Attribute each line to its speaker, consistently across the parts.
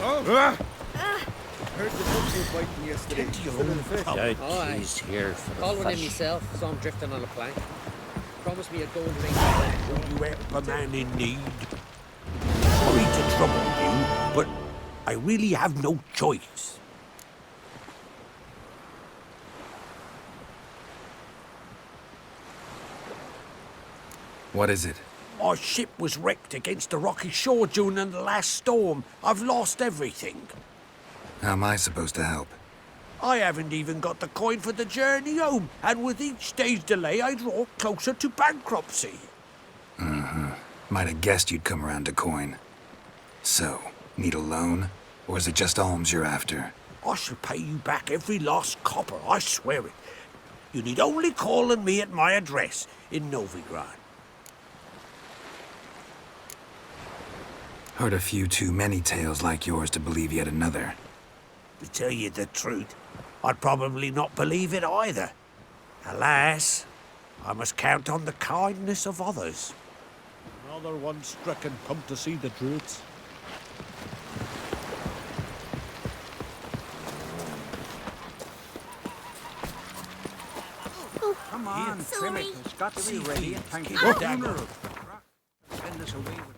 Speaker 1: Heard the folks were fighting yesterday.
Speaker 2: Doubt he's here for the
Speaker 3: Call one in
Speaker 2: fish.
Speaker 3: myself, saw him drifting on a plank. Promised me a gold ring.
Speaker 4: Will you help a man in need? Sorry to trouble you, but I really have no choice.
Speaker 5: What is it?
Speaker 4: Our ship was wrecked against a rocky shore during the last storm. I've lost everything.
Speaker 5: How am I supposed to help?
Speaker 4: I haven't even got the coin for the journey home, and with each day's delay, I draw closer to bankruptcy.
Speaker 5: Might have guessed you'd come around to coin. So, need a loan? Or is it just alms you're after?
Speaker 4: I shall pay you back every last copper, I swear it. You need only call on me at my address in Novigrad.
Speaker 5: Heard a few too many tales like yours to believe yet another.
Speaker 4: To tell you the truth, I'd probably not believe it either. Alas, I must count on the kindness of others.
Speaker 1: Another one stricken come to see the druids.
Speaker 6: Come on, trim it. It's got to be ready. Thank you. Send us away with...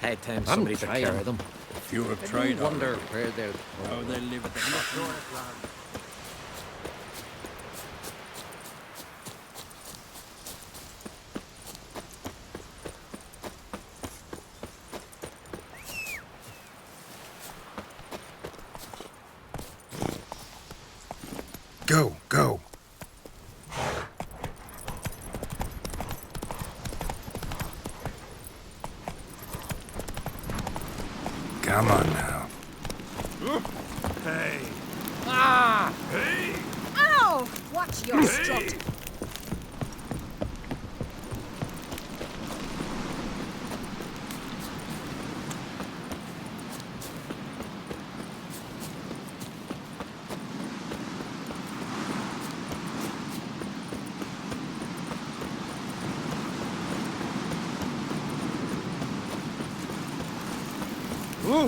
Speaker 2: Hey, time somebody to carry them.
Speaker 1: If you have
Speaker 2: I
Speaker 1: tried
Speaker 2: wonder where they're...
Speaker 1: how they live at the
Speaker 5: Go, go. Come on now.
Speaker 1: Hey! Hey!
Speaker 7: Ow! Watch your strut.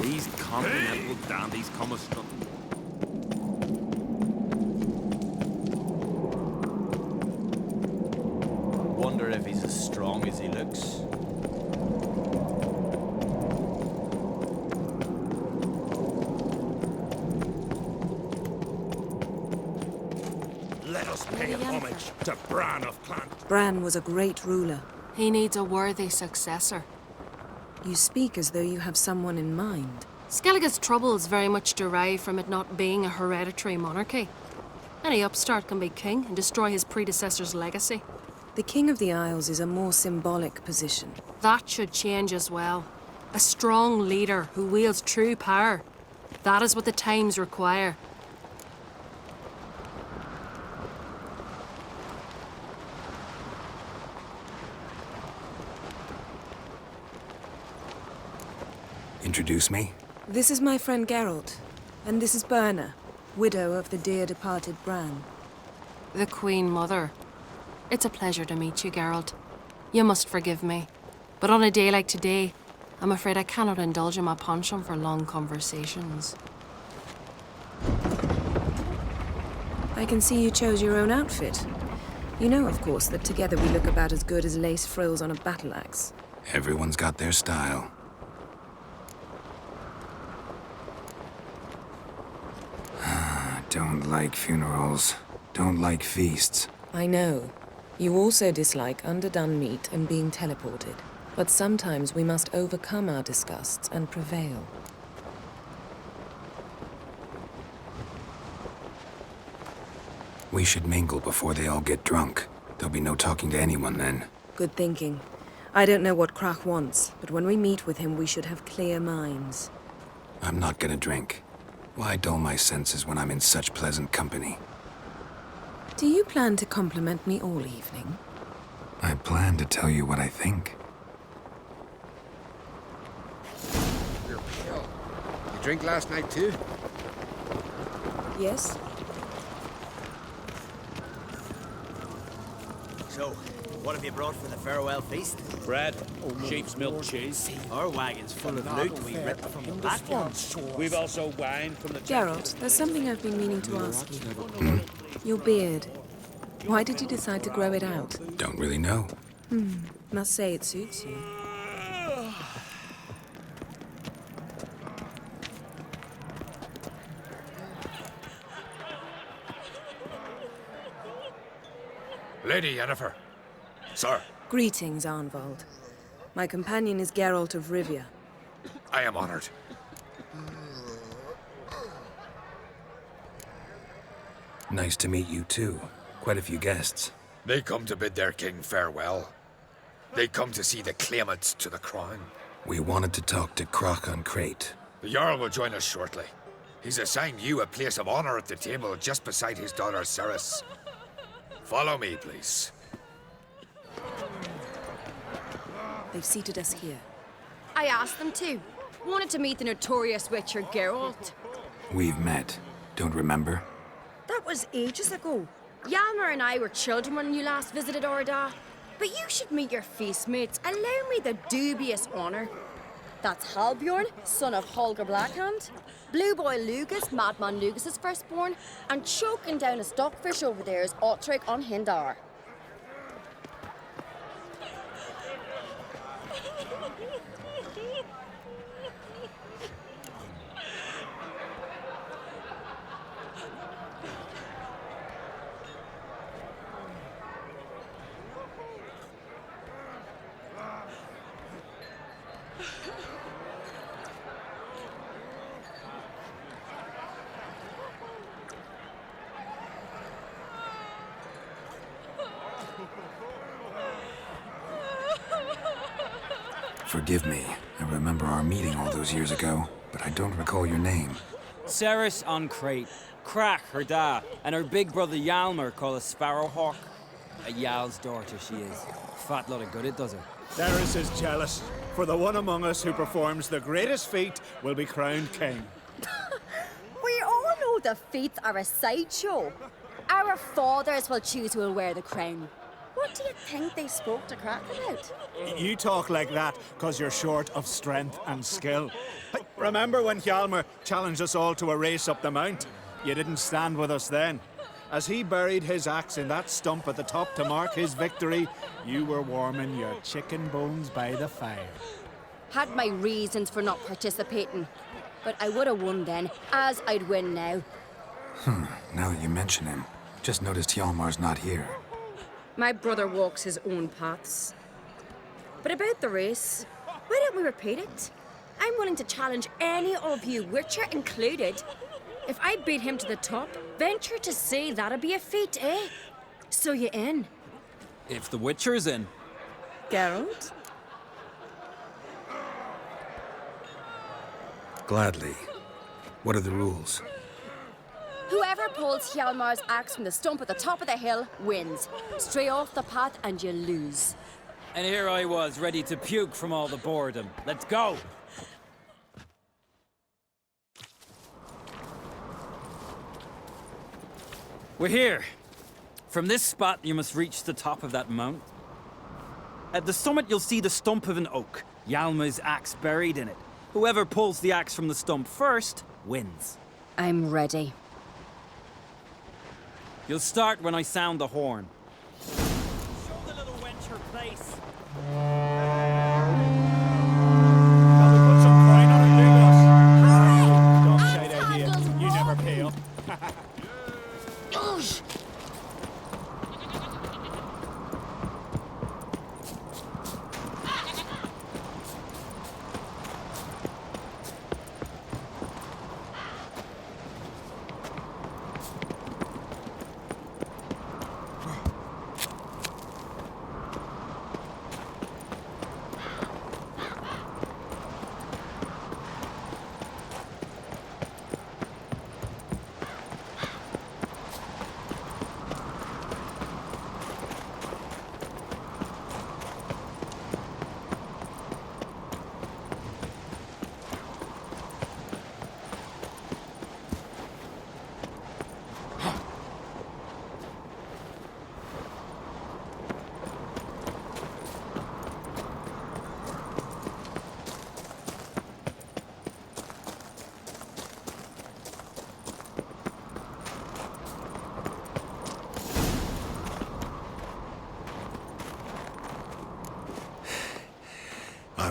Speaker 2: These continental dandies come a stuff. Wonder if he's as strong as he looks.
Speaker 4: Let us pay homage to Bran of Clan.
Speaker 8: Bran was a great ruler.
Speaker 7: He needs a worthy successor.
Speaker 8: You speak as though you have someone in mind.
Speaker 7: Skellige's troubles very much derive from it not being a hereditary monarchy. Any upstart can be king and destroy his predecessor's legacy.
Speaker 8: The King of the Isles is a more symbolic position.
Speaker 7: That should change as well. A strong leader who wields true power. That is what the times require.
Speaker 5: Introduce me?
Speaker 8: This is my friend Geralt, and this is Berna, widow of the dear departed Bran.
Speaker 7: The Queen Mother. It's a pleasure to meet you, Geralt. You must forgive me, but on a day like today, I'm afraid I cannot indulge in my penchant for long conversations.
Speaker 8: I can see you chose your own outfit. You know, of course, that together we look about as good as lace frills on a battle axe.
Speaker 5: Everyone's got their style. Don't like funerals. Don't like feasts.
Speaker 8: I know. You also dislike underdone meat and being teleported. But sometimes we must overcome our disgusts and prevail.
Speaker 5: We should mingle before they all get drunk. There'll be no talking to anyone then.
Speaker 8: Good thinking. I don't know what Krach wants, but when we meet with him, we should have clear minds.
Speaker 5: I'm not gonna drink. Why dull my senses when I'm in such pleasant company?
Speaker 8: Do you plan to compliment me all evening?
Speaker 5: I plan to tell you what I think.
Speaker 6: You drink last night too?
Speaker 8: Yes?
Speaker 9: So, what have you brought for the farewell feast?
Speaker 2: Bread, sheep's milk cheese.
Speaker 9: Our wagon's full of loot we ripped from the black ones.
Speaker 2: We've also wine from the...
Speaker 8: Geralt, there's something I've been meaning to ask you. Your beard. Why did you decide to grow it out?
Speaker 5: Don't really know.
Speaker 8: Must say it suits you.
Speaker 5: Lady Yennefer. Sir,
Speaker 8: Greetings, Arnvald. My companion is Geralt of Rivia.
Speaker 5: I am honored. Nice to meet you, too. Quite a few guests.
Speaker 10: They come to bid their king farewell. They come to see the claimants to the crown.
Speaker 5: We wanted to talk to Croc on Crate.
Speaker 10: The Jarl will join us shortly. He's assigned you a place of honor at the table just beside his daughter Ceres. Follow me, please.
Speaker 8: They've seated us here.
Speaker 11: I asked them to. Wanted to meet the notorious witcher Geralt.
Speaker 5: We've met. Don't remember?
Speaker 11: That was ages ago. Yalmer and I were children when you last visited Orda. But you should meet your feast mates. Allow me the dubious honor. That's Halbjorn, son of Holger Blackhand. Blue Boy Lugus, Madman Lugus' firstborn. And choking down a stockfish over there is Otric on Hindar.
Speaker 5: Forgive me. I remember our meeting all those years ago, but I don't recall your name.
Speaker 6: Ceres on Crate, Crack, her da, and her big brother Yalmer called a Sparrowhawk. A Yal's daughter she is. Fat lot of good it does her.
Speaker 1: Ceres is jealous, for the one among us who performs the greatest feat will be crowned king.
Speaker 11: We all know the feats are a sideshow. Our fathers will choose who will wear the crown. What do you think they spoke to Crack about?
Speaker 1: You talk like that because you're short of strength and skill. Remember when Hjalmar challenged us all to a race up the mount? You didn't stand with us then. As he buried his axe in that stump at the top to mark his victory, you were warming your chicken bones by the fire.
Speaker 11: Had my reasons for not participating. But I would have won then, as I'd win now.
Speaker 5: Now that you mention him, just noticed Hjalmar's not here.
Speaker 11: My brother walks his own paths. But about the race, why don't we repeat it? I'm willing to challenge any of you, Witcher included. If I beat him to the top, venture to say that'd be a feat, eh? So you in?
Speaker 6: If the Witcher's in.
Speaker 8: Geralt?
Speaker 5: Gladly. What are the rules?
Speaker 11: Whoever pulls Hjalmar's axe from the stump at the top of the hill wins. Stray off the path and you lose.
Speaker 6: And here I was, ready to puke from all the boredom. Let's go! We're here. From this spot, you must reach the top of that mount. At the summit, you'll see the stump of an oak. Yalma's axe buried in it. Whoever pulls the axe from the stump first wins.
Speaker 11: I'm ready.
Speaker 6: You'll start when I sound the horn. Show the little wench her place.
Speaker 1: Probably put some coin on it, Lugos. Don't shite idea. You never pay up.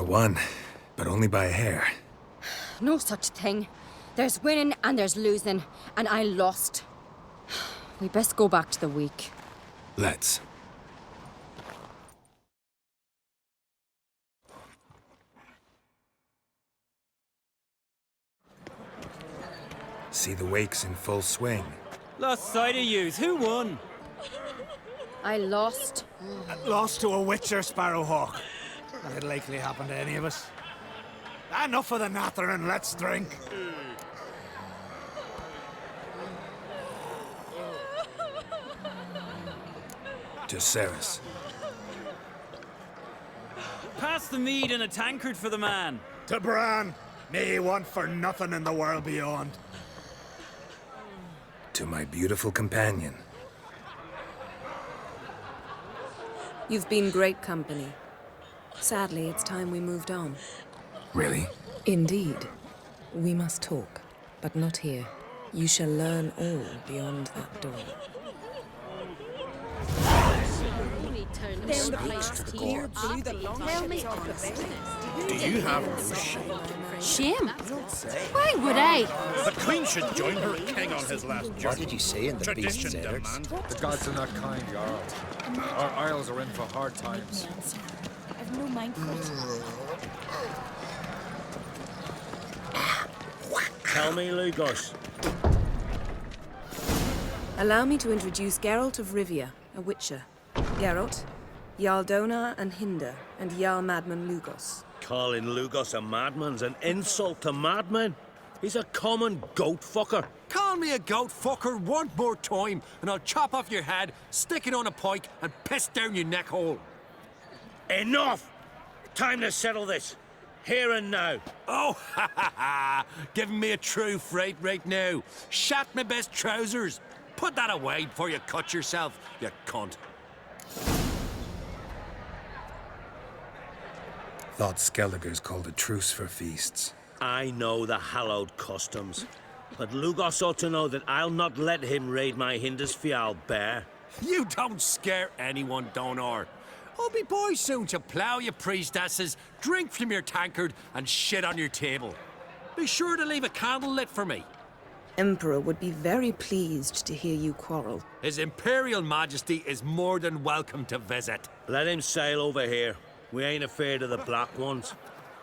Speaker 5: won, but only by a hair.
Speaker 11: No such thing. There's winning and there's losing, and I lost. We best go back to the week.
Speaker 5: Let's. See the wakes in full swing.
Speaker 6: Lost sight of yous. Who won?
Speaker 11: I lost.
Speaker 1: Lost to a witcher, Sparrowhawk. That'd likely happen to any of us. Enough of the natter and let's drink.
Speaker 5: To Ceres.
Speaker 6: Pass the mead in a tankard for the man.
Speaker 1: To Bran. May he want for nothing in the world beyond.
Speaker 5: To my beautiful companion.
Speaker 8: You've been great company. Sadly, it's time we moved on.
Speaker 5: Really?
Speaker 8: Indeed. We must talk, but not here. You shall learn all beyond that door.
Speaker 9: Do you have no shame?
Speaker 7: Shame? Why would I?
Speaker 9: The Queen should join her king on his last journey.
Speaker 12: What did you say in the beast's
Speaker 9: Tradition
Speaker 12: edicts?
Speaker 9: demands.
Speaker 10: The gods are not kind, Jarl. Our isles are in for hard times.
Speaker 11: I've no mind for it.
Speaker 12: Tell me, Lugos.
Speaker 8: Allow me to introduce Geralt of Rivia, a witcher. Geralt, Jarl Donar and Hinder, and Jarl Madman Lugos.
Speaker 12: Calling Lugos a madman's an insult to madmen. He's a common goat fucker.
Speaker 4: Call me a goat fucker one more time, and I'll chop off your head, stick it on a pike, and piss down your neck hole.
Speaker 12: Enough! Time to settle this. Here and now.
Speaker 4: Oh, ha ha ha! Giving me a true fright right now. Shat my best trousers. Put that away before you cut yourself, you cunt.
Speaker 5: Thought Skelliger's called a truce for feasts.
Speaker 12: I know the hallowed customs. But Lugos ought to know that I'll not let him raid my Hindisfial bear.
Speaker 4: You don't scare anyone, Donar. I'll be boys soon to plough your priestesses, drink from your tankard, and shit on your table. Be sure to leave a candle lit for me.
Speaker 8: Emperor would be very pleased to hear you quarrel.
Speaker 4: His Imperial Majesty is more than welcome to visit.
Speaker 12: Let him sail over here. We ain't afraid of the Black Ones.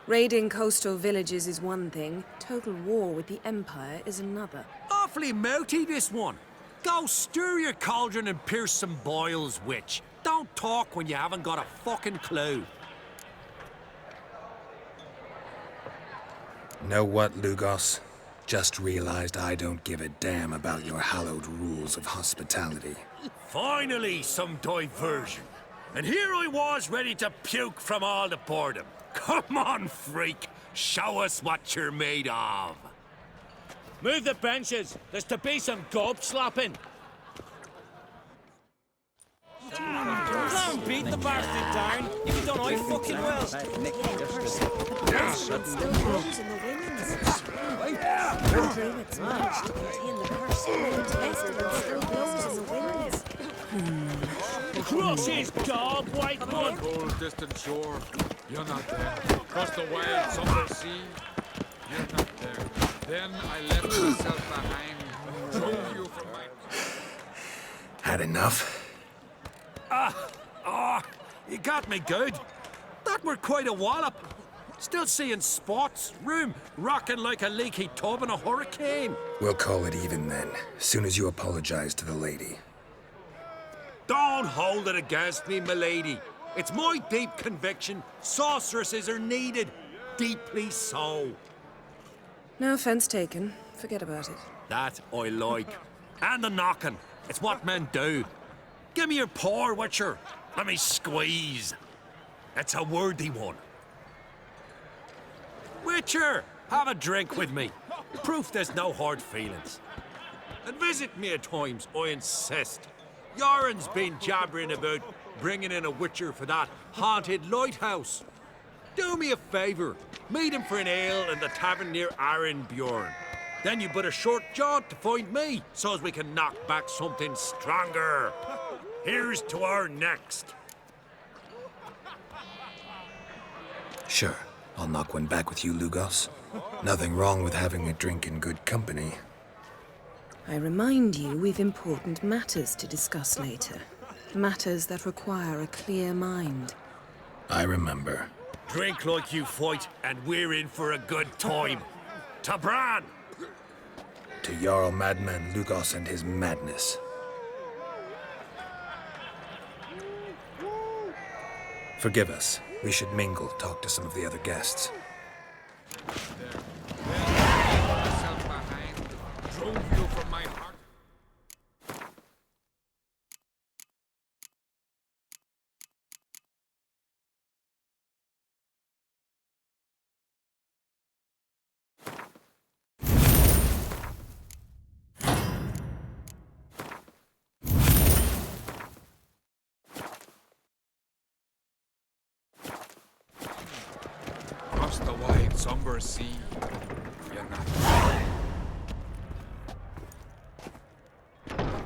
Speaker 8: Raiding coastal villages is one thing. Total war with the Empire is another.
Speaker 4: Awfully mouty, this one. Go stir your cauldron and pierce some boils, witch. Don't talk when you haven't got a fucking clue.
Speaker 5: Know what, Lugos? Just realized I don't give a damn about your hallowed rules of hospitality.
Speaker 4: Finally, some diversion. And here I was ready to puke from all the boredom. Come on, freak. Show us what you're made of.
Speaker 12: Move the benches. There's to be some gob slapping.
Speaker 6: Don't beat the bastard down. You've done I fucking well.
Speaker 12: Cross his gob, white one.
Speaker 10: Cold, distant shore. You're not there. Across the wild, somber sea. You're not there. Then I left myself behind. Drove you from my...
Speaker 5: Had enough?
Speaker 4: You got me good. That were quite a wallop. Still seeing spots, room rocking like a leaky tub in a hurricane.
Speaker 5: We'll call it even then, soon as you apologize to the lady.
Speaker 4: Don't hold it against me, milady. It's my deep conviction sorceresses are needed. Deeply so.
Speaker 8: No offense taken. Forget about it.
Speaker 4: That I like. And the knocking. It's what men do. Give me your paw, Witcher. Let me squeeze. It's a worthy one. Witcher, have a drink with me. Proof there's no hard feelings. And visit me at times, I insist. Yoren's been jabbering about bringing in a Witcher for that haunted lighthouse. Do me a favour. Meet him for an ale in the tavern near Arenbjorn. Then you but a short jaunt to find me, so as we can knock back something stronger. Here's to our next.
Speaker 5: Sure. I'll knock one back with you, Lugos. Nothing wrong with having a drink in good company.
Speaker 8: I remind you we've important matters to discuss later. Matters that require a clear mind.
Speaker 5: I remember.
Speaker 4: Drink like you fight, and we're in for a good time. To Bran!
Speaker 5: To Jarl Madman Lugos and his madness. Forgive us. We should mingle, talk to some of the other guests.
Speaker 10: Myself behind, drove you from my heart. Across the wide, somber sea, you're not.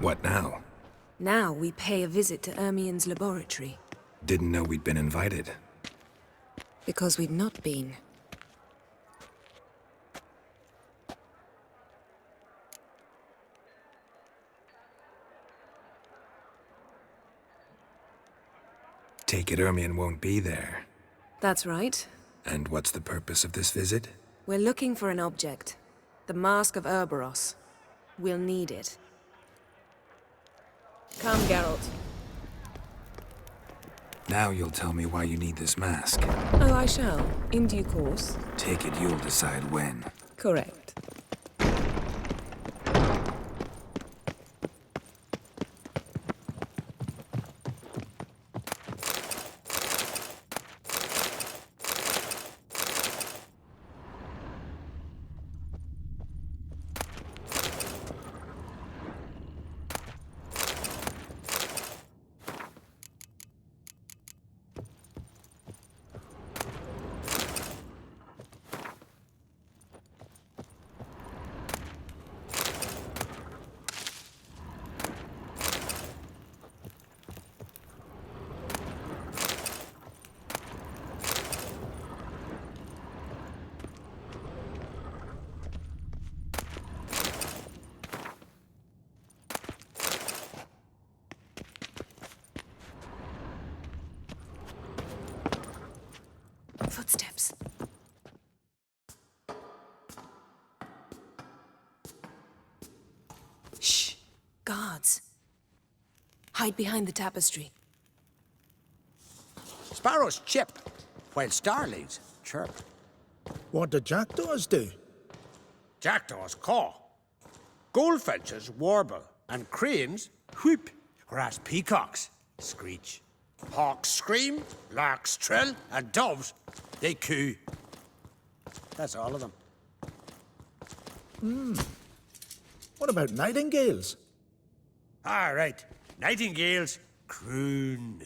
Speaker 5: What now?
Speaker 8: Now we pay a visit to Ermien's laboratory.
Speaker 5: Didn't know we'd been invited.
Speaker 8: Because we'd not been.
Speaker 5: Take it Ermien won't be there.
Speaker 8: That's right.
Speaker 5: And what's the purpose of this visit?
Speaker 8: We're looking for an object. The Mask of Urboros. We'll need it. Come, Geralt.
Speaker 5: Now you'll tell me why you need this mask.
Speaker 8: Oh, I shall. In due course.
Speaker 5: Take it you'll decide when.
Speaker 8: Correct. Footsteps. Shh. Guards. Hide behind the tapestry.
Speaker 9: Sparrows chip, while starlings chirp.
Speaker 13: What do jackdaws do?
Speaker 9: Jackdaws caw. Goldfinches warble, and cranes whoop, whereas peacocks screech. Hawks scream, larks trill, and doves, they coo. That's all of them.
Speaker 13: What about nightingales?
Speaker 9: All right, nightingales croon.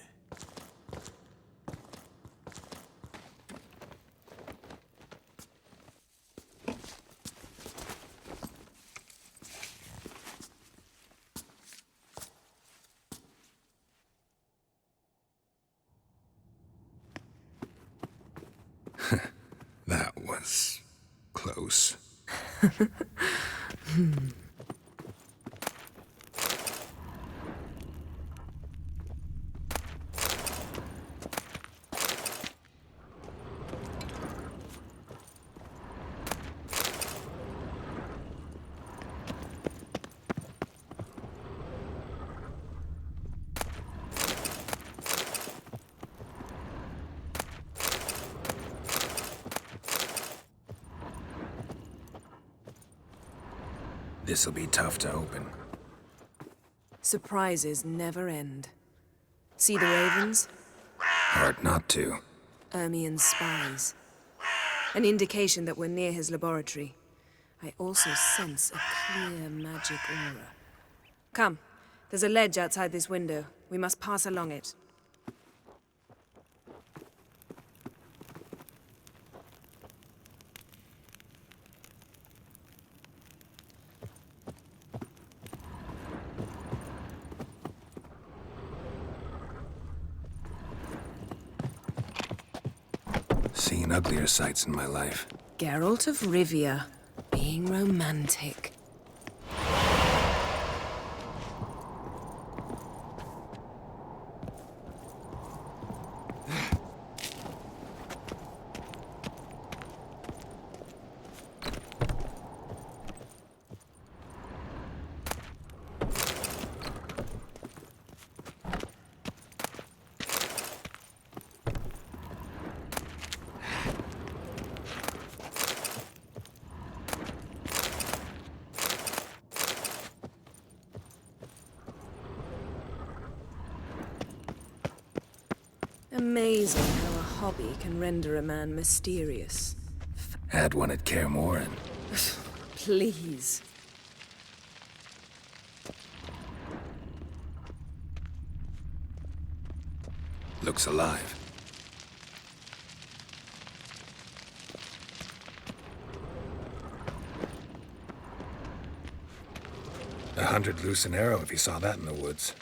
Speaker 5: That was close. This'll be tough to open.
Speaker 8: Surprises never end. See the ravens?
Speaker 5: Hard not to.
Speaker 8: Ermien's spies. An indication that we're near his laboratory. I also sense a clear magic aura. Come, there's a ledge outside this window. We must pass along it.
Speaker 5: Seen seen uglier sights in my life.
Speaker 8: Geralt of Rivia, being romantic. Amazing how a hobby can render a man mysterious.
Speaker 5: Had one at Kaer Morhen.
Speaker 8: Please.
Speaker 5: Looks alive. $100 loose an arrow if you saw that in the woods.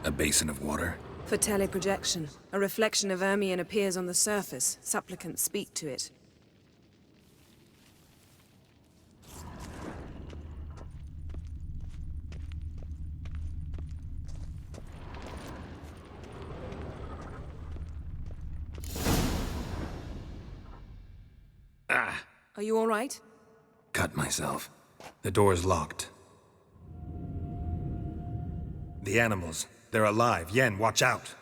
Speaker 5: A basin of water?
Speaker 8: For teleprojection. A reflection of Ermion appears on the surface. Supplicants speak to it.
Speaker 5: Ah!
Speaker 8: Are you all right?
Speaker 5: Cut myself. The door's locked. The animals. They're alive. Yen, watch out!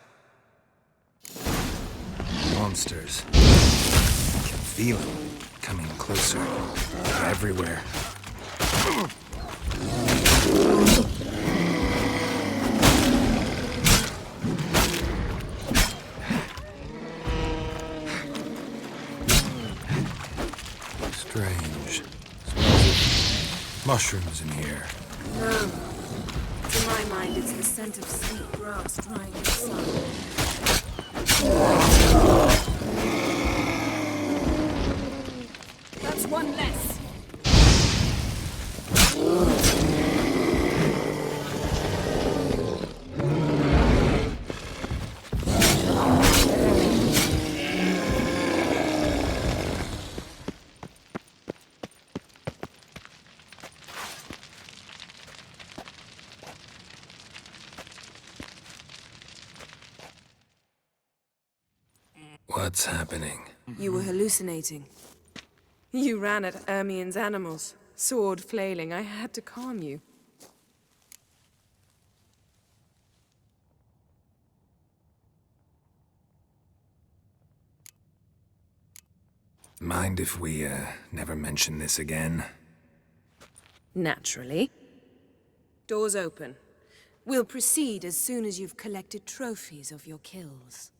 Speaker 5: Monsters. I can feel them. Coming closer. They're everywhere. Strange. Smells of mushrooms in here.
Speaker 8: No. To my mind, it's the scent of sweet grass drying in the sun. That's one less.
Speaker 5: What's happening?
Speaker 8: You were hallucinating. You ran at Ermion's animals, sword flailing. I had to calm you.
Speaker 5: Mind if we, never mention this again?
Speaker 8: Naturally. Doors open. We'll proceed as soon as you've collected trophies of your kills.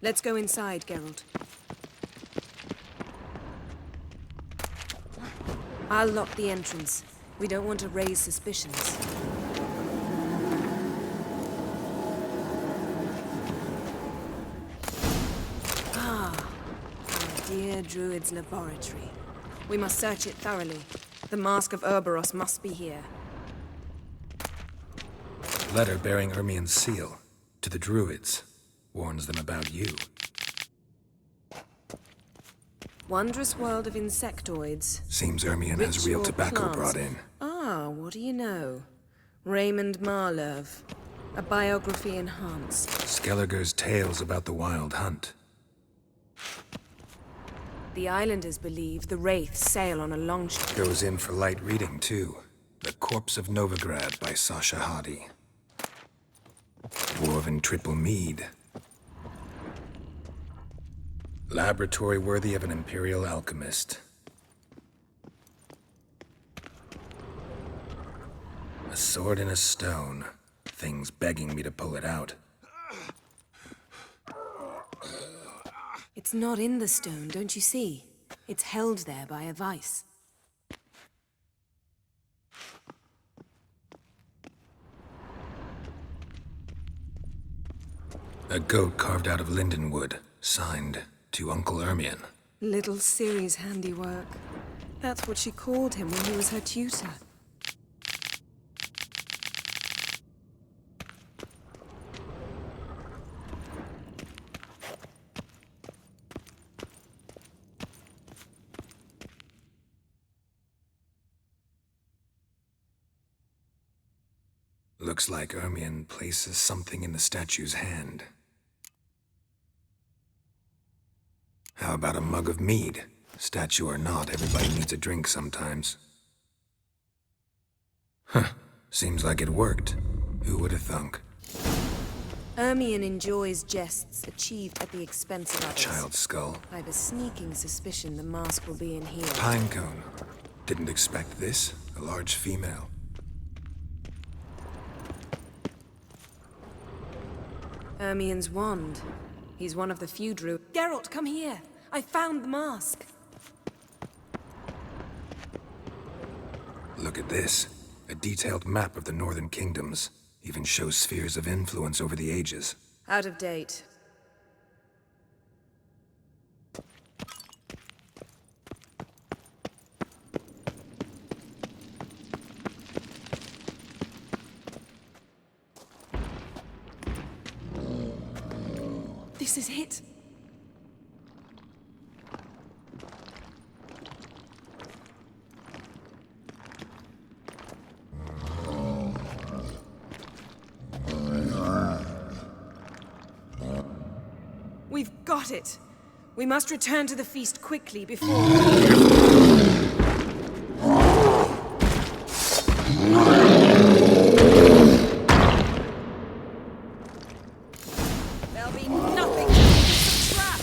Speaker 8: Let's go inside, Geralt. I'll lock the entrance. We don't want to raise suspicions. Ah, our dear Druid's laboratory. We must search it thoroughly. The Mask of Urboros must be here.
Speaker 5: Letter bearing Ermion's seal. To the Druids. Warns them about you.
Speaker 8: Wondrous world of insectoids.
Speaker 5: Seems Ermion has real
Speaker 8: Ritual
Speaker 5: tobacco
Speaker 8: plants.
Speaker 5: brought in.
Speaker 8: Ah, what do you know? Raymond Marlove. A biography enhanced.
Speaker 5: Skelliger's tales about the Wild Hunt.
Speaker 8: The islanders believe the Wraiths sail on a longship.
Speaker 5: Goes in for light reading, too. The Corpse of Novigrad by Sasha Hadi. Dwarven Triple Mead. Laboratory worthy of an Imperial alchemist. A sword in a stone. Things begging me to pull it out.
Speaker 8: It's not in the stone, don't you see? It's held there by a vice.
Speaker 5: A goat carved out of linden wood, signed to Uncle Ermion.
Speaker 8: Little Ciri's handiwork. That's what she called him when he was her tutor.
Speaker 5: Looks like Ermion places something in the statue's hand. How about a mug of mead? Statue or not, everybody needs a drink sometimes. Huh. Seems like it worked. Who would have thunk?
Speaker 8: Ermion enjoys jests achieved at the expense of others.
Speaker 5: Child's skull.
Speaker 8: I've a sneaking suspicion the mask will be in here.
Speaker 5: Pinecone. Didn't expect this. A large female.
Speaker 8: Ermion's wand. He's one of the few Geralt, come here! I found the mask!
Speaker 5: Look at this. A detailed map of the Northern Kingdoms. Even shows spheres of influence over the ages.
Speaker 8: Out of date. This is it. We've got it. We must return to the feast quickly before... There'll be nothing. It's a trap.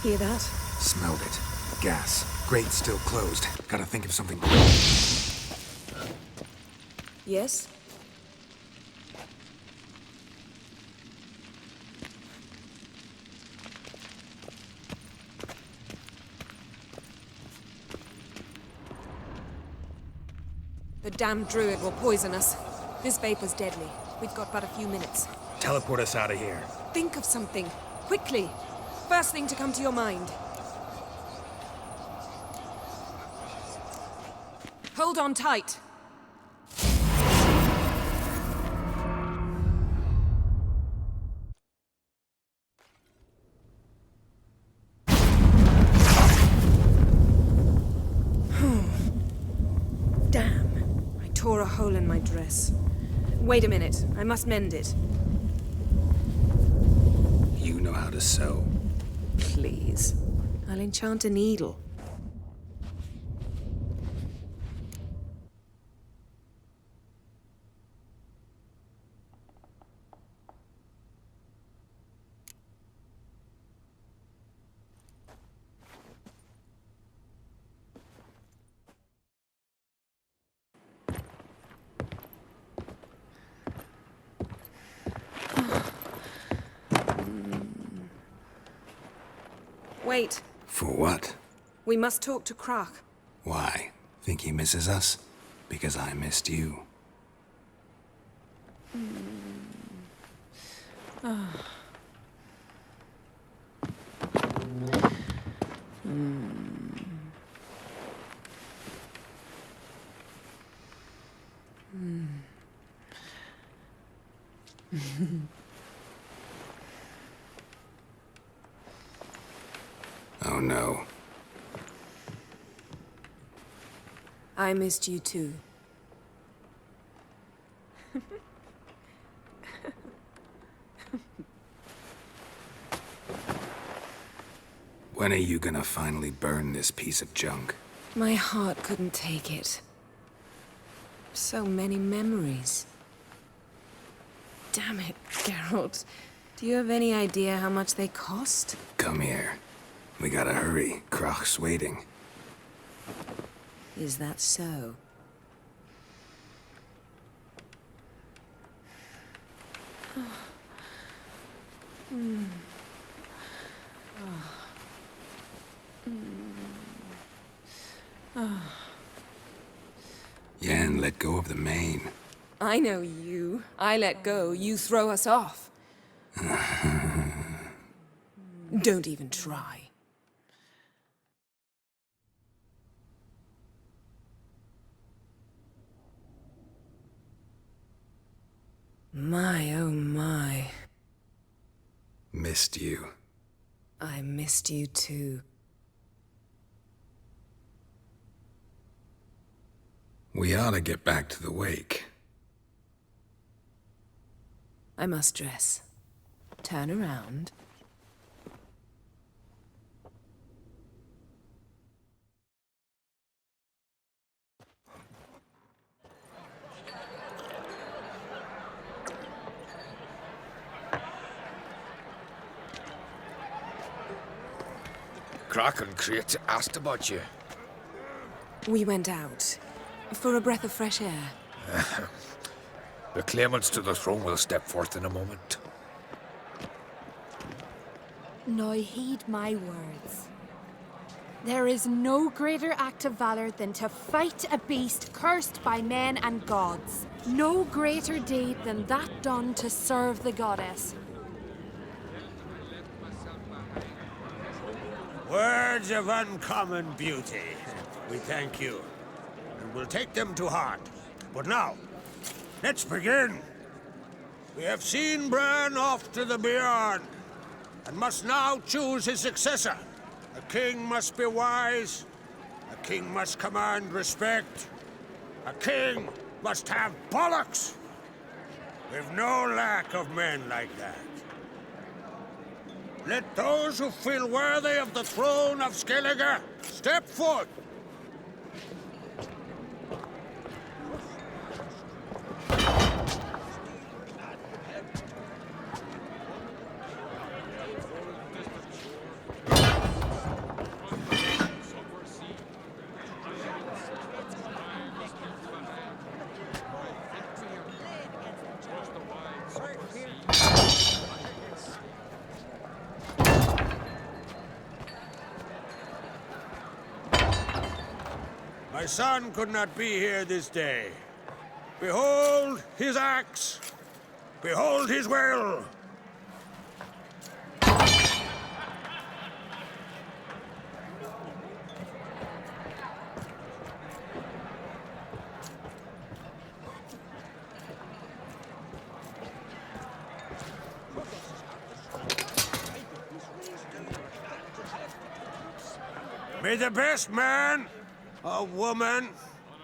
Speaker 8: Hear that?
Speaker 5: Smelled it. Gas. Grate's still closed. Gotta think of something.
Speaker 8: Yes? The damned druid will poison us. This vapor's deadly. We've got but a few minutes.
Speaker 5: Teleport us out of here.
Speaker 8: Think of something. Quickly. First thing to come to your mind. Hold on tight. Damn. I tore a hole in my dress. Wait a minute. I must mend it.
Speaker 5: You know how to sew.
Speaker 8: Please. I'll enchant a needle. Wait.
Speaker 5: For what?
Speaker 8: We must talk to Krak.
Speaker 5: Why? Think he misses us? Because I missed you. Oh no.
Speaker 8: I missed you too.
Speaker 5: When are you gonna finally burn this piece of junk?
Speaker 8: My heart couldn't take it. So many memories. Damn it, Geralt. Do you have any idea how much they cost?
Speaker 5: Come here. We gotta hurry. Crach's waiting.
Speaker 8: Is that so?
Speaker 5: Yen, let go of the mane.
Speaker 8: I know you. I let go, you throw us off. Don't even try. My, oh my.
Speaker 5: Missed you.
Speaker 8: I missed you too.
Speaker 5: We ought to get back to the wake.
Speaker 8: I must dress. Turn around.
Speaker 10: Crach and Crate asked about you.
Speaker 8: We went out. For a breath of fresh air.
Speaker 10: The claimants to the throne will step forth in a moment.
Speaker 14: Now heed my words. There is no greater act of valor than to fight a beast cursed by men and gods. No greater deed than that done to serve the goddess.
Speaker 9: Words of uncommon beauty. We thank you, and we'll take them to heart. But now, let's begin. We have seen Bran off to the beyond, and must now choose his successor. A king must be wise. A king must command respect. A king must have bollocks. We've no lack of men like that. Let those who feel worthy of the throne of Skellige step forth. My son could not be here this day. Behold his axe. Behold his will. May the best man or woman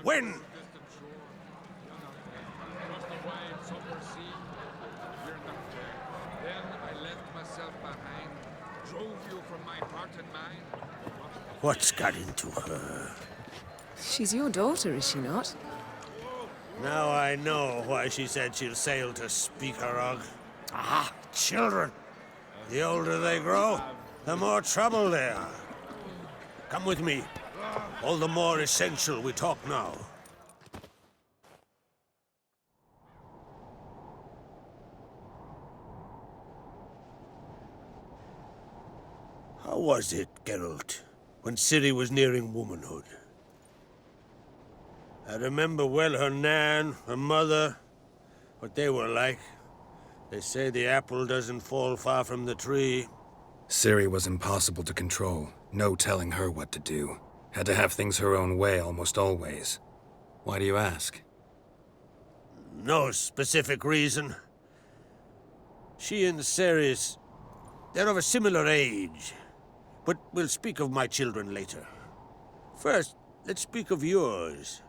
Speaker 9: win.
Speaker 10: Then I left myself behind, drove you from my heart and mind.
Speaker 9: What's got into her?
Speaker 8: She's your daughter, is she not?
Speaker 9: Now I know why she said she'll sail to Speakerog. Ah, children. The older they grow, the more trouble they are. Come with me. All the more essential we talk now. How was it, Geralt, when Ciri was nearing womanhood? I remember well her nan, her mother, what they were like. They say the apple doesn't fall far from the tree.
Speaker 5: Ciri was impossible to control. No telling her what to do. Had to have things her own way almost always. Why do you ask?
Speaker 9: No specific reason. She and Ceres, they're of a similar age. But we'll speak of my children later. First, let's speak of yours.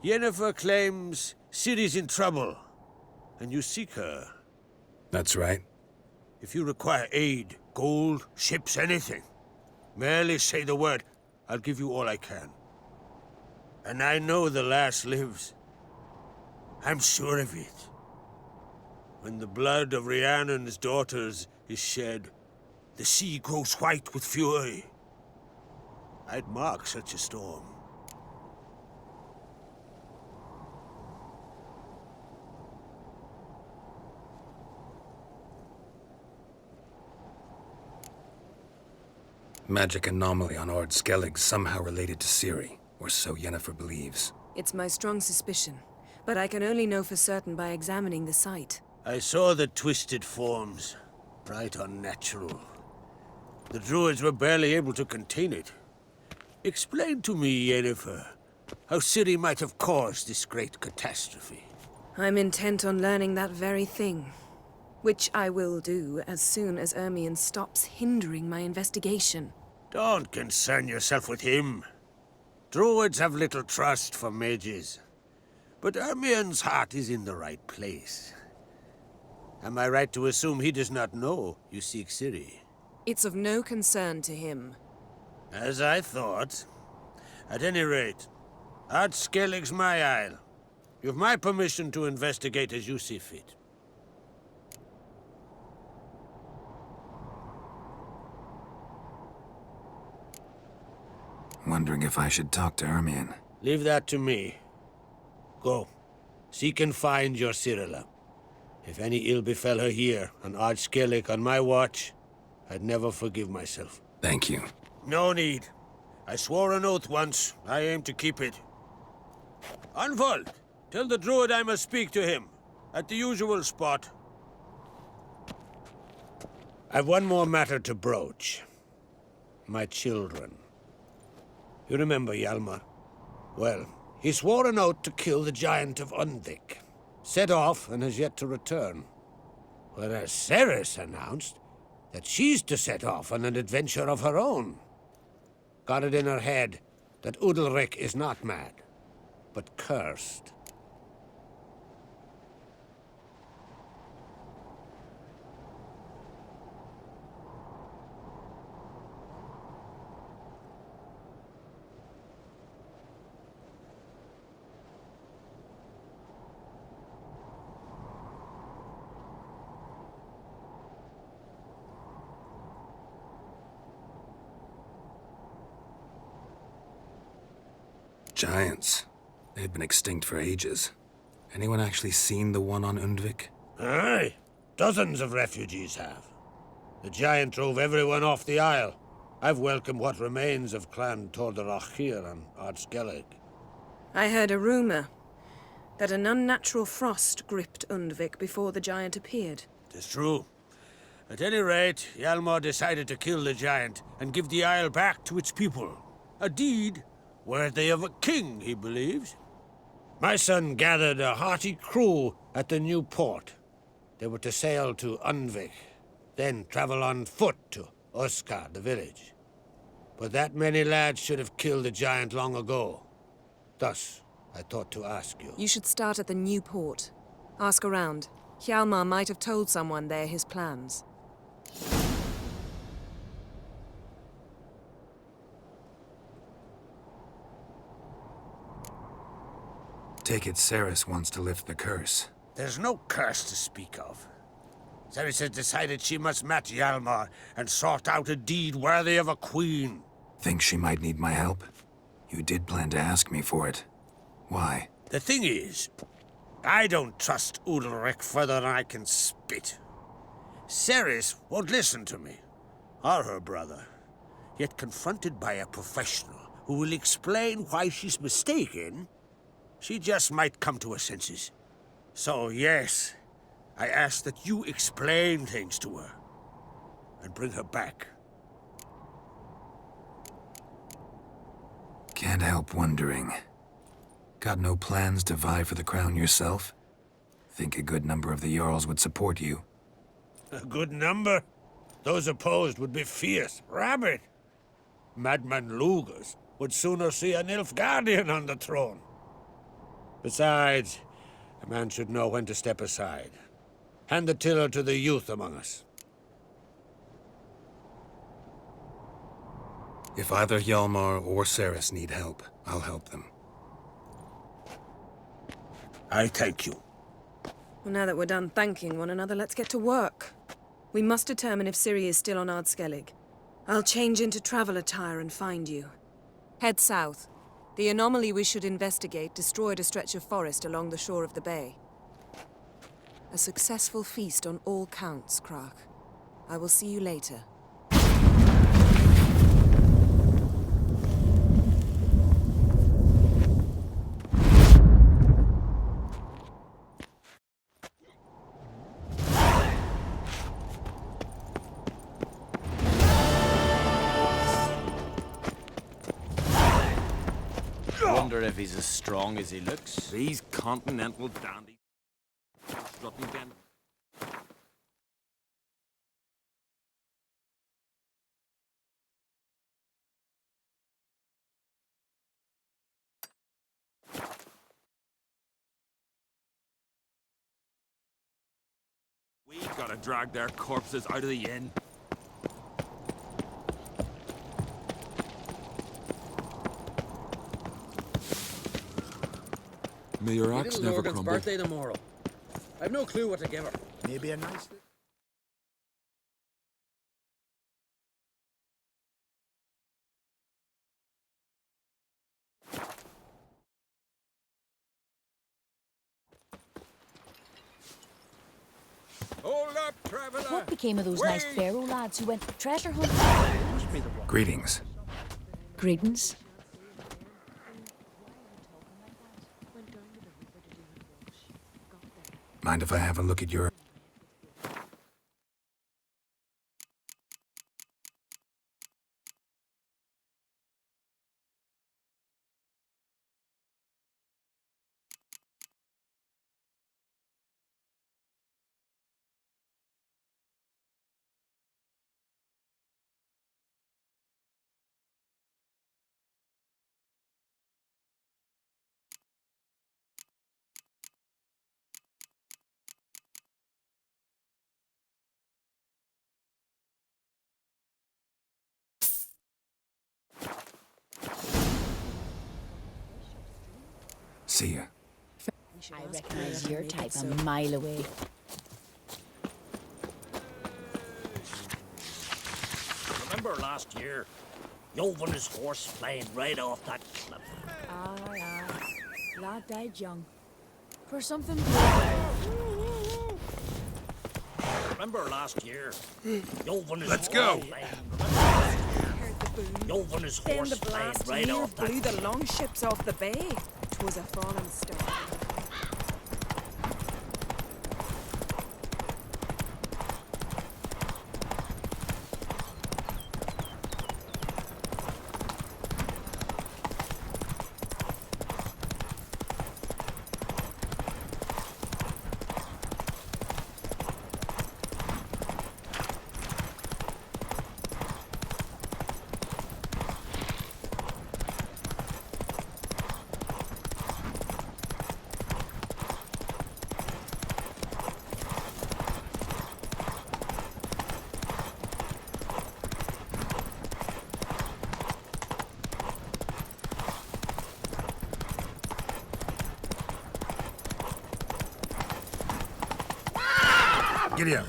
Speaker 9: Yennefer claims Ciri's in trouble, and you seek her.
Speaker 5: That's right.
Speaker 9: If you require aid, gold, ships, anything, Merely say the word. I'll give you all I can. And I know the lass lives. I'm sure of it. When the blood of Rhiannon's daughters is shed, the sea grows white with fury. I'd mark such a storm.
Speaker 5: Magic anomaly on Ard Skellig somehow related to Ciri, or so Yennefer believes.
Speaker 8: It's my strong suspicion, but I can only know for certain by examining the site.
Speaker 9: I saw the twisted forms. Right unnatural. The druids were barely able to contain it. Explain to me, Yennefer, how Ciri might have caused this great catastrophe.
Speaker 8: I'm intent on learning that very thing. Which I will do as soon as Ermion stops hindering my investigation.
Speaker 9: Don't concern yourself with him. Druids have little trust for mages. But Ermion's heart is in the right place. Am I right to assume he does not know you seek Ciri?
Speaker 8: It's of no concern to him.
Speaker 9: As I thought. At any rate, Ard Skellig's my isle. You've my permission to investigate as you see fit.
Speaker 5: Wondering if I should talk to Ermion.
Speaker 9: Leave that to me. Go. Seek and find your Cirilla. If any ill befell her here, on Ard Skellig on my watch, I'd never forgive myself.
Speaker 5: Thank you.
Speaker 9: No need. I swore an oath once. I aim to keep it. Unfold! Tell the druid I must speak to him. At the usual spot. I've one more matter to broach. My children. You remember Hjalmar? Well, he swore an oath to kill the Giant of Undvik. Set off and has yet to return. Whereas Cerys announced that she's to set off on an adventure of her own. Got it in her head that Udalryk is not mad, but cursed.
Speaker 5: Giants. They've been extinct for ages. Anyone actually seen the one on Undvik?
Speaker 9: Aye. Dozens of refugees have. The giant drove everyone off the Isle. I've welcomed what remains of Clan Tordarach here on Ard Skellig.
Speaker 8: I heard a rumor that an unnatural frost gripped Undvik before the giant appeared.
Speaker 9: Tis true. At any rate, Hjalmar decided to kill the giant and give the Isle back to its people. A deed worthy of a king, he believes. My son gathered a hearty crew at the new port. They were to sail to Undvik, then travel on foot to Oskar, the village. But that many lads should have killed the giant long ago. Thus, I thought to ask you.
Speaker 8: You should start at the new port. Ask around. Hjalmar might have told someone there his plans.
Speaker 5: Take it Cerys wants to lift the curse.
Speaker 9: There's no curse to speak of. Cerys has decided she must match Hjalmar and sort out a deed worthy of a queen.
Speaker 5: Think she might need my help? You did plan to ask me for it. Why?
Speaker 9: The thing is, I don't trust Udalryk further than I can spit. Cerys won't listen to me, or her brother. Yet confronted by a professional who will explain why she's mistaken, she just might come to her senses. So, yes, I ask that you explain things to her and bring her back.
Speaker 5: Can't help wondering. Got no plans to vie for the crown yourself? Think a good number of the Jarls would support you.
Speaker 9: A good number? Those opposed would be fierce, rabid. Madman Lugus would sooner see an Nilfgaardian on the throne. Besides, a man should know when to step aside. Hand the tiller to the youth among us.
Speaker 5: If either Hjalmar or Ceres need help, I'll help them.
Speaker 9: I thank you.
Speaker 8: Well, now that we're done thanking one another, let's get to work. We must determine if Ciri is still on Ardskellig. I'll change into travel attire and find you. Head south. The anomaly we should investigate destroyed a stretch of forest along the shore of the bay. A successful feast on all counts, Crach. I will see you later.
Speaker 2: Wonder if he's as strong as he looks.
Speaker 4: These continental dandies. Strutting then. We gotta drag their corpses out of the inn.
Speaker 2: May your axe
Speaker 3: Little
Speaker 2: never
Speaker 3: Morgan's
Speaker 2: crumble.
Speaker 3: birthday tomorrow. I've no clue what to give her.
Speaker 13: Maybe a nice...
Speaker 9: Hold up, traveler!
Speaker 15: What became of those nice Pharaoh lads who went treasure hunting?
Speaker 5: Greetings.
Speaker 15: Greetings.
Speaker 5: Mind if I have a look at your... See ya.
Speaker 15: I recognize your type a mile away.
Speaker 12: Remember last year? Yovan his horse flying right off that cliff.
Speaker 15: Aye. Lad died young. For something
Speaker 12: Remember last year? Yovan his
Speaker 4: Let's
Speaker 12: horse
Speaker 4: go.
Speaker 12: flying. Yovan his
Speaker 8: Then
Speaker 12: horse
Speaker 8: the
Speaker 12: flying
Speaker 8: blast
Speaker 12: right
Speaker 8: near
Speaker 12: off that
Speaker 8: blew the longships off the bay. 'Twas a fallen star.
Speaker 13: Giddy up.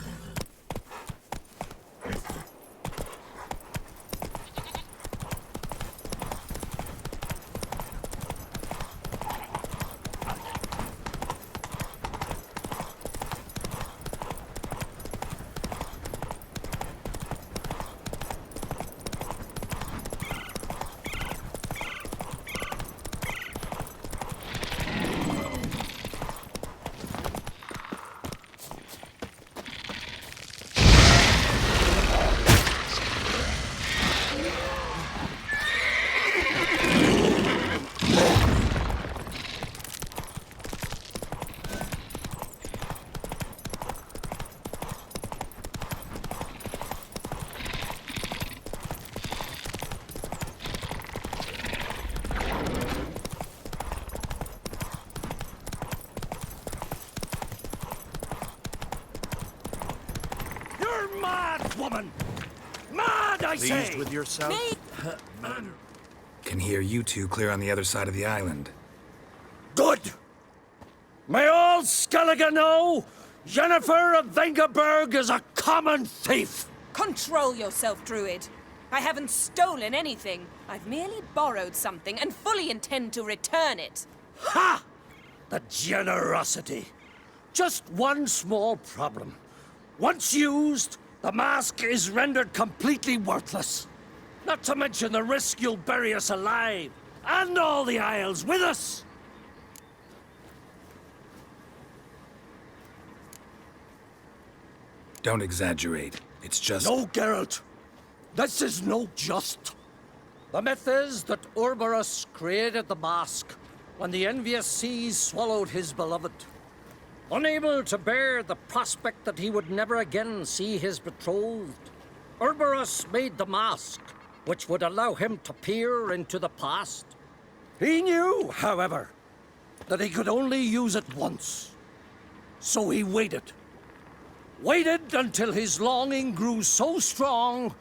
Speaker 12: Mad, woman! Mad, I say!
Speaker 13: Pleased with yourself?
Speaker 8: Me?
Speaker 5: Can hear you two clear on the other side of the island.
Speaker 12: Good! May all Skellige know Yennefer of Vengerberg is a common thief!
Speaker 8: Control yourself, Druid. I haven't stolen anything. I've merely borrowed something and fully intend to return it.
Speaker 12: Ha! The generosity. Just one small problem. Once used, the mask is rendered completely worthless. Not to mention the risk you'll bury us alive, and all the Isles with us!
Speaker 5: Don't exaggerate. It's just...
Speaker 12: No, Geralt. This is no just. The myth is that Urberus created the mask when the envious seas swallowed his beloved. Unable to bear the prospect that he would never again see his betrothed, Urberus made the mask, which would allow him to peer into the past. He knew, however, that he could only use it once. So he waited. Waited until his longing grew so strong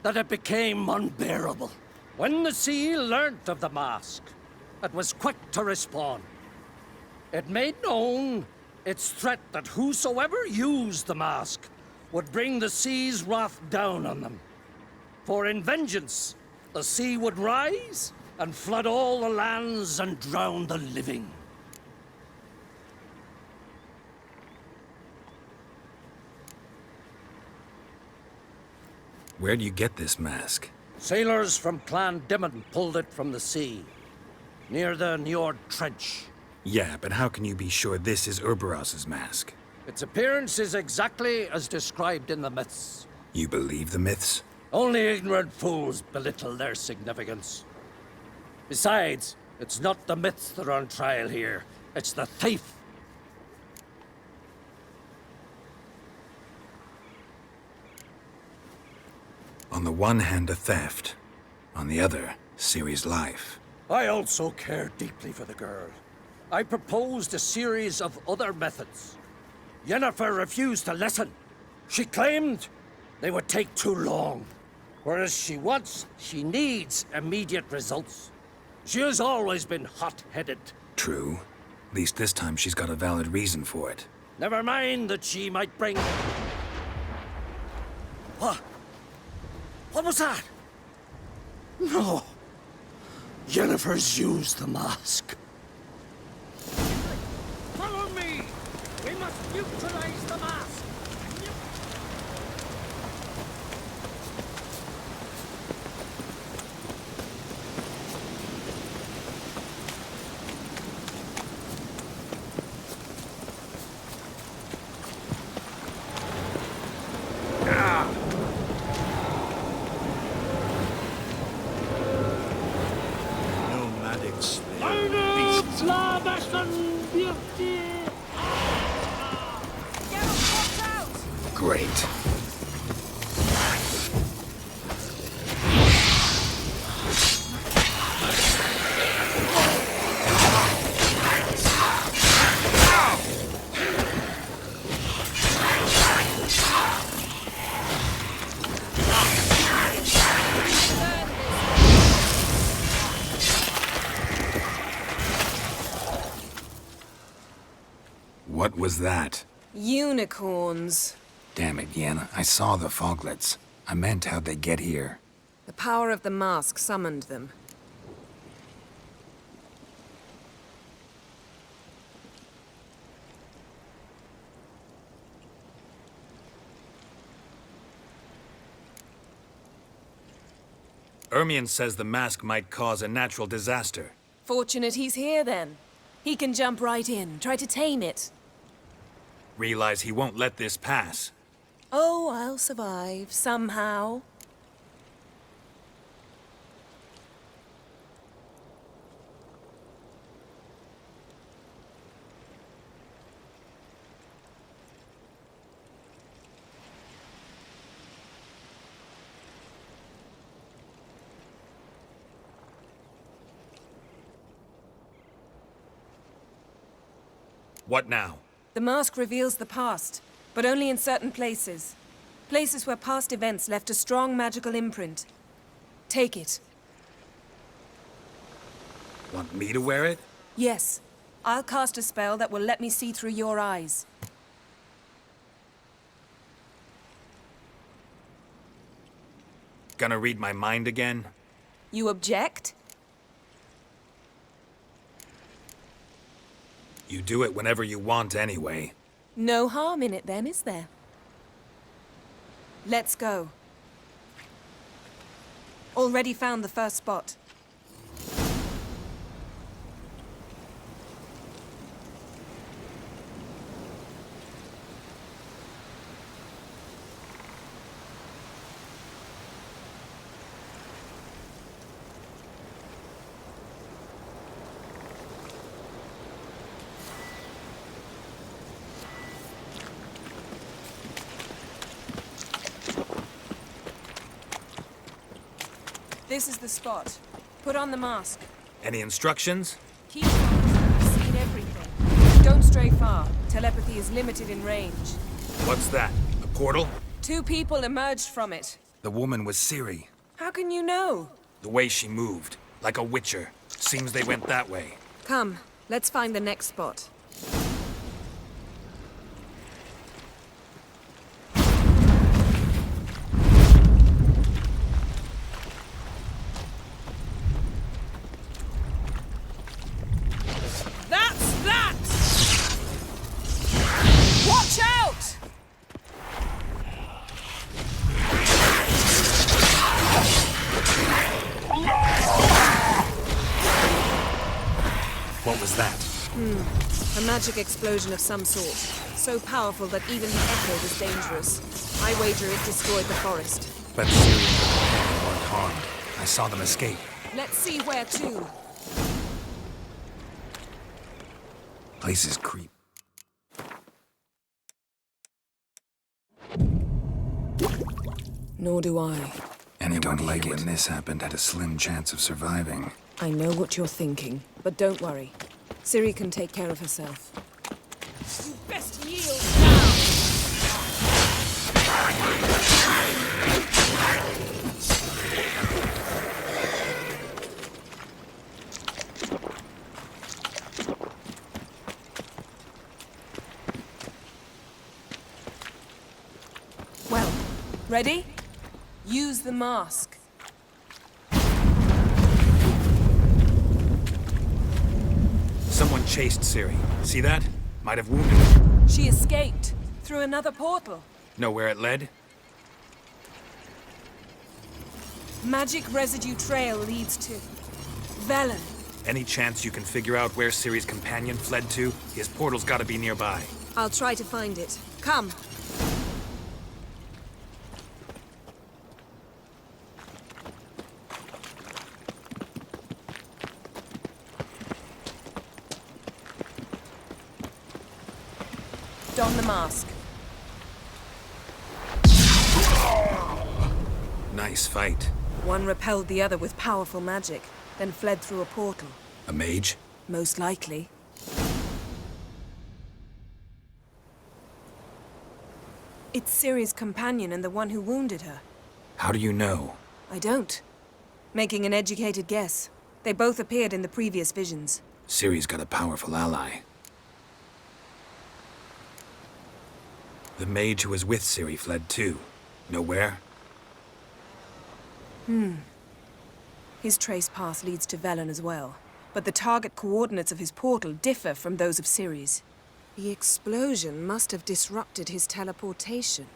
Speaker 12: that it became unbearable. When the sea learnt of the mask, it was quick to respond. It made known its threat that whosoever used the mask would bring the sea's wrath down on them. For in vengeance, the sea would rise and flood all the lands and drown the living.
Speaker 5: Where'd you get this mask?
Speaker 12: Sailors from Clan Dimon pulled it from the sea, near the Njord Trench.
Speaker 5: Yeah, but how can you be sure this is Urberos's mask?
Speaker 12: Its appearance is exactly as described in the myths.
Speaker 5: You believe the myths?
Speaker 12: Only ignorant fools belittle their significance. Besides, it's not the myths that are on trial here. It's the thief.
Speaker 5: On the one hand, a theft. On the other, Ciri's life.
Speaker 12: I also care deeply for the girl. I proposed a series of other methods. Yennefer refused to listen. She claimed they would take too long. Whereas she needs immediate results. She has always been hot-headed.
Speaker 5: True. At least this time she's got a valid reason for it.
Speaker 12: Never mind that she might bring... What? What was that? No. Yennefer's used the mask. Follow me! We must neutralize the mask!
Speaker 5: Great. What was that?
Speaker 8: Unicorns.
Speaker 5: Damn it, Yen. I saw the foglets. I meant how'd they get here.
Speaker 8: The power of the mask summoned them.
Speaker 5: Ermion says the mask might cause a natural disaster.
Speaker 8: Fortunate he's here, then. He can jump right in, try to tame it.
Speaker 5: Realize he won't let this pass.
Speaker 8: Oh, I'll survive, somehow.
Speaker 5: What now?
Speaker 8: The mask reveals the past, but only in certain places. Places where past events left a strong magical imprint. Take it.
Speaker 5: Want me to wear it?
Speaker 8: Yes. I'll cast a spell that will let me see through your eyes.
Speaker 5: Gonna read my mind again?
Speaker 8: You object?
Speaker 5: You do it whenever you want anyway.
Speaker 8: No harm in it then, is there? Let's go. Already found the first spot. This is the spot. Put on the mask.
Speaker 5: Any instructions?
Speaker 8: Keep on. You've seen everything. Don't stray far. Telepathy is limited in range.
Speaker 5: What's that? A portal?
Speaker 8: 2 people emerged from it.
Speaker 5: The woman was Ciri.
Speaker 8: How can you know?
Speaker 5: The way she moved. Like a witcher. Seems they went that way.
Speaker 8: Come, let's find the next spot. Watch out!
Speaker 5: What was that?
Speaker 8: A magic explosion of some sort. So powerful that even the echo was dangerous. I wager it destroyed the forest.
Speaker 5: But Ciri weren't harmed. I saw them escape.
Speaker 8: Let's see where to.
Speaker 5: Places creep.
Speaker 8: Nor do I.
Speaker 5: Anyone like it when this happened had a slim chance of surviving.
Speaker 8: I know what you're thinking, but don't worry. Ciri can take care of herself. You best yield now! Well, ready? Use the mask.
Speaker 5: Someone chased Ciri. See that? Might have wounded her.
Speaker 8: She escaped through another portal.
Speaker 5: Know where it led?
Speaker 8: Magic residue trail leads to Velen.
Speaker 5: Any chance you can figure out where Ciri's companion fled to? His portal's gotta be nearby.
Speaker 8: I'll try to find it. Come. Don the mask.
Speaker 5: Nice fight.
Speaker 8: One repelled the other with powerful magic, then fled through a portal.
Speaker 5: A mage?
Speaker 8: Most likely. It's Ciri's companion and the one who wounded her.
Speaker 5: How do you know?
Speaker 8: I don't. Making an educated guess. They both appeared in the previous visions.
Speaker 5: Ciri's got a powerful ally. The mage who was with Ciri fled too. Know where?
Speaker 8: His trace path leads to Velen as well. But the target coordinates of his portal differ from those of Ciri's. The explosion must have disrupted his teleportation.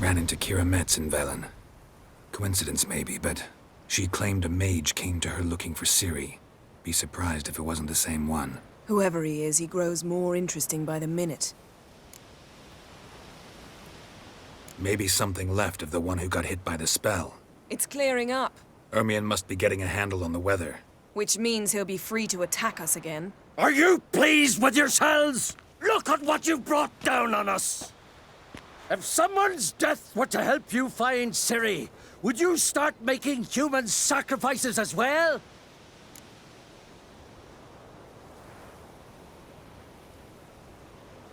Speaker 5: Ran into Kira Metz in Velen. Coincidence maybe, but she claimed a mage came to her looking for Ciri. Be surprised if it wasn't the same one.
Speaker 8: Whoever he is, he grows more interesting by the minute.
Speaker 5: Maybe something left of the one who got hit by the spell.
Speaker 8: It's clearing up,
Speaker 5: Ermion must be getting a handle on the weather.
Speaker 8: which means he'll be free to attack us again.
Speaker 12: Are you pleased with yourselves? Look at what you've brought down on us! If someone's death were to help you find Ciri, would you start making human sacrifices as well?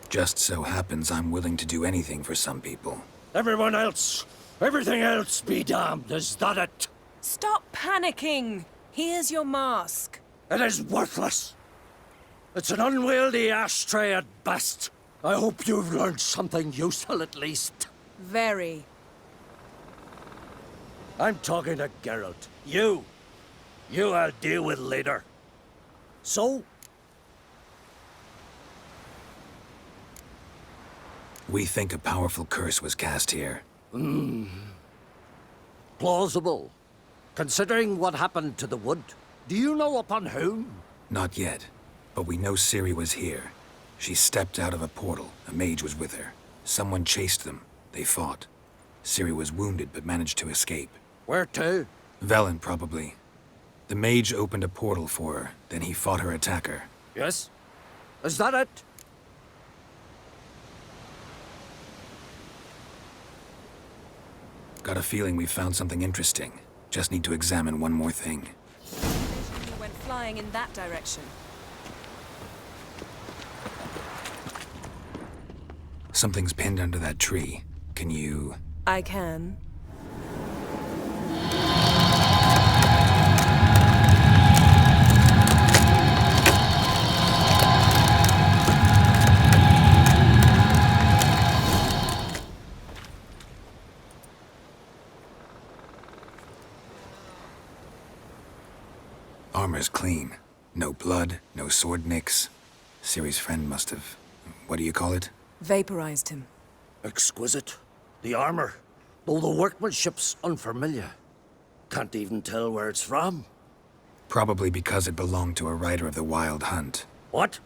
Speaker 5: Just so happens I'm willing to do anything for some people.
Speaker 12: Everyone else, everything else be damned, is that it?
Speaker 8: Stop panicking! Here's your mask.
Speaker 12: It is worthless. It's an unwieldy ashtray at best. I hope you've learned something useful at least.
Speaker 8: Very.
Speaker 12: I'm talking to Geralt. You I'll deal with later. So?
Speaker 5: We think a powerful curse was cast here.
Speaker 12: Plausible. Considering what happened to the wood, do you know upon whom?
Speaker 5: Not yet, but we know Ciri was here. She stepped out of a portal. A mage was with her. Someone chased them. They fought. Ciri was wounded but managed to escape.
Speaker 12: Where to?
Speaker 5: Velen, probably. The mage opened a portal for her, then he fought her attacker.
Speaker 12: Yes? Is that it?
Speaker 5: Got a feeling we found something interesting. Just need to examine one more thing.
Speaker 8: You went flying in that direction.
Speaker 5: Something's pinned under that tree. Can you...
Speaker 8: I can.
Speaker 5: Armor's clean. No blood, no sword nicks. Ciri's friend must have... what do you call it?
Speaker 8: Vaporized him.
Speaker 12: Exquisite. The armor, though the workmanship's unfamiliar. Can't even tell where it's from.
Speaker 5: Probably because it belonged to a rider of the Wild Hunt.
Speaker 12: What?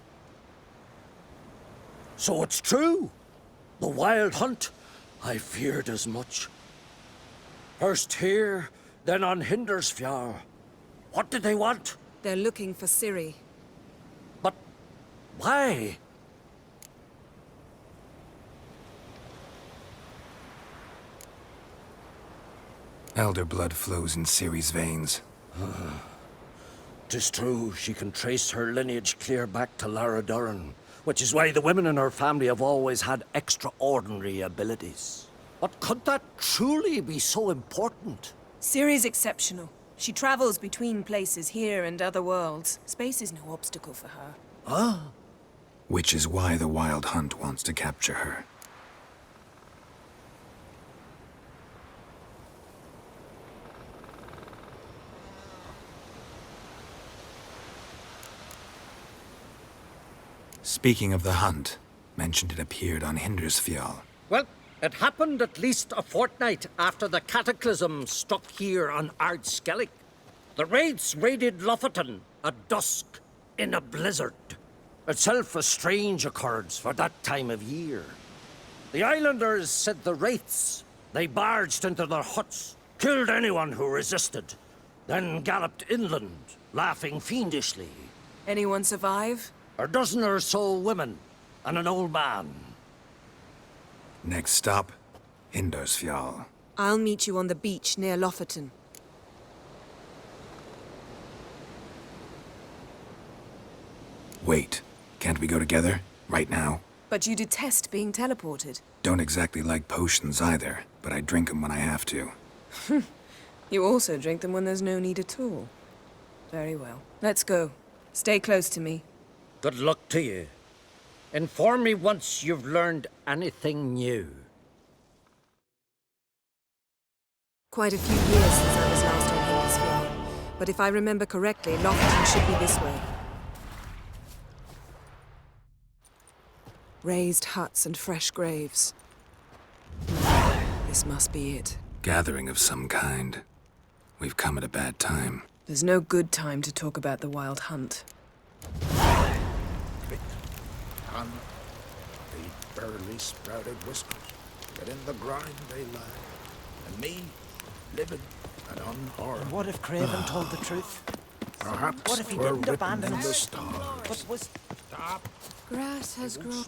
Speaker 12: So it's true? The Wild Hunt? I feared as much. First here, then on Hindersfjall. What did they want?
Speaker 8: They're looking for Ciri.
Speaker 12: But why?
Speaker 5: Elder blood flows in Ciri's veins.
Speaker 12: 'Tis true, she can trace her lineage clear back to Lara Duran, which is why the women in her family have always had extraordinary abilities. But could that truly be so important?
Speaker 8: Ciri's exceptional. She travels between places here and other worlds. Space is no obstacle for her.
Speaker 12: Ah.
Speaker 5: Which is why the Wild Hunt wants to capture her. Speaking of the hunt, mentioned it appeared on Hindersfjall.
Speaker 12: Well, it happened at least a fortnight after the cataclysm struck here on Ardskellig. The raids raided Lofoten at dusk in a blizzard. Itself a strange occurrence for that time of year. The islanders said the wraiths. They barged into their huts, killed anyone who resisted, then galloped inland, laughing fiendishly.
Speaker 8: Anyone survive?
Speaker 12: A dozen or so women and an old man.
Speaker 5: Next stop, Hindersfjall.
Speaker 8: I'll meet you on the beach near Lofoten.
Speaker 5: Wait, can't we go together? Right now?
Speaker 8: But you detest being teleported.
Speaker 5: Don't exactly like potions either, but I drink them when I have to.
Speaker 8: You also drink them when there's no need at all. Very well. Let's go. Stay close to me.
Speaker 12: Good luck to you. Inform me once you've learned anything new.
Speaker 8: Quite a few years since I was last on Hindersfjall. But if I remember correctly, Lofoten should be this way. Raised huts and fresh graves. This must be it.
Speaker 5: Gathering of some kind. We've come at a bad time.
Speaker 8: There's no good time to talk about the Wild Hunt.
Speaker 13: On the barely sprouted whiskers, yet in the grind they lie. And me, living and unharmed.
Speaker 16: What if Craven told the truth?
Speaker 13: Perhaps
Speaker 16: What if he
Speaker 13: we're
Speaker 16: didn't
Speaker 13: written
Speaker 16: abandon
Speaker 13: in the
Speaker 16: us?
Speaker 13: stars.
Speaker 16: But was...
Speaker 13: Stop.
Speaker 8: Grass has grown.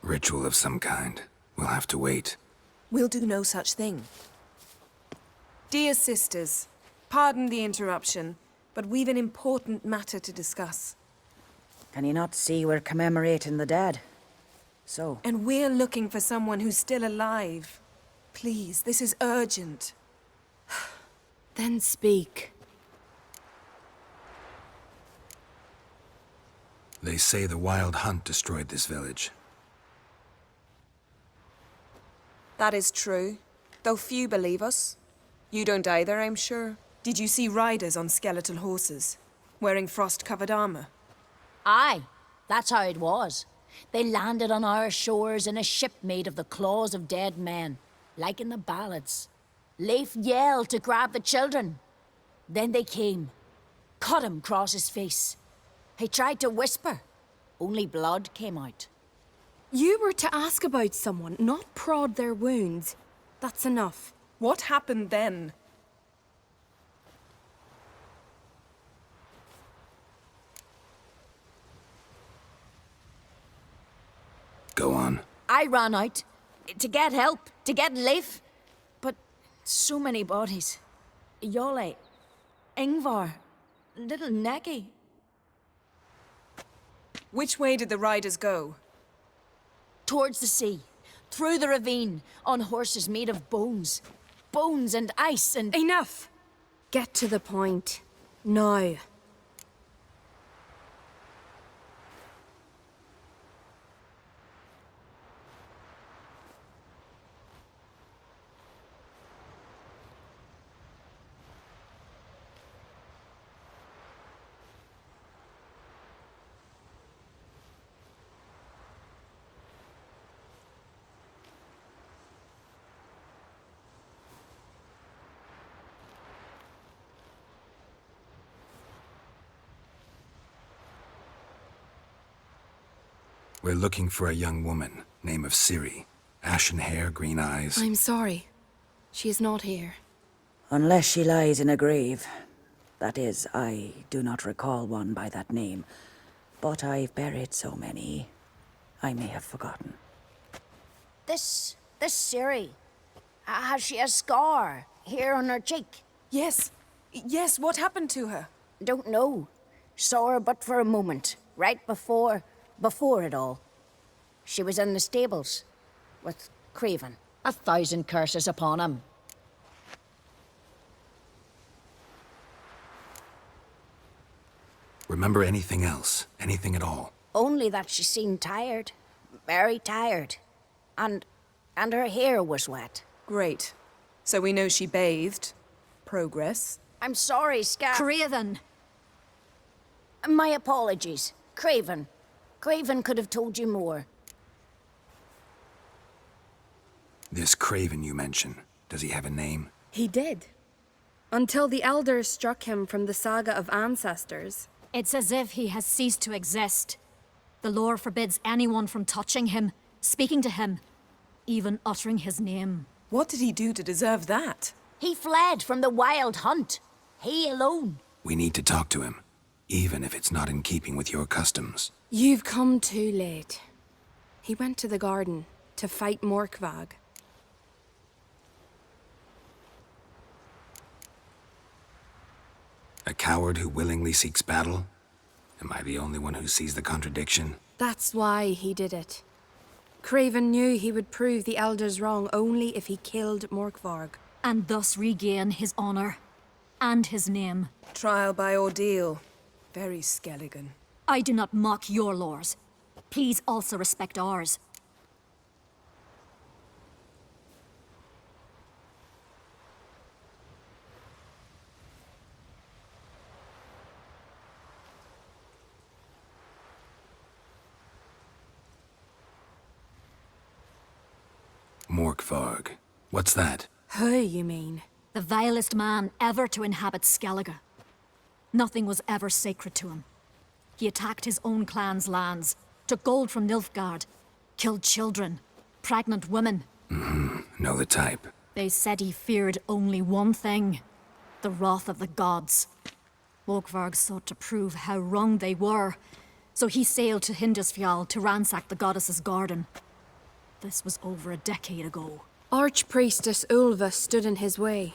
Speaker 5: Ritual of some kind. We'll have to wait.
Speaker 8: We'll do no such thing. Dear sisters, pardon the interruption, but we've an important matter to discuss.
Speaker 15: Can you not see we're commemorating the dead? So?
Speaker 8: And we're looking for someone who's still alive. Please, this is urgent.
Speaker 7: Then speak.
Speaker 5: They say the Wild Hunt destroyed this village.
Speaker 8: That is true, though few believe us. You don't either, I'm sure. Did you see riders on skeletal horses, wearing frost-covered armor?
Speaker 15: Aye, that's how it was. They landed on our shores in a ship made of the claws of dead men, like in the ballads. Leif yelled to grab the children. Then they came, cut him across his face. He tried to whisper, only blood came out.
Speaker 7: You were to ask about someone, not prod their wounds. That's enough.
Speaker 8: What happened then?
Speaker 5: Go on.
Speaker 15: I ran out to get help, to get Leif. But so many bodies. Yolle, Ingvar, little Necky.
Speaker 8: Which way did the riders go?
Speaker 15: Towards the sea, through the ravine, on horses made of bones. Bones and ice and...
Speaker 7: Enough! Get to the point. Now.
Speaker 5: We're looking for a young woman, name of Ciri. Ashen hair, green eyes.
Speaker 7: I'm sorry. She is not here.
Speaker 16: Unless she lies in a grave. That is, I do not recall one by that name. But I've buried so many, I may have forgotten.
Speaker 15: This Ciri, has she a scar here on her cheek?
Speaker 8: Yes. Yes, what happened to her?
Speaker 15: Don't know. Saw her but for a moment, right before it all. She was in the stables with Craven. 1,000 curses upon him.
Speaker 5: Remember anything else? Anything at all?
Speaker 15: Only that she seemed tired. Very tired. And her hair was wet.
Speaker 8: Great. So we know she bathed. Progress.
Speaker 15: I'm sorry, Scar...
Speaker 14: Craven!
Speaker 15: My apologies. Craven. Craven could have told you more.
Speaker 5: This Craven you mention, does he have a name?
Speaker 7: He did. Until the elders struck him from the saga of ancestors.
Speaker 14: It's as if he has ceased to exist. The lore forbids anyone from touching him, speaking to him, even uttering his name.
Speaker 8: What did he do to deserve that?
Speaker 15: He fled from the Wild Hunt. He alone.
Speaker 5: We need to talk to him, even if it's not in keeping with your customs.
Speaker 7: You've come too late. He went to the garden to fight Morkvag.
Speaker 5: A coward who willingly seeks battle? Am I the only one who sees the contradiction?
Speaker 7: That's why he did it. Craven knew he would prove the elders wrong only if he killed Morkvarg.
Speaker 14: And thus regain his honor and his name.
Speaker 8: Trial by ordeal. Very Skelligan.
Speaker 14: I do not mock your laws. Please also respect ours.
Speaker 5: Morkvarg. What's that?
Speaker 7: Who, you mean?
Speaker 14: The vilest man ever to inhabit Skellige. Nothing was ever sacred to him. He attacked his own clan's lands, took gold from Nilfgaard, killed children, pregnant women.
Speaker 5: Know the type.
Speaker 14: They said he feared only one thing, the wrath of the gods. Morkvarg sought to prove how wrong they were, so he sailed to Hindisfjall to ransack the goddess's garden. This was over a decade ago.
Speaker 7: Archpriestess Ulva stood in his way.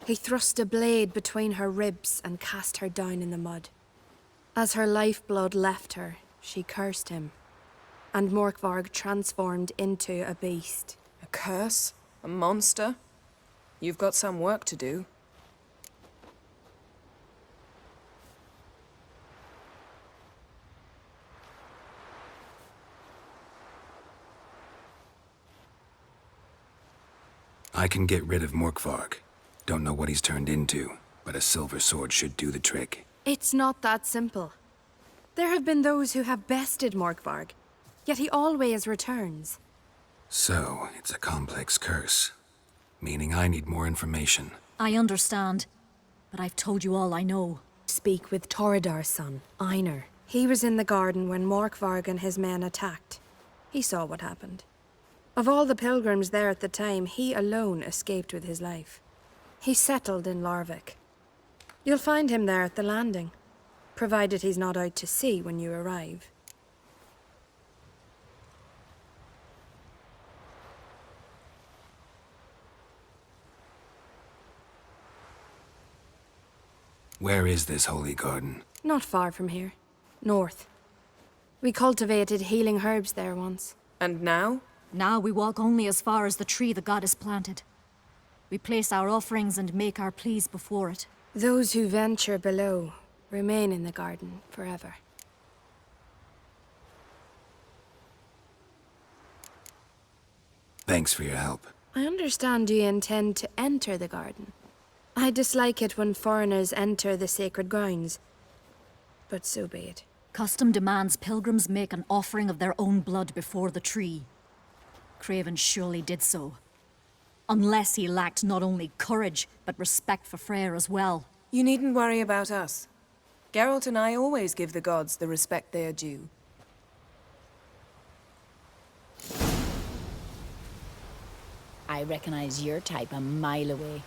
Speaker 7: He thrust a blade between her ribs and cast her down in the mud. As her lifeblood left her, she cursed him, and Morkvarg transformed into a beast.
Speaker 8: A curse? A monster? You've got some work to do.
Speaker 5: I can get rid of Morkvarg. Don't know what he's turned into, but a silver sword should do the trick.
Speaker 14: It's not that simple. There have been those who have bested Morkvarg, yet he always returns.
Speaker 5: So, it's a complex curse. Meaning I need more information.
Speaker 15: I understand, but I've told you all I know.
Speaker 14: Speak with Toredar's son, Einar. He was in the garden when Morkvarg and his men attacked. He saw what happened. Of all the pilgrims there at the time, he alone escaped with his life. He settled in Larvik. You'll find him there at the landing, provided he's not out to sea when you arrive.
Speaker 5: Where is this holy garden?
Speaker 14: Not far from here. North. We cultivated healing herbs there once.
Speaker 8: And now?
Speaker 15: Now we walk only as far as the tree the goddess planted. We place our offerings and make our pleas before it.
Speaker 14: Those who venture below remain in the garden forever.
Speaker 5: Thanks for your help.
Speaker 14: I understand you intend to enter the garden. I dislike it when foreigners enter the sacred grounds, but so be it.
Speaker 15: Custom demands pilgrims make an offering of their own blood before the tree. Craven surely did so. Unless he lacked not only courage, but respect for Freyr as well.
Speaker 8: You needn't worry about us. Geralt and I always give the gods the respect they are due.
Speaker 15: I recognize your type a mile away.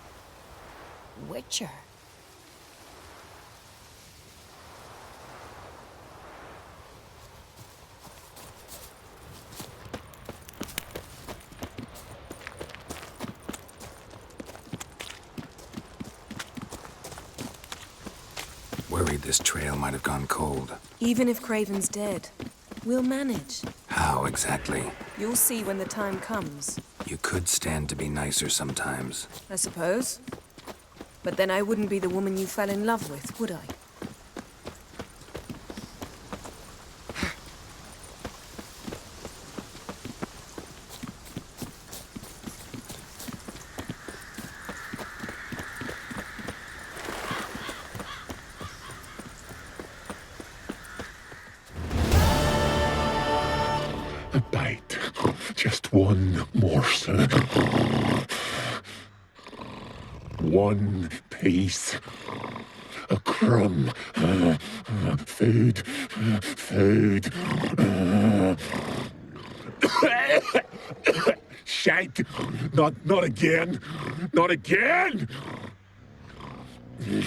Speaker 15: Witcher.
Speaker 5: Worried this trail might have gone cold.
Speaker 8: Even if Craven's dead, we'll manage.
Speaker 5: How exactly?
Speaker 8: You'll see when the time comes.
Speaker 5: You could stand to be nicer sometimes.
Speaker 8: I suppose. But then I wouldn't be the woman you fell in love with, would I?
Speaker 17: A bite. Just one morsel. One piece. A crumb. Food. Food. Shite. Not again. Not again.
Speaker 8: He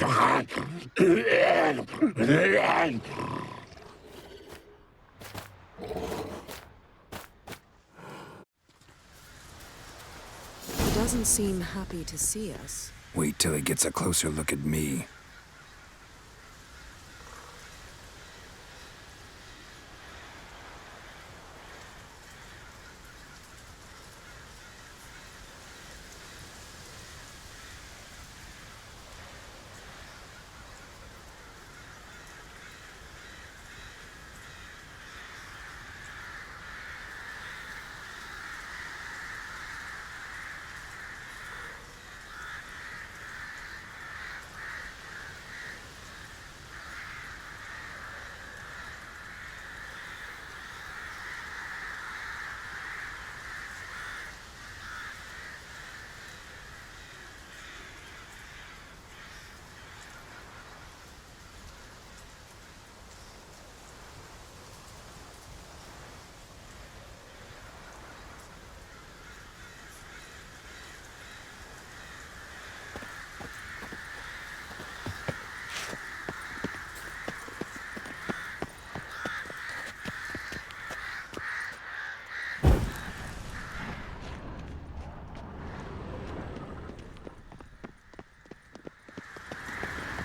Speaker 8: doesn't seem happy to see us.
Speaker 5: Wait till he gets a closer look at me.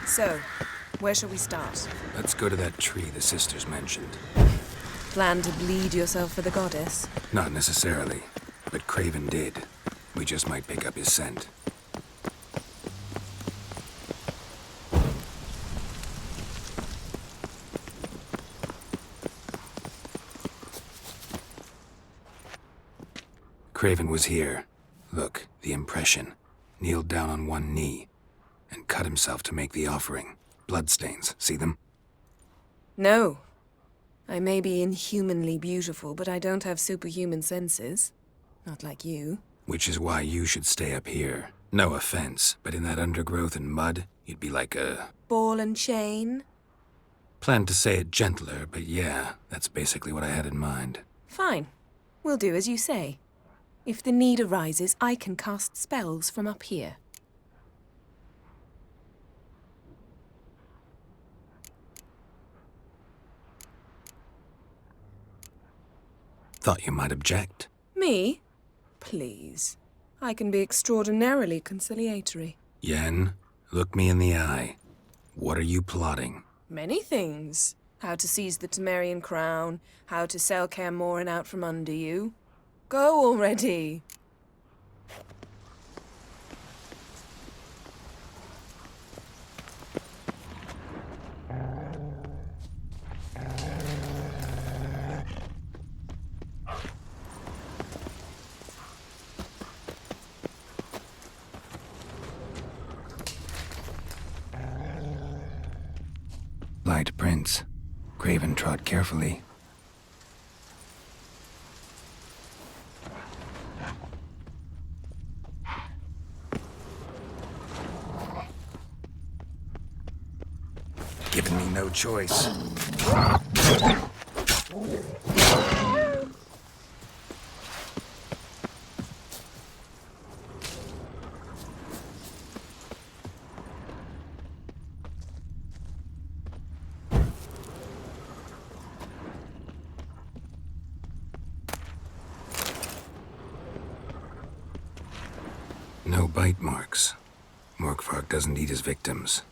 Speaker 8: So, where shall we start?
Speaker 5: Let's go to that tree the sisters mentioned.
Speaker 8: Plan to bleed yourself for the goddess?
Speaker 5: Not necessarily, but Craven did. We just might pick up his scent. Craven was here. Look, the impression. Kneeled down on one knee and cut himself to make the offering. Bloodstains, see them?
Speaker 8: No. I may be inhumanly beautiful, but I don't have superhuman senses. Not like you.
Speaker 5: Which is why you should stay up here. No offense, but in that undergrowth and mud, you'd be like a...
Speaker 8: Ball and chain?
Speaker 5: Planned to say it gentler, but yeah, that's basically what I had in mind.
Speaker 8: Fine. We'll do as you say. If the need arises, I can cast spells from up here.
Speaker 5: Thought you might object.
Speaker 8: Me? Please. I can be extraordinarily conciliatory.
Speaker 5: Yen, look me in the eye. What are you plotting?
Speaker 8: Many things. How to seize the Temerian crown, how to sell Kaer Morhen out from under you. Go already!
Speaker 5: Light prints. Craven trod carefully. Giving me no choice. No bite marks. Morkvark doesn't eat his victims.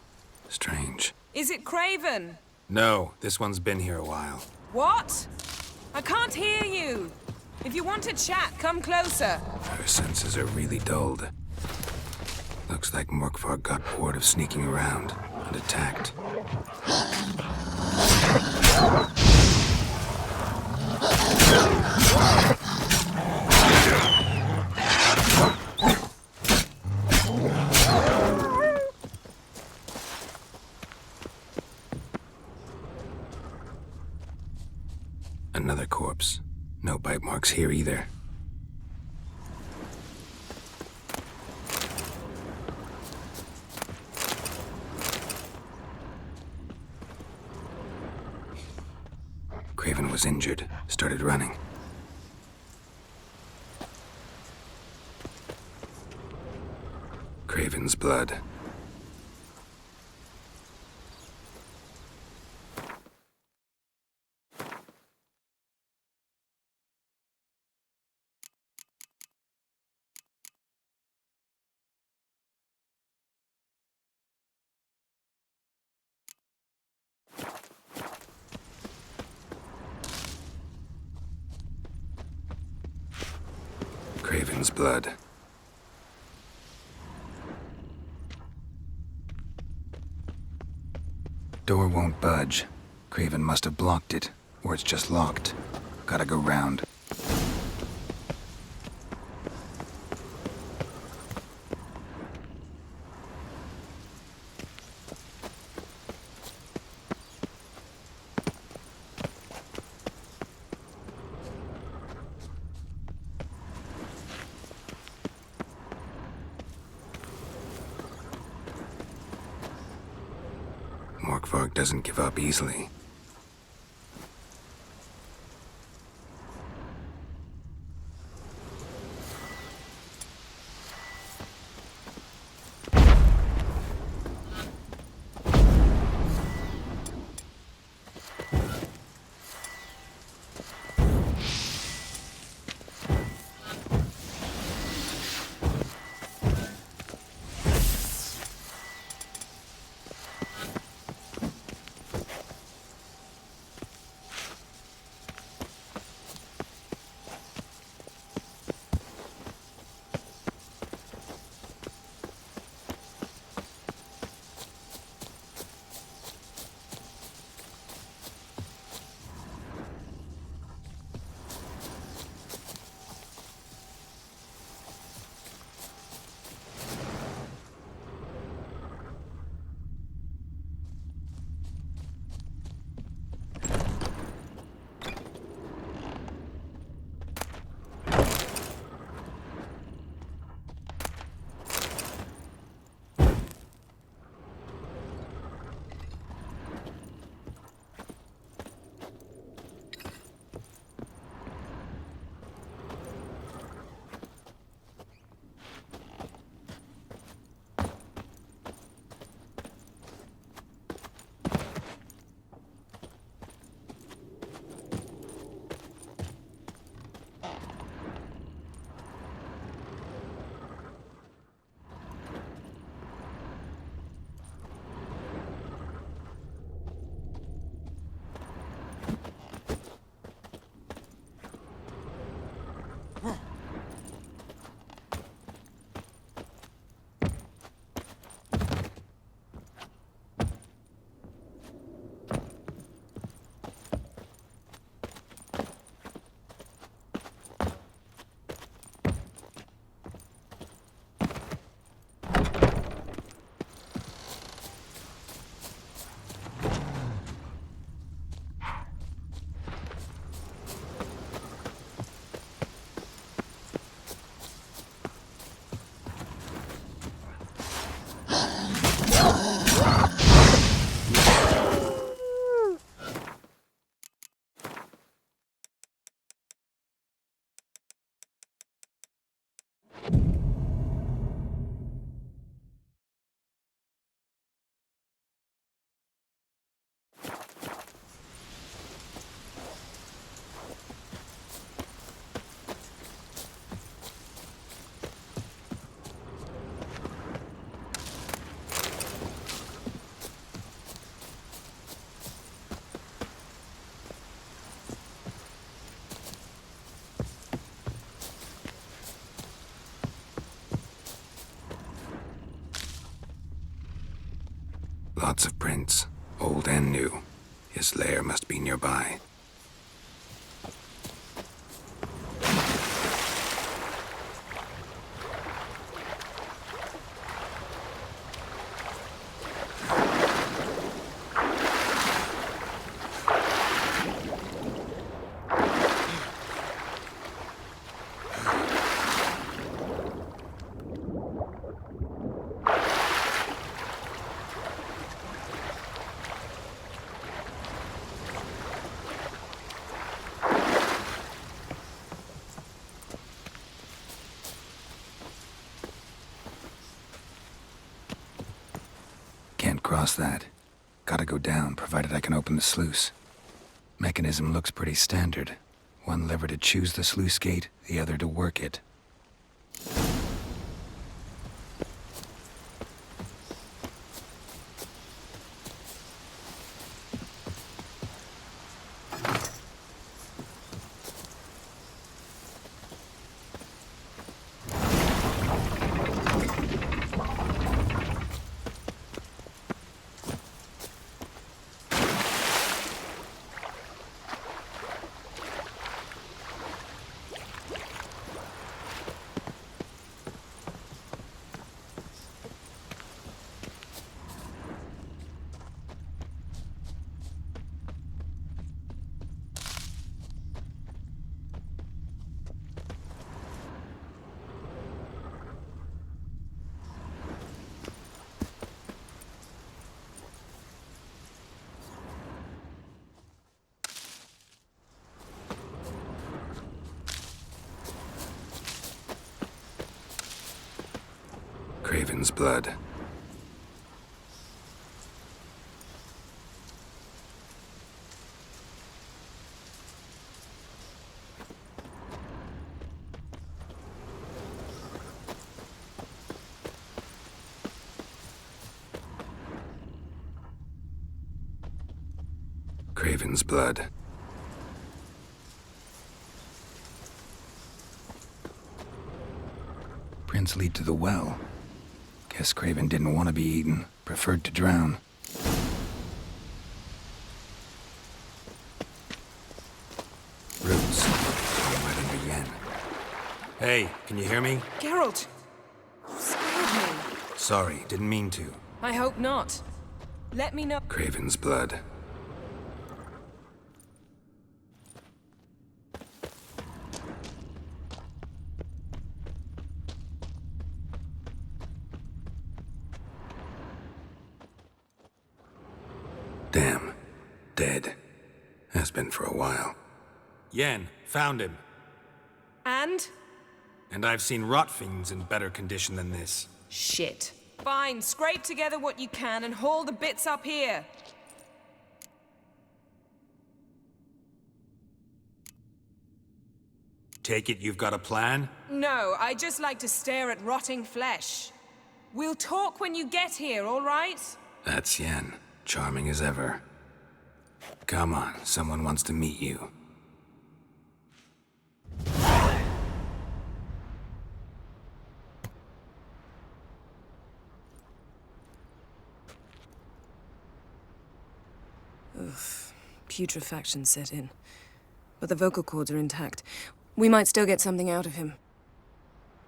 Speaker 5: Strange.
Speaker 8: Is it Craven?
Speaker 5: No, this one's been here a while.
Speaker 8: What? I can't hear you. If you want to chat, come closer.
Speaker 5: Her senses are really dulled. Looks like Morkvark got bored of sneaking around and attacked. Another corpse. No bite marks here either. Craven was injured, started running. Craven's blood. Craven's blood. Door won't budge. Craven must have blocked it, or it's just locked. Gotta go round. Morkvark doesn't give up easily. Lots of prints, old and new. His lair must be nearby. Can't cross that. Gotta go down, provided I can open the sluice. Mechanism looks pretty standard. One lever to choose the sluice gate, the other to work it. Craven's blood. Craven's blood. Prints lead to the well. Guess Craven didn't want to be eaten, preferred to drown. Roots. Right under Yen. Hey, can you hear me?
Speaker 8: Geralt! You scared me.
Speaker 5: Sorry, didn't mean to.
Speaker 8: I hope not. Let me know.
Speaker 5: Craven's blood. Damn. Dead. Has been for a while.
Speaker 2: Yen, found him.
Speaker 8: And?
Speaker 2: And I've seen rot fiends in better condition than this.
Speaker 8: Shit. Fine, scrape together what you can and haul the bits up here.
Speaker 2: Take it you've got a plan?
Speaker 8: No, I just like to stare at rotting flesh. We'll talk when you get here, all right?
Speaker 5: That's Yen. Charming as ever. Come on, someone wants to meet you.
Speaker 8: Oof. Putrefaction set in. But the vocal cords are intact. We might still get something out of him.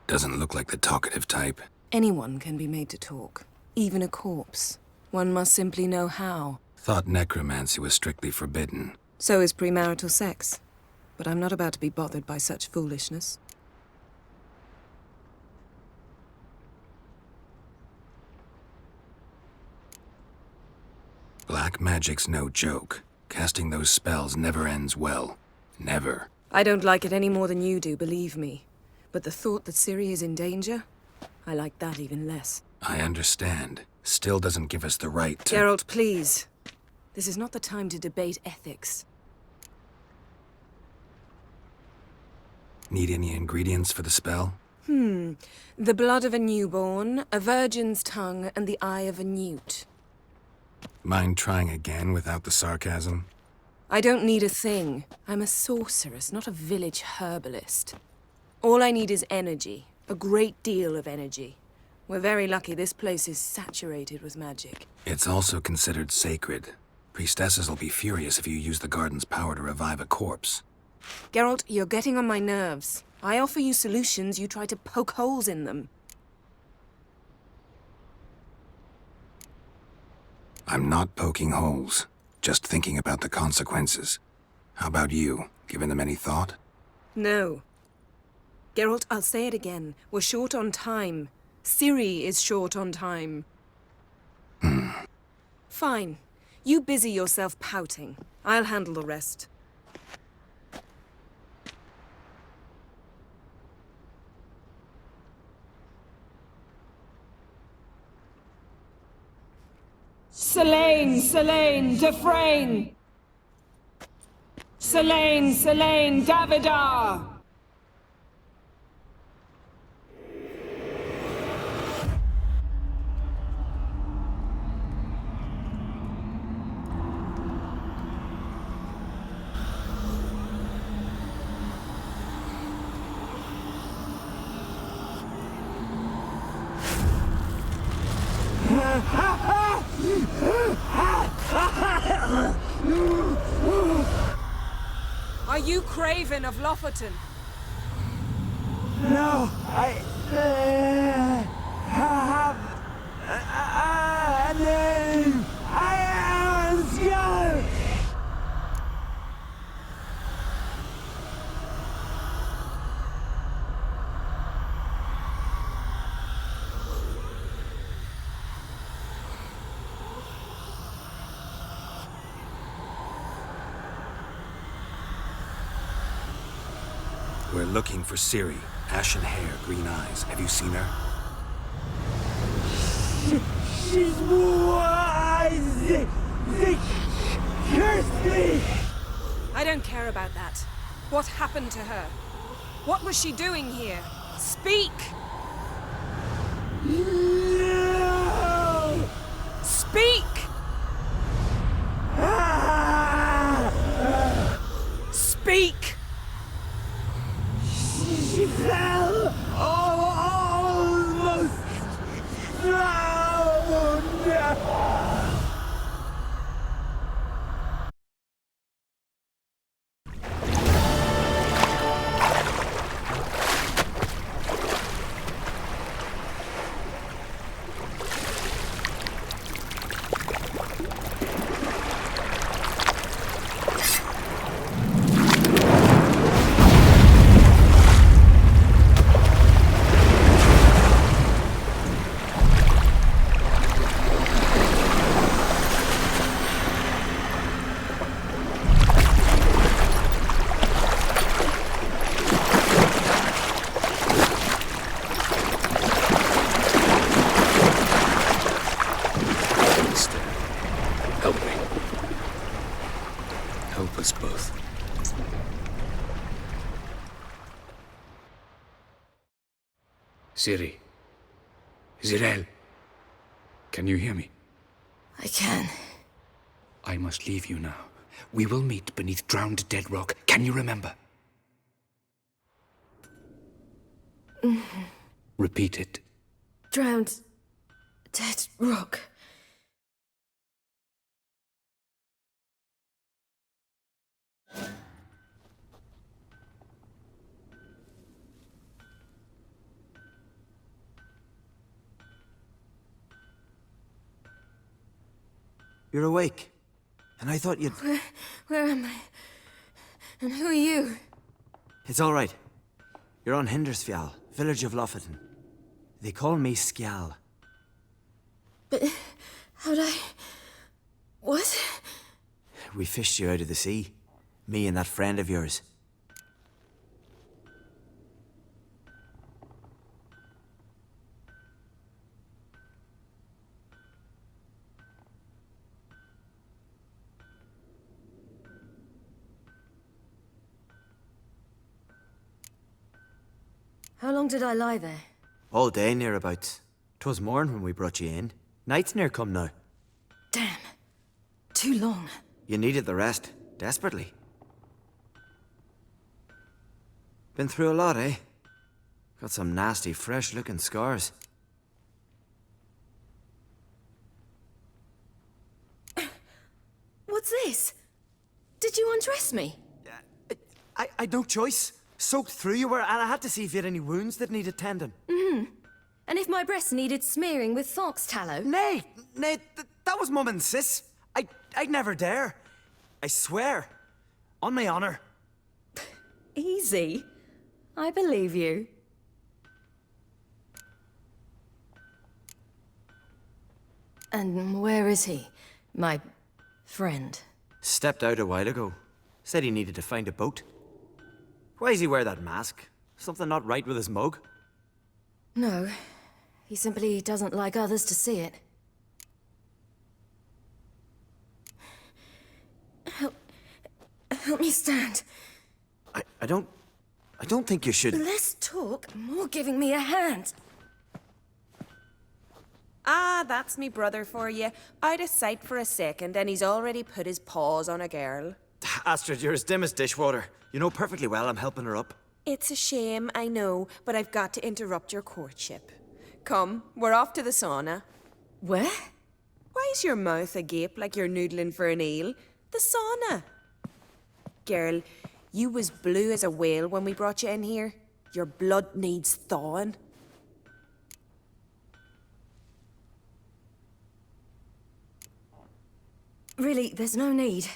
Speaker 5: Doesn't look like the talkative type.
Speaker 8: Anyone can be made to talk. Even a corpse. One must simply know how.
Speaker 5: Thought necromancy was strictly forbidden.
Speaker 8: So is premarital sex. But I'm not about to be bothered by such foolishness.
Speaker 5: Black magic's no joke. Casting those spells never ends well. Never.
Speaker 8: I don't like it any more than you do, believe me. But the thought that Ciri is in danger? I like that even less.
Speaker 5: I understand. Still doesn't give us the right to—
Speaker 8: Geralt, please. This is not the time to debate ethics.
Speaker 5: Need any ingredients for the spell?
Speaker 8: The blood of a newborn, a virgin's tongue, and the eye of a newt.
Speaker 5: Mind trying again without the sarcasm?
Speaker 8: I don't need a thing. I'm a sorceress, not a village herbalist. All I need is energy. A great deal of energy. We're very lucky this place is saturated with magic.
Speaker 5: It's also considered sacred. Priestesses will be furious if you use the garden's power to revive a corpse.
Speaker 8: Geralt, you're getting on my nerves. I offer you solutions, you try to poke holes in them.
Speaker 5: I'm not poking holes, just thinking about the consequences. How about you? Given them any thought?
Speaker 8: No. Geralt, I'll say it again. We're short on time. Ciri is short on time. Fine. You busy yourself pouting. I'll handle the rest.
Speaker 18: Selene, Selene, Dufresne! Selene, Selene, Davidar!
Speaker 8: Are you Craven of Lofoten?
Speaker 18: No, I have a name. I am a Skald.
Speaker 5: We're looking for Ciri. Ashen hair, green eyes. Have you seen her?
Speaker 18: She's wise. They cursed me.
Speaker 8: I don't care about that. What happened to her? What was she doing here? Speak!
Speaker 18: No!
Speaker 8: Speak! Speak!
Speaker 18: She fell almost drowned.
Speaker 5: Help me. Help us both.
Speaker 19: Ciri. Zirael. Can you hear me?
Speaker 15: I can.
Speaker 19: I must leave you now. We will meet beneath drowned dead rock. Can you remember? Repeat it.
Speaker 15: Drowned. Dead rock.
Speaker 20: You're awake. And I thought you'd...
Speaker 15: Where am I? And who are you?
Speaker 20: It's all right. You're on Hindersfjall, village of Lofoten. They call me Skjal.
Speaker 15: But how'd I... What?
Speaker 20: We fished you out of the sea. Me and that friend of yours.
Speaker 15: How long did I lie there?
Speaker 20: All day, nearabouts. 'Twas morn when we brought you in. Night's near come now.
Speaker 15: Damn. Too long.
Speaker 20: You needed the rest, desperately. Been through a lot, eh? Got some nasty, fresh-looking scars.
Speaker 11: me?
Speaker 20: I'd no choice. Soaked through you were, and I had to see if you had any wounds that needed tending.
Speaker 11: Mm-hmm. And if my breasts needed smearing with fox tallow?
Speaker 20: Nay, that was Mum and Sis. I'd never dare. I swear. On my honor.
Speaker 11: Easy. I believe you. And where is he? My friend?
Speaker 20: Stepped out a while ago. Said he needed to find a boat. Why does he wear that mask? Something not right with his mug?
Speaker 11: No. He simply doesn't like others to see it. Help me stand.
Speaker 20: I don't think you should.
Speaker 11: Less talk, more giving me a hand.
Speaker 8: Ah, that's me brother for you. Out of sight for a second, and he's already put his paws on a girl.
Speaker 20: Astrid, you're as dim as dishwater. You know perfectly well I'm helping her up.
Speaker 8: It's a shame, I know, but I've got to interrupt your courtship. Come, we're off to the sauna.
Speaker 11: Where?
Speaker 8: Why is your mouth agape like you're noodling for an eel? The sauna. Girl, you was blue as a whale when we brought you in here. Your blood needs thawing.
Speaker 11: Really, there's no need.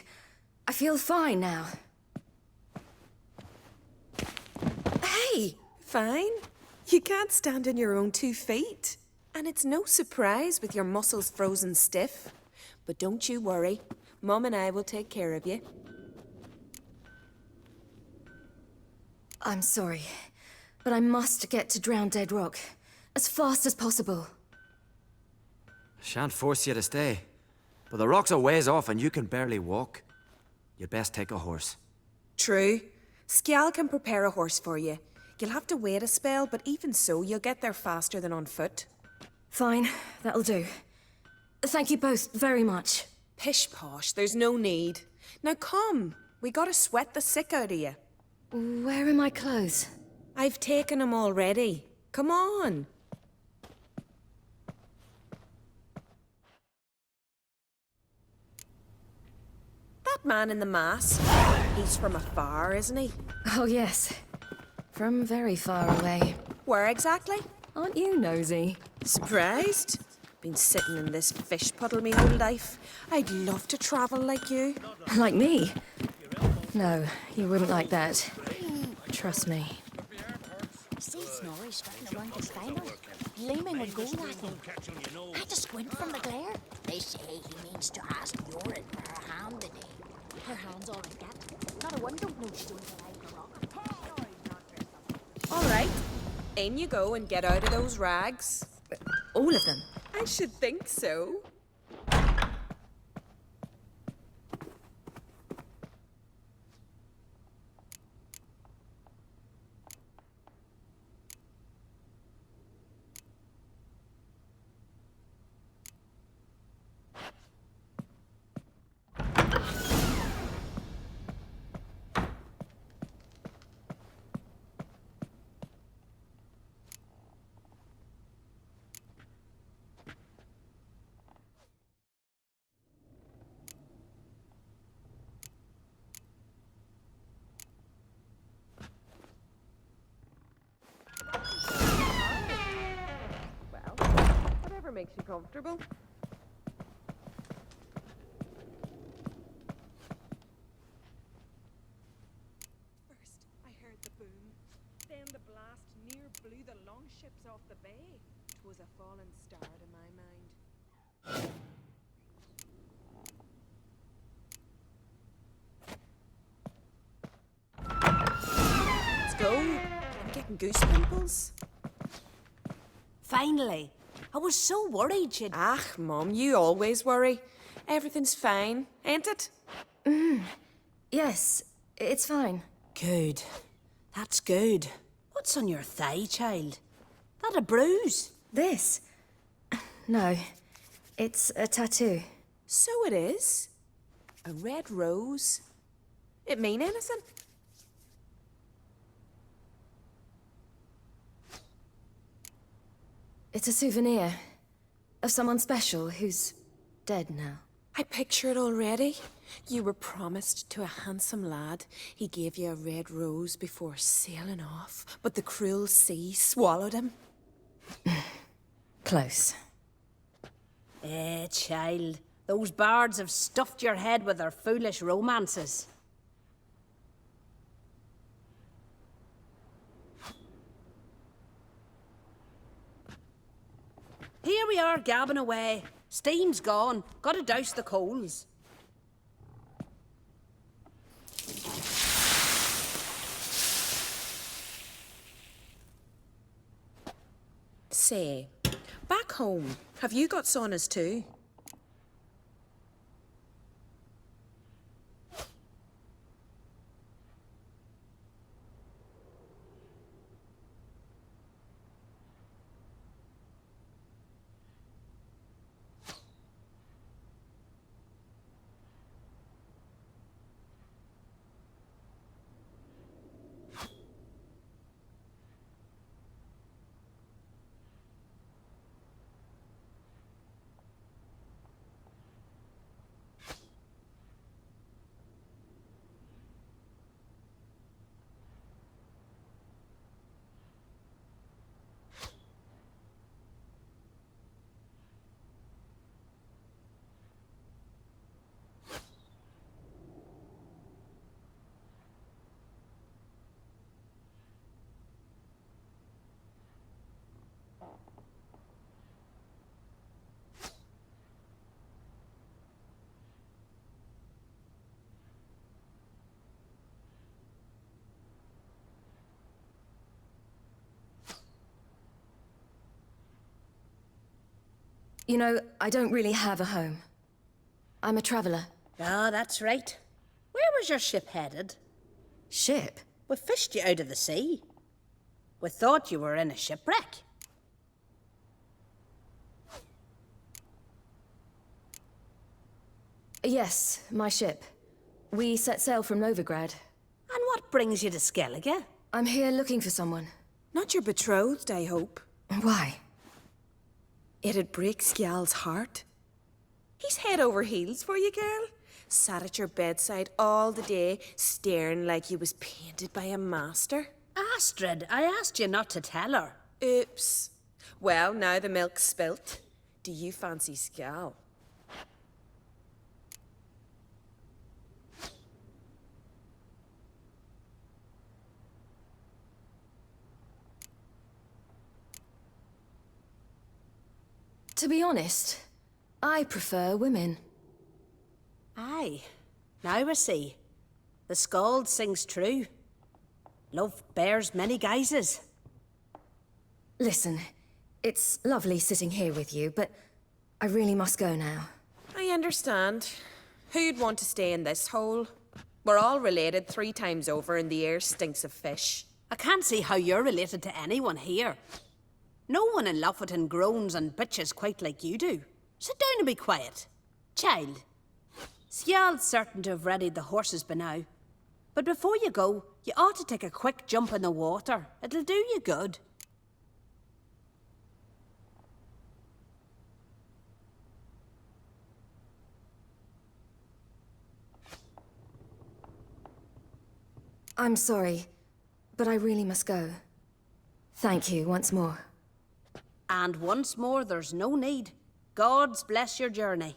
Speaker 11: I feel fine now.
Speaker 8: Hey! Fine? You can't stand on your own 2 feet. And it's no surprise with your muscles frozen stiff. But don't you worry. Mum and I will take care of you.
Speaker 11: I'm sorry, but I must get to Drowned Dead Rock as fast as possible.
Speaker 20: Shan't force you to stay. But the rock's a ways off and you can barely walk. You'd best take a horse.
Speaker 8: True. Skjal can prepare a horse for you. You'll have to wait a spell, but even so, you'll get there faster than on foot.
Speaker 11: Fine, that'll do. Thank you both very much.
Speaker 8: Pish posh, there's no need. Now come, we gotta sweat the sick out of you.
Speaker 11: Where are my clothes?
Speaker 8: I've taken them already. Come on. That man in the mask, he's from afar, isn't he?
Speaker 11: Oh, yes. From very far away.
Speaker 8: Where exactly?
Speaker 11: Aren't you nosy?
Speaker 8: Surprised? Been sitting in this fish puddle me whole life. I'd love to travel like you.
Speaker 11: Like me? No, you wouldn't like that. Trust me.
Speaker 15: See Snorri strutting around his final, gleaming with gold at him. I had to squint from the glare. They say he means to ask Yoren for her hand today. Her hand's all like that. Not a one don't know she's doing the right rock.
Speaker 8: All right, in you go and get out of those rags.
Speaker 11: All of them?
Speaker 8: I should think so. Whatever makes you comfortable. First, I heard the boom. Then the blast near blew the longships off the bay. 'Twas a fallen star to my mind. Let's go. I'm getting goose pimples.
Speaker 15: Finally. I was so worried she'd...
Speaker 8: Ah, Mum, you always worry. Everything's fine, ain't it?
Speaker 11: Yes, it's fine.
Speaker 15: Good. That's good. What's on your thigh, child? That a bruise?
Speaker 11: This? No, it's a tattoo.
Speaker 8: So it is. A red rose. It mean anything?
Speaker 11: It's a souvenir of someone special who's dead now.
Speaker 8: I picture it already. You were promised to a handsome lad. He gave you a red rose before sailing off, but the cruel sea swallowed him.
Speaker 7: Close.
Speaker 15: Child. Those bards have stuffed your head with their foolish romances. Here we are, gabbing away. Steam's gone. Gotta douse the coals.
Speaker 8: Say, back home, have you got saunas too?
Speaker 11: You know, I don't really have a home. I'm a traveller.
Speaker 15: Ah, that's right. Where was your ship headed?
Speaker 11: Ship?
Speaker 15: We fished you out of the sea. We thought you were in a shipwreck.
Speaker 11: Yes, my ship. We set sail from Novigrad.
Speaker 15: And what brings you to Skellige?
Speaker 11: I'm here looking for someone.
Speaker 8: Not your betrothed, I hope.
Speaker 11: Why?
Speaker 8: It'd break Skjal's heart. He's head over heels for you, girl. Sat at your bedside all the day, staring like he was painted by a master.
Speaker 15: Astrid, I asked you not to tell her.
Speaker 8: Oops. Well, now the milk's spilt. Do you fancy Skjal?
Speaker 11: To be honest, I prefer women.
Speaker 15: Aye. Now I see. The Skald sings true. Love bears many guises.
Speaker 11: Listen, it's lovely sitting here with you, but I really must go now.
Speaker 8: I understand. Who'd want to stay in this hole? We're all related 3 times over and the air stinks of fish.
Speaker 15: I can't see how you're related to anyone here. No one in Lofoten groans and bitches quite like you do. Sit down and be quiet. Child, Skjal's certain to have readied the horses by now. But before you go, you ought to take a quick jump in the water. It'll do you good.
Speaker 11: I'm sorry, but I really must go. Thank you once more.
Speaker 15: And once more, there's no need. Gods bless your journey.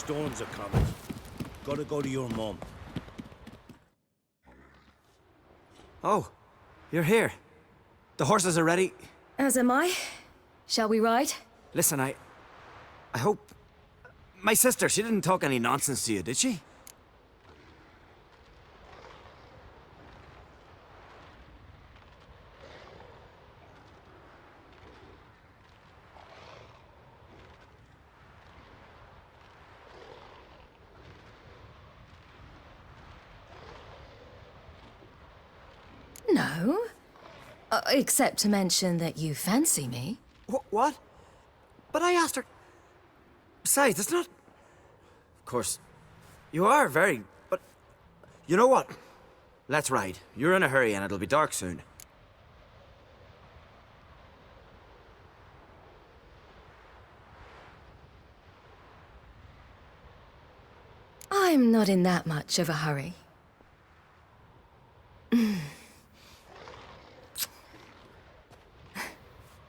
Speaker 21: stones are coming. Gotta go to your mum.
Speaker 20: Oh, you're here. The horses are ready.
Speaker 11: As am I. Shall we ride?
Speaker 20: Listen, I hope... My sister, she didn't talk any nonsense to you, did she?
Speaker 11: No. Except to mention that you fancy me.
Speaker 20: What? But I asked her... Besides, it's not... Of course, you are very... But... You know what? Let's ride. You're in a hurry and it'll be dark soon.
Speaker 11: I'm not in that much of a hurry.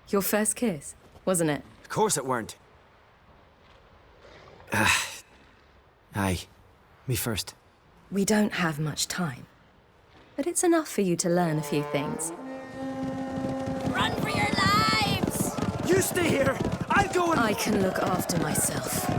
Speaker 11: Your first kiss, wasn't it?
Speaker 20: Of course it weren't. Aye. Me first.
Speaker 11: We don't have much time. But it's enough for you to learn a few things.
Speaker 15: Run for your lives!
Speaker 20: You stay here! I'll go and...
Speaker 11: I can look after myself.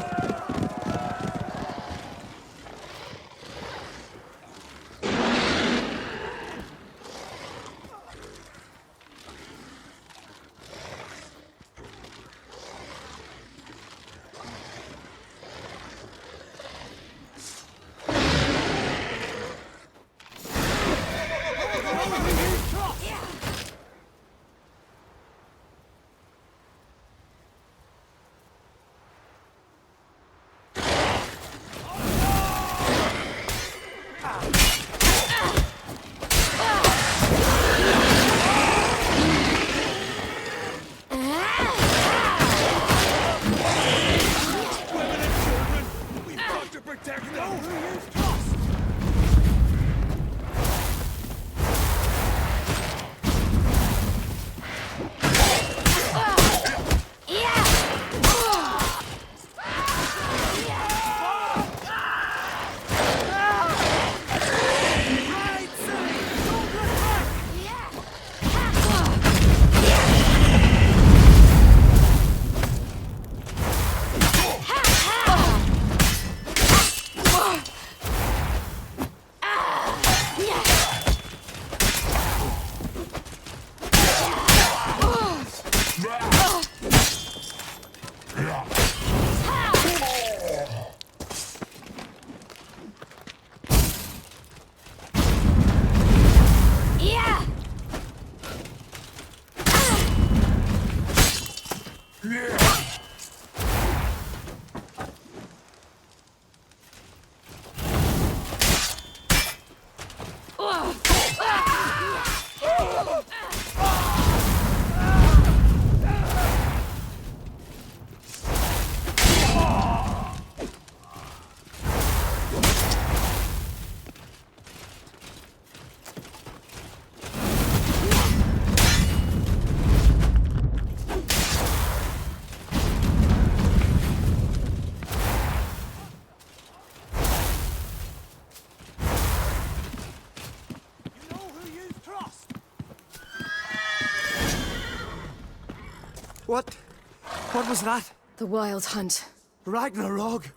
Speaker 20: What was that?
Speaker 11: The Wild Hunt.
Speaker 20: Ragnarok?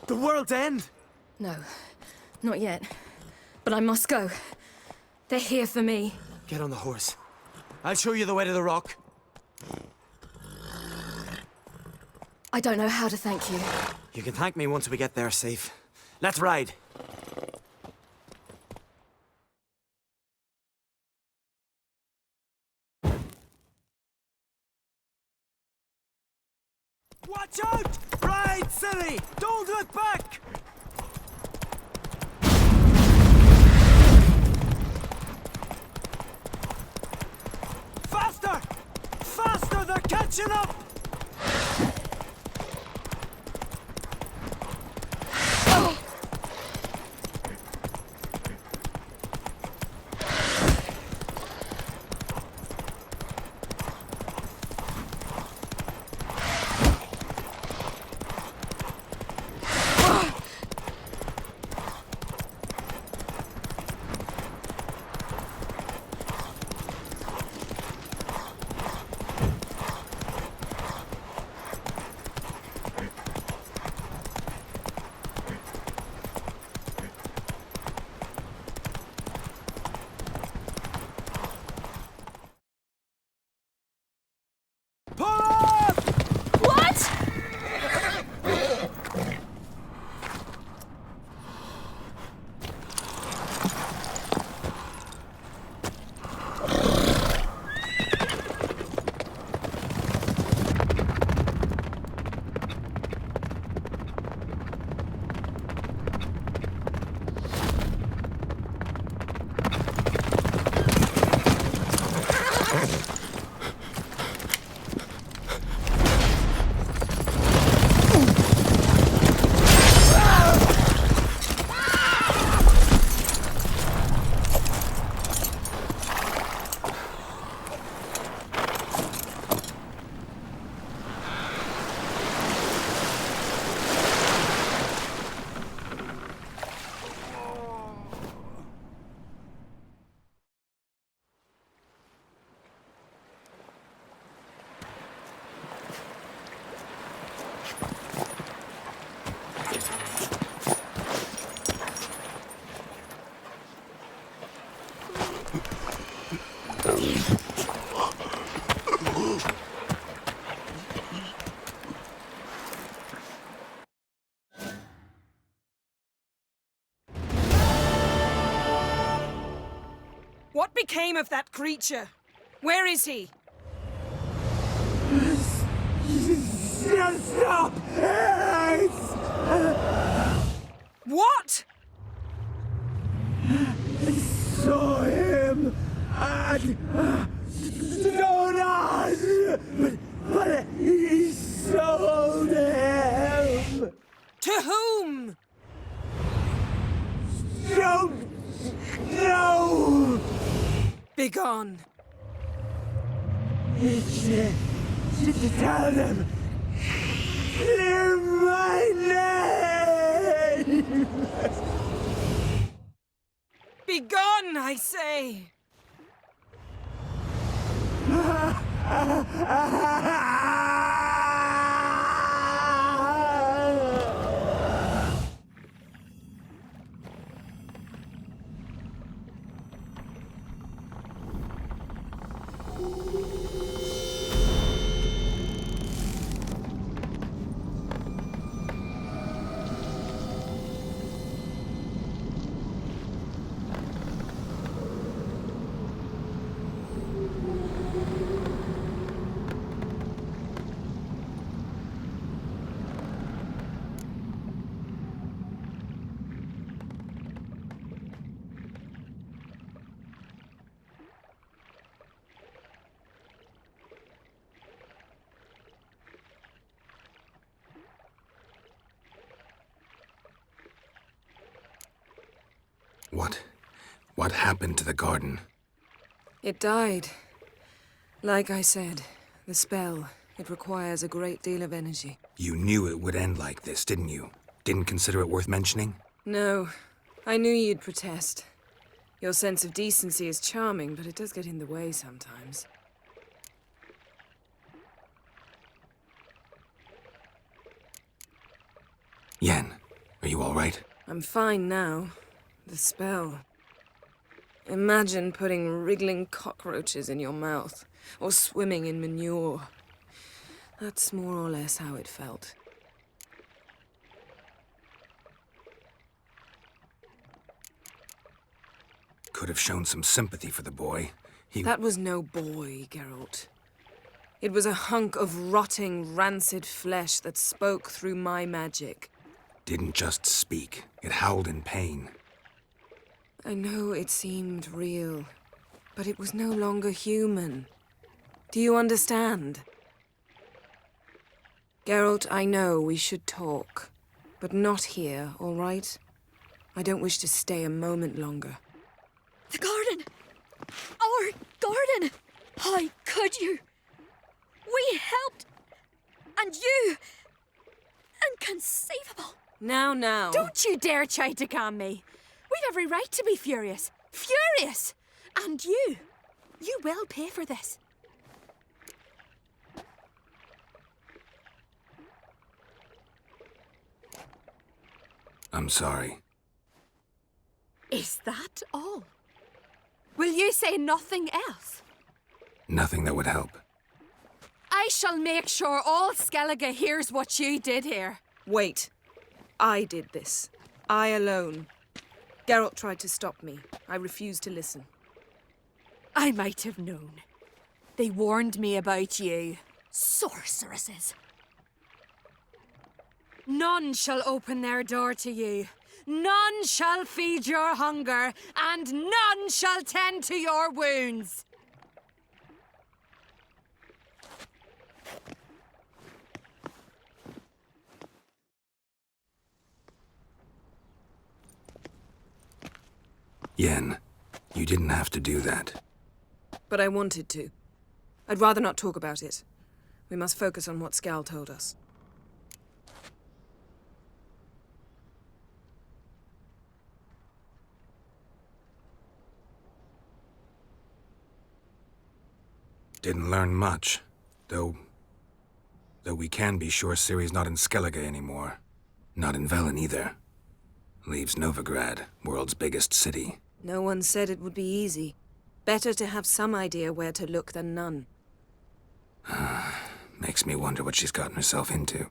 Speaker 20: The world's end?
Speaker 11: No, not yet. But I must go. They're here for me.
Speaker 20: Get on the horse. I'll show you the way to the rock.
Speaker 11: I don't know how to thank you.
Speaker 20: You can thank me once we get there safe. Let's ride. Watch out! Ride, silly! Don't look back! Faster! Faster! They're catching up!
Speaker 8: What became of that creature? Where is he?
Speaker 18: Stop!
Speaker 8: What?
Speaker 18: I saw him at Stonas, but he sold him.
Speaker 8: To whom?
Speaker 18: Don't know.
Speaker 8: Begone.
Speaker 18: Tell them. Clear my name.
Speaker 8: Begone, I say.
Speaker 5: What happened to the garden?
Speaker 8: It died. Like I said, the spell, it requires a great deal of energy.
Speaker 5: You knew it would end like this, didn't you? Didn't consider it worth mentioning?
Speaker 8: No, I knew you'd protest. Your sense of decency is charming, but it does get in the way sometimes.
Speaker 5: Yen, are you all right?
Speaker 8: I'm fine now. The spell. Imagine putting wriggling cockroaches in your mouth, or swimming in manure. That's more or less how it felt.
Speaker 5: Could have shown some sympathy for the boy.
Speaker 8: That was no boy, Geralt. It was a hunk of rotting, rancid flesh that spoke through my magic.
Speaker 5: Didn't just speak. It howled in pain.
Speaker 8: I know it seemed real, but it was no longer human. Do you understand? Geralt, I know we should talk, but not here, all right? I don't wish to stay a moment longer.
Speaker 11: The garden! Our garden! How could you? We helped! And you! Inconceivable!
Speaker 8: Now.
Speaker 14: Don't you dare try to calm me. We'd every right to be furious. Furious! And you will pay for this.
Speaker 5: I'm sorry.
Speaker 14: Is that all? Will you say nothing else?
Speaker 5: Nothing that would help.
Speaker 14: I shall make sure all Skellige hears what you did here.
Speaker 8: Wait. I did this. I alone. Geralt tried to stop me. I refused to listen.
Speaker 14: I might have known. They warned me about you.
Speaker 15: Sorceresses.
Speaker 14: None shall open their door to you. None shall feed your hunger, and none shall tend to your wounds.
Speaker 5: Yen, you didn't have to do that.
Speaker 8: But I wanted to. I'd rather not talk about it. We must focus on what Scal told us.
Speaker 5: Didn't learn much, though we can be sure Ciri's not in Skellige anymore. Not in Velen either. Leaves Novigrad, world's biggest city.
Speaker 8: No one said it would be easy. Better to have some idea where to look than none.
Speaker 5: Makes me wonder what she's gotten herself into.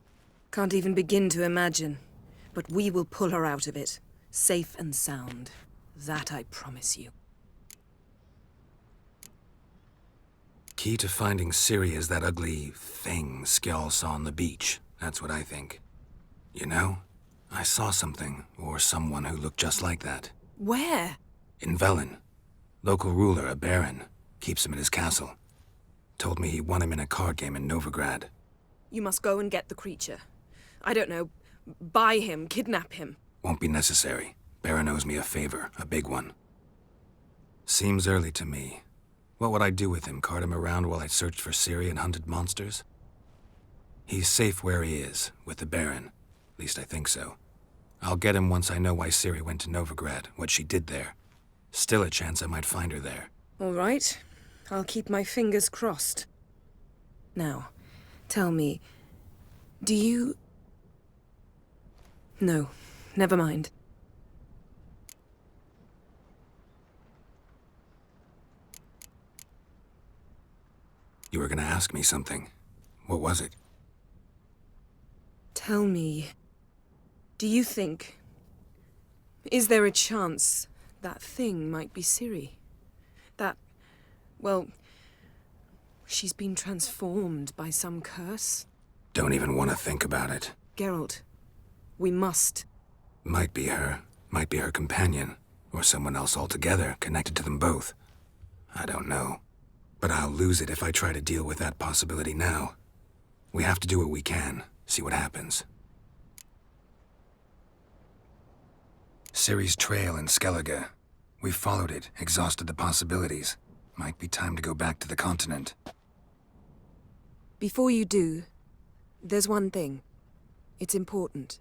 Speaker 8: Can't even begin to imagine. But we will pull her out of it, safe and sound. That I promise you.
Speaker 5: Key to finding Ciri is that ugly thing Skjall saw on the beach. That's what I think. You know, I saw something, or someone who looked just like that.
Speaker 8: Where?
Speaker 5: In Velen. Local ruler, a baron, keeps him at his castle. Told me he won him in a card game in Novigrad.
Speaker 8: You must go and get the creature. I don't know, buy him, kidnap him.
Speaker 5: Won't be necessary. Baron owes me a favor, a big one. Seems early to me. What would I do with him? Cart him around while I searched for Ciri and hunted monsters? He's safe where he is, with the Baron. At least I think so. I'll get him once I know why Ciri went to Novigrad, what she did there. Still a chance I might find her there.
Speaker 8: All right. I'll keep my fingers crossed. Now, tell me, do you... No, never mind.
Speaker 5: You were gonna ask me something. What was it?
Speaker 8: Tell me, do you think... Is there a chance that thing might be Ciri? That... well... she's been transformed by some curse?
Speaker 5: Don't even want to think about it.
Speaker 8: Geralt, we must.
Speaker 5: Might be her. Might be her companion. Or someone else altogether, connected to them both. I don't know. But I'll lose it if I try to deal with that possibility now. We have to do what we can, see what happens. Ciri's trail in Skellige. We followed it, exhausted the possibilities. Might be time to go back to the continent.
Speaker 8: Before you do, there's one thing. It's important.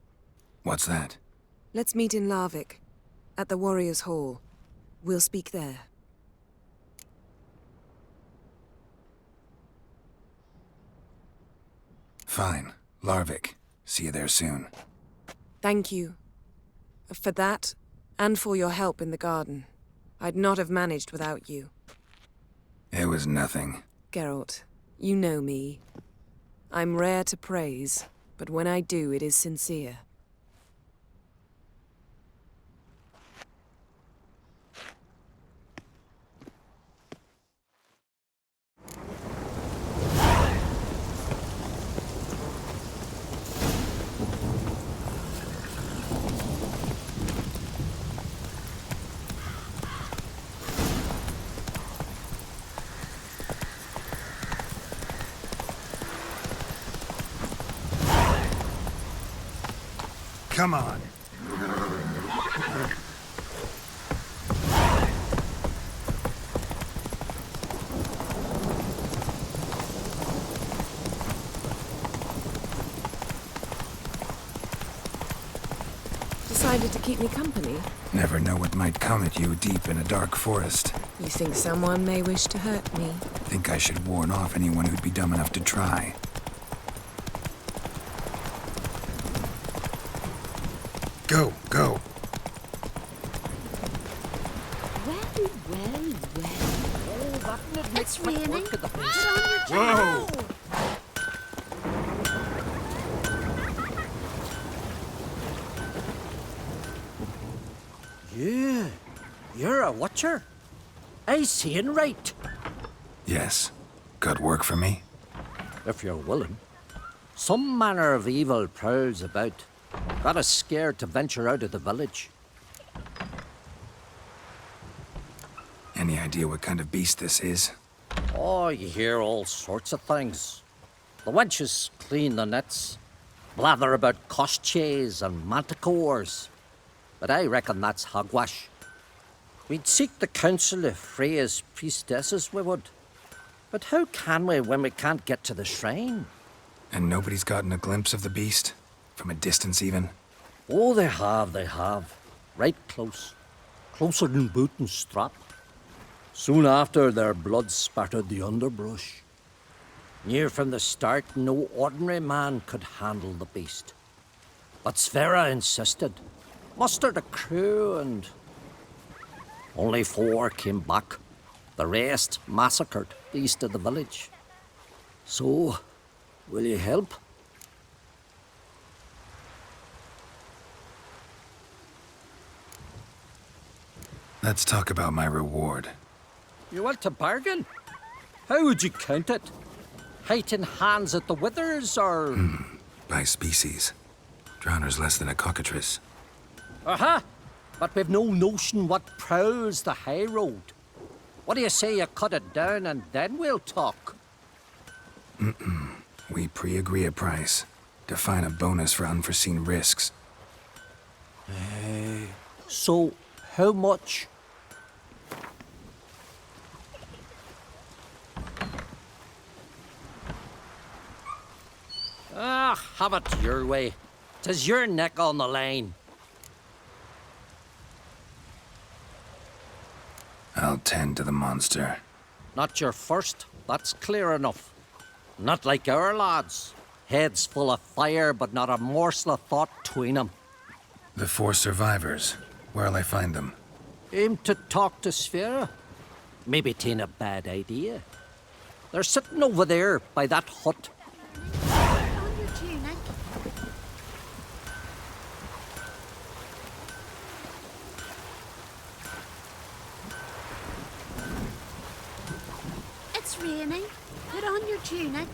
Speaker 5: What's that?
Speaker 8: Let's meet in Larvik, at the Warriors' Hall. We'll speak there.
Speaker 5: Fine. Larvik. See you there soon.
Speaker 8: Thank you. For that, and for your help in the garden. I'd not have managed without you.
Speaker 5: It was nothing.
Speaker 8: Geralt, you know me. I'm rare to praise, but when I do, it is sincere.
Speaker 5: Come on.
Speaker 8: Decided to keep me company?
Speaker 5: Never know what might come at you deep in a dark forest.
Speaker 8: You think someone may wish to hurt me?
Speaker 5: Think I should warn off anyone who'd be dumb enough to try. Go, go.
Speaker 15: Well. Oh, that makes quick work of the place.
Speaker 5: Whoa!
Speaker 12: Yeah, you're a watcher. I seeing right.
Speaker 5: Yes. Got work for me?
Speaker 12: If you're willing. Some manner of evil prowls about. Got us scared to venture out of the village.
Speaker 5: Any idea what kind of beast this is?
Speaker 12: Oh, you hear all sorts of things. The wenches clean the nets, blather about koshchays and manticores. But I reckon that's hogwash. We'd seek the counsel of Freya's priestesses, we would. But how can we when we can't get to the shrine?
Speaker 5: And nobody's gotten a glimpse of the beast? From a distance, even?
Speaker 12: Oh, they have. Right close. Closer than boot and strap. Soon after, their blood spattered the underbrush. Near from the start, no ordinary man could handle the beast. But Sverre insisted. Mustered a crew and... only 4 came back. The rest massacred east of the village. So, will you help?
Speaker 5: Let's talk about my reward.
Speaker 12: You want to bargain? How would you count it? Height in hands at the withers, or...?
Speaker 5: By species. Drowner's less than a cockatrice.
Speaker 12: Aha! But we've no notion what prowls the high road. What do you say you cut it down and then we'll talk?
Speaker 5: We pre-agree a price. Define a bonus for unforeseen risks.
Speaker 12: So, how much? Ah, have it your way. 'Tis your neck on the line.
Speaker 5: I'll tend to the monster.
Speaker 12: Not your first, that's clear enough. Not like our lads. Heads full of fire, but not a morsel of thought between them.
Speaker 5: The 4 survivors. Where'll I find them?
Speaker 12: Aim to talk to Sphera? Maybe 'tain't a bad idea. They're sitting over there by that hut.
Speaker 14: On your tunic. It's raining. Put on your tunic.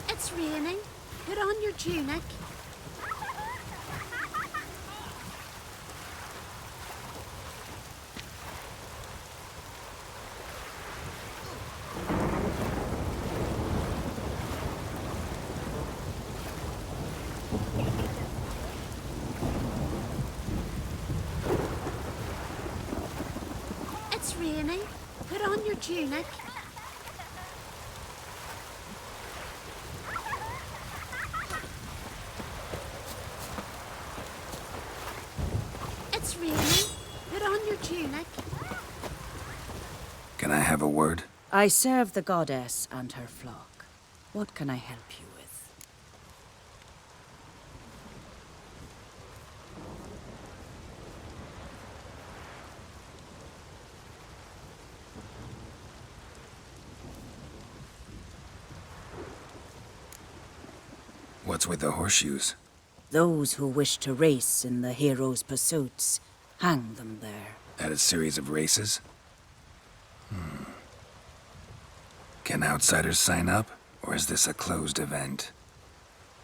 Speaker 14: It's raining. Put on your tunic. It's raining. Put on your tunic. It's raining. Put on your tunic.
Speaker 5: Can I have a word?
Speaker 16: I serve the goddess and her flock. What can I help you with?
Speaker 5: What's with the horseshoes?
Speaker 16: Those who wish to race in the hero's pursuits, hang them there.
Speaker 5: At a series of races? Can outsiders sign up, or is this a closed event?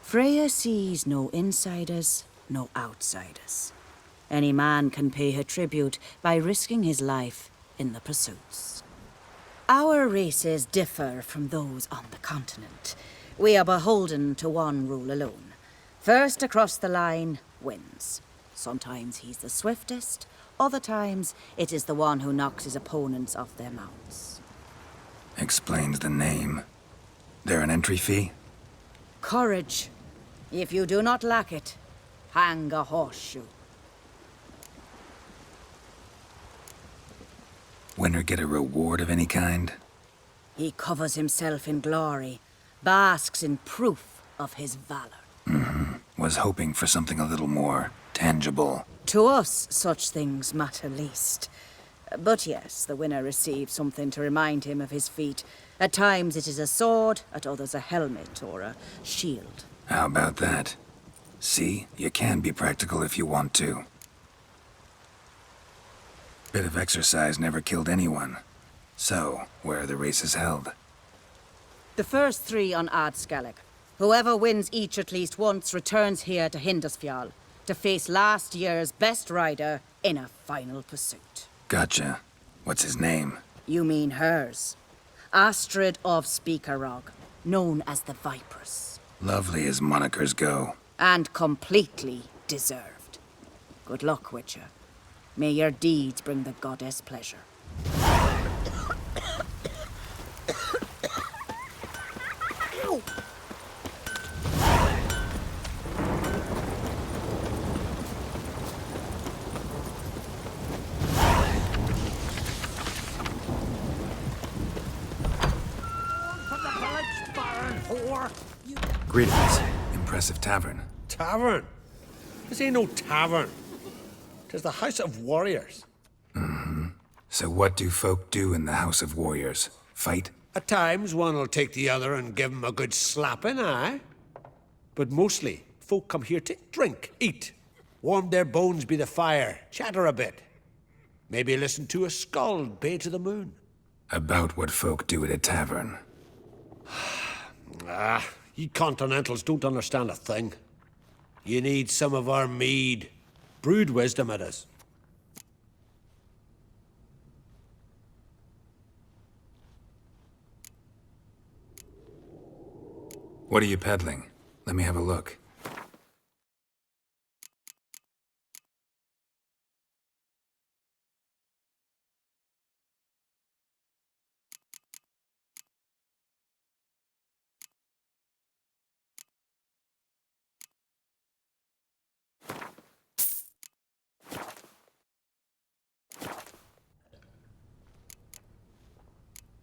Speaker 16: Freya sees no insiders, no outsiders. Any man can pay her tribute by risking his life in the pursuits. Our races differ from those on the continent. We are beholden to one rule alone. First across the line wins. Sometimes he's the swiftest, other times it is the one who knocks his opponents off their mounts.
Speaker 5: Explains the name. There an entry fee?
Speaker 16: Courage. If you do not lack it, hang a horseshoe.
Speaker 5: Winner get a reward of any kind?
Speaker 16: He covers himself in glory, basks in proof of his valor.
Speaker 5: Was hoping for something a little more tangible.
Speaker 16: To us, such things matter least. But yes, the winner receives something to remind him of his feat. At times it is a sword, at others a helmet or a shield.
Speaker 5: How about that? See, you can be practical if you want to. Bit of exercise never killed anyone. So, where are the races held?
Speaker 16: The first 3 on Adscallig. Whoever wins each at least once returns here to Hindisfjall to face last year's best rider in a final pursuit.
Speaker 5: Gotcha. What's his name?
Speaker 16: You mean hers. Astrid of Speakerrog, known as the Vipress.
Speaker 5: Lovely as monikers go.
Speaker 16: And completely deserved. Good luck, Witcher. May your deeds bring the goddess pleasure.
Speaker 5: Greetings. Impressive tavern.
Speaker 9: Tavern? This ain't no tavern. 'Tis the House of Warriors.
Speaker 5: So what do folk do in the House of Warriors? Fight?
Speaker 9: At times, one will take the other and give 'em a good slapping, aye? But mostly, folk come here to drink, eat, warm their bones by the fire, chatter a bit. Maybe listen to a skald bay to the moon.
Speaker 5: About what folk do at a tavern.
Speaker 9: Ye Continentals don't understand a thing. You need some of our mead. Brewed wisdom it is.
Speaker 5: What are you peddling? Let me have a look.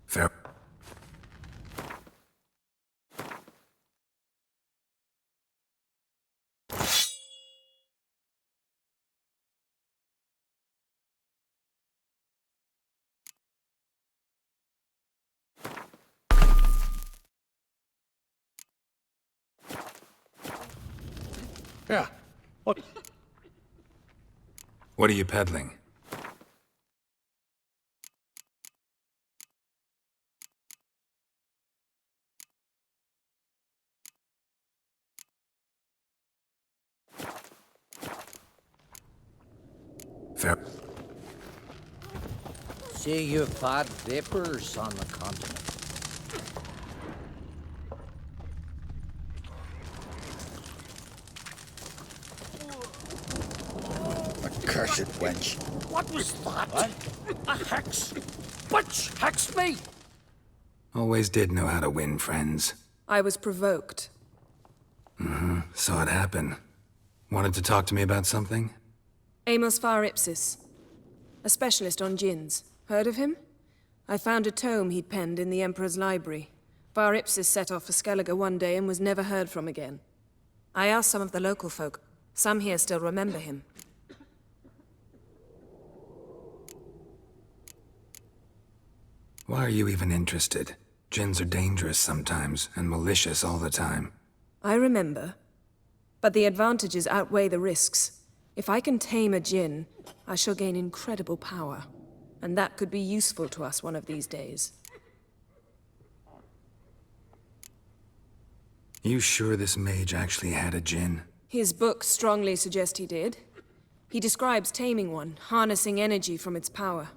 Speaker 5: Fair.
Speaker 9: Yeah. What?
Speaker 5: What are you peddling? Fair.
Speaker 12: Say you've had vapors on the continent.
Speaker 13: Accursed wench.
Speaker 12: What was that? What? A hex? Which hexed me?
Speaker 5: Always did know how to win friends.
Speaker 8: I was provoked.
Speaker 5: Saw it happen. Wanted to talk to me about something?
Speaker 8: Amos Far Ipsis, a specialist on djinns. Heard of him? I found a tome he'd penned in the Emperor's library. Far Ipsis set off for Skellige one day and was never heard from again. I asked some of the local folk. Some here still remember him.
Speaker 5: Why are you even interested? Djinns are dangerous sometimes, and malicious all the time.
Speaker 8: I remember. But the advantages outweigh the risks. If I can tame a djinn, I shall gain incredible power. And that could be useful to us one of these days.
Speaker 5: You sure this mage actually had a djinn?
Speaker 8: His books strongly suggest he did. He describes taming one, harnessing energy from its power.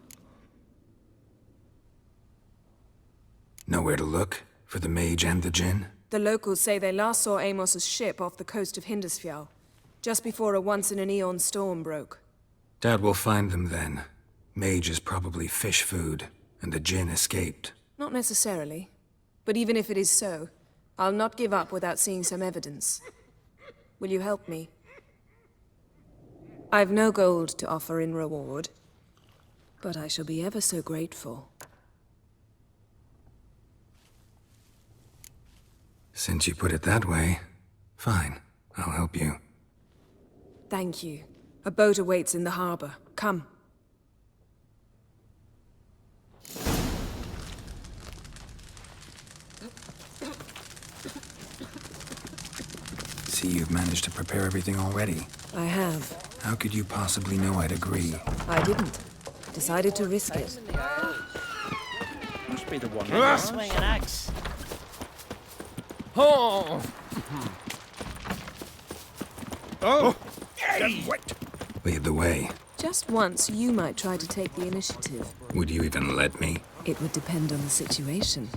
Speaker 5: Nowhere to look? For the mage and the djinn?
Speaker 8: The locals say they last saw Amos's ship off the coast of Hindisfjall, just before a once-in-an-eon storm broke.
Speaker 5: Doubt we'll find them then. Mage is probably fish food, and the djinn escaped.
Speaker 8: Not necessarily. But even if it is so, I'll not give up without seeing some evidence. Will you help me? I've no gold to offer in reward, but I shall be ever so grateful.
Speaker 5: Since you put it that way, fine. I'll help you.
Speaker 8: Thank you. A boat awaits in the harbor. Come.
Speaker 5: See, you've managed to prepare everything already.
Speaker 8: I have.
Speaker 5: How could you possibly know I'd agree?
Speaker 8: I didn't. Decided to risk it.
Speaker 6: Must be the one
Speaker 18: Swing an axe.
Speaker 6: Oh!
Speaker 17: Oh!
Speaker 13: Hey!
Speaker 5: Lead the way.
Speaker 8: Just once, you might try to take the initiative.
Speaker 5: Would you even let me?
Speaker 8: It would depend on the situation.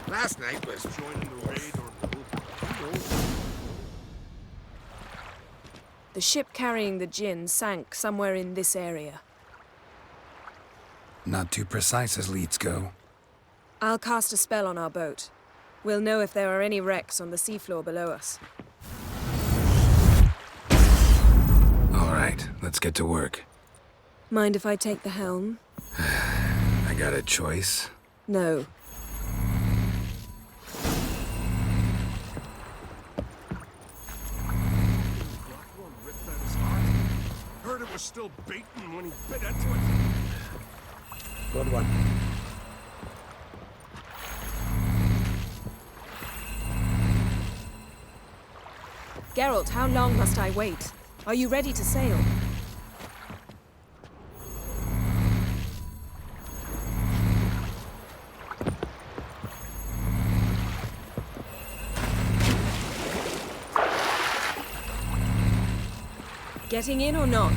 Speaker 9: Last night was joining the raid or
Speaker 8: The ship carrying the djinn sank somewhere in this area.
Speaker 5: Not too precise as leads go.
Speaker 8: I'll cast a spell on our boat. We'll know if there are any wrecks on the seafloor below us.
Speaker 5: All right, let's get to work.
Speaker 8: Mind if I take the helm?
Speaker 5: I got a choice.
Speaker 8: No.
Speaker 17: Heard it was still beating when he bit into it.
Speaker 9: Good one.
Speaker 8: Geralt, how long must I wait? Are you ready to sail? Getting in or not?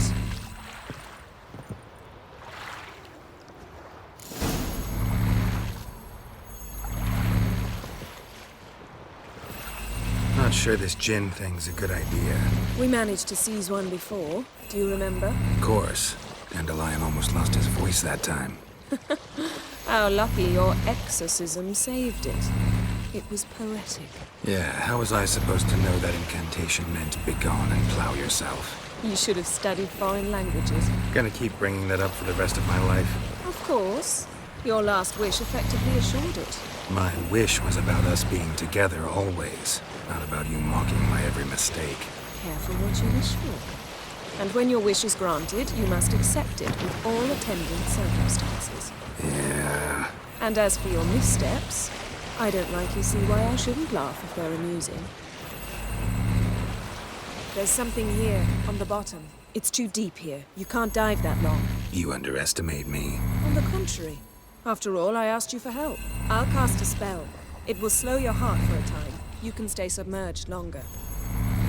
Speaker 5: Not sure this gin thing's a good idea.
Speaker 8: We managed to seize one before. Do you remember?
Speaker 5: Of course. Dandelion almost lost his voice that time.
Speaker 8: How lucky your exorcism saved it. It was poetic.
Speaker 5: Yeah, how was I supposed to know that incantation meant begone and plow yourself?
Speaker 8: You should have studied foreign languages.
Speaker 5: Gonna keep bringing that up for the rest of my life.
Speaker 8: Of course. Your last wish effectively assured it.
Speaker 5: My wish was about us being together always, not about you mocking my every mistake.
Speaker 8: Careful what you wish for. And when your wish is granted, you must accept it with all attendant circumstances.
Speaker 5: Yeah.
Speaker 8: And as for your missteps, I don't rightly see why I shouldn't laugh if they're amusing. There's something here, on the bottom. It's too deep here. You can't dive that long.
Speaker 5: You underestimate me.
Speaker 8: On the contrary. After all, I asked you for help. I'll cast a spell. It will slow your heart for a time. You can stay submerged longer.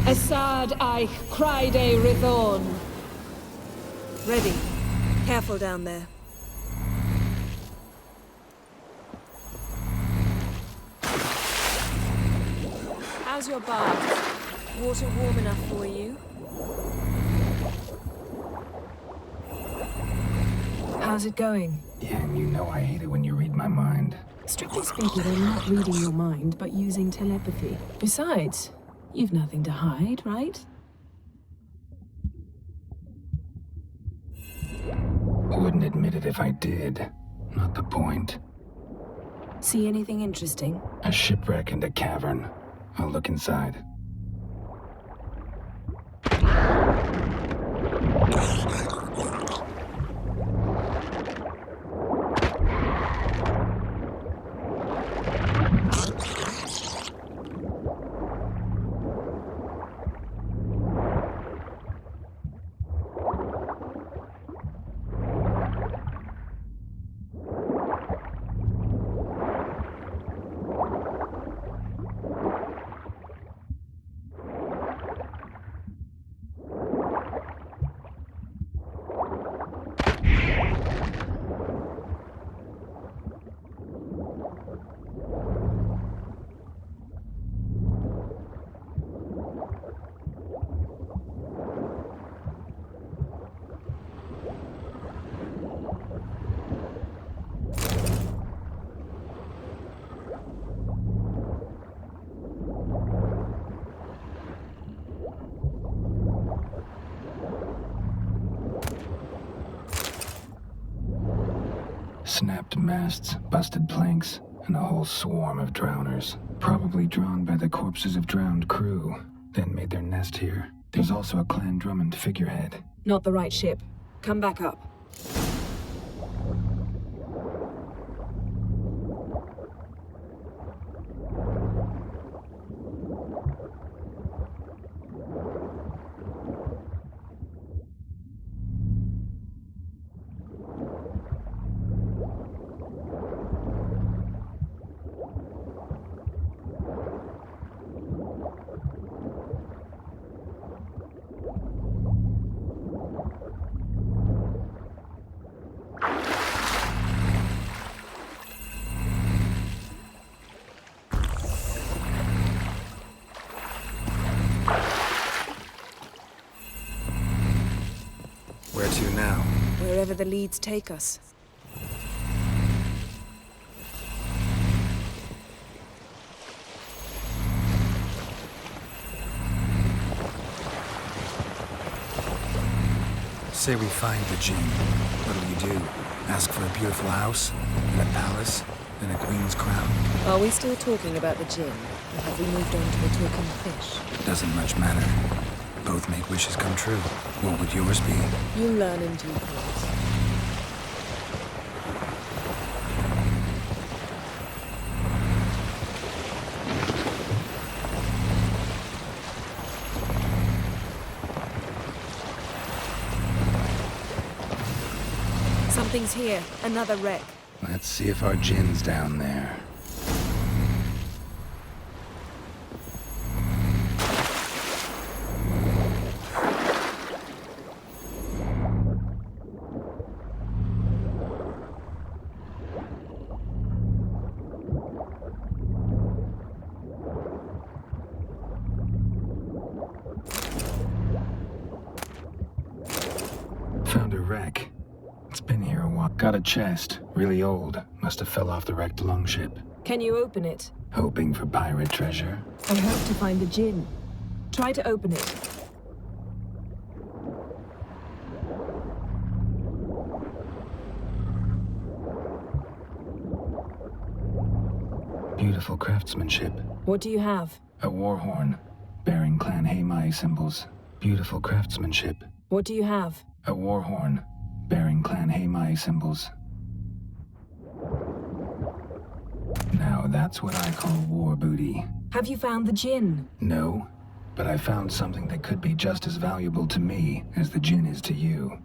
Speaker 14: Assad I cried a Rithorn.
Speaker 8: Ready. Careful down there. How's your bath? Water warm enough for you?
Speaker 1: How's it going?
Speaker 5: Yeah, and you know I hate it when you read my mind.
Speaker 1: Strictly speaking, I'm not reading your mind, but using telepathy. Besides, you've nothing to hide, right?
Speaker 5: Wouldn't admit it if I did. Not the point.
Speaker 1: See anything interesting?
Speaker 5: A shipwreck and a cavern. I'll look inside. Snapped masts, busted planks, and a whole swarm of drowners. Probably drawn by the corpses of drowned crew, then made their nest here. There's also a Clan Drummond figurehead.
Speaker 1: Not the right ship. Come back up.
Speaker 5: Where to now?
Speaker 8: Wherever the leads take us.
Speaker 5: Say we find the Jinn. What'll you do? Ask for a beautiful house? And a palace? And a queen's crown?
Speaker 8: Are we still talking about the Jinn? Or have we moved on to the talking fish?
Speaker 5: Doesn't much matter. Both make wishes come true. What would yours be?
Speaker 8: You'll learn in due course. Something's here. Another wreck.
Speaker 5: Let's see if our Jinn's down there. Found a wreck. It's been here a while. Got a chest. Really old. Must have fell off the wrecked longship.
Speaker 1: Can you open it?
Speaker 5: Hoping for pirate treasure.
Speaker 1: I hope to find the Jinn. Try to open it.
Speaker 5: Beautiful craftsmanship.
Speaker 1: What do you have?
Speaker 5: A war horn, bearing Clan Haemai symbols. Beautiful craftsmanship.
Speaker 1: What do you have?
Speaker 5: A war horn, bearing Clan Haemai symbols. Now that's what I call war booty.
Speaker 1: Have you found the Jinn?
Speaker 5: No, but I found something that could be just as valuable to me as the Jinn is to you.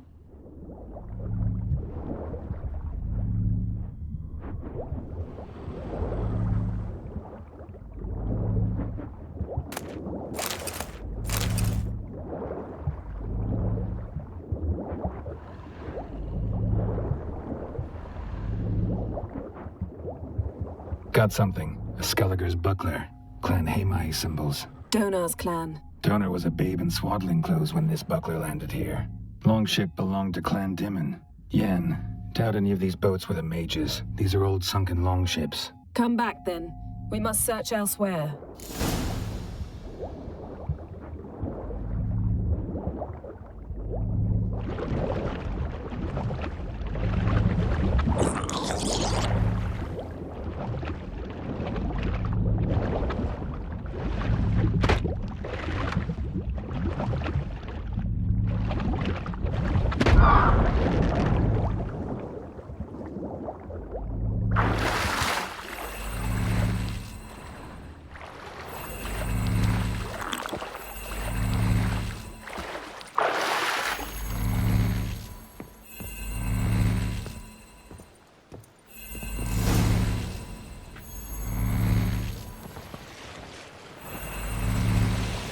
Speaker 5: Got something. A Skelliger's buckler. Clan Haemai symbols.
Speaker 1: Donar's clan.
Speaker 5: Donar was a babe in swaddling clothes when this buckler landed here. Longship belonged to Clan Dimon. Yen, doubt any of these boats were the mages. These are old sunken longships.
Speaker 1: Come back then. We must search elsewhere.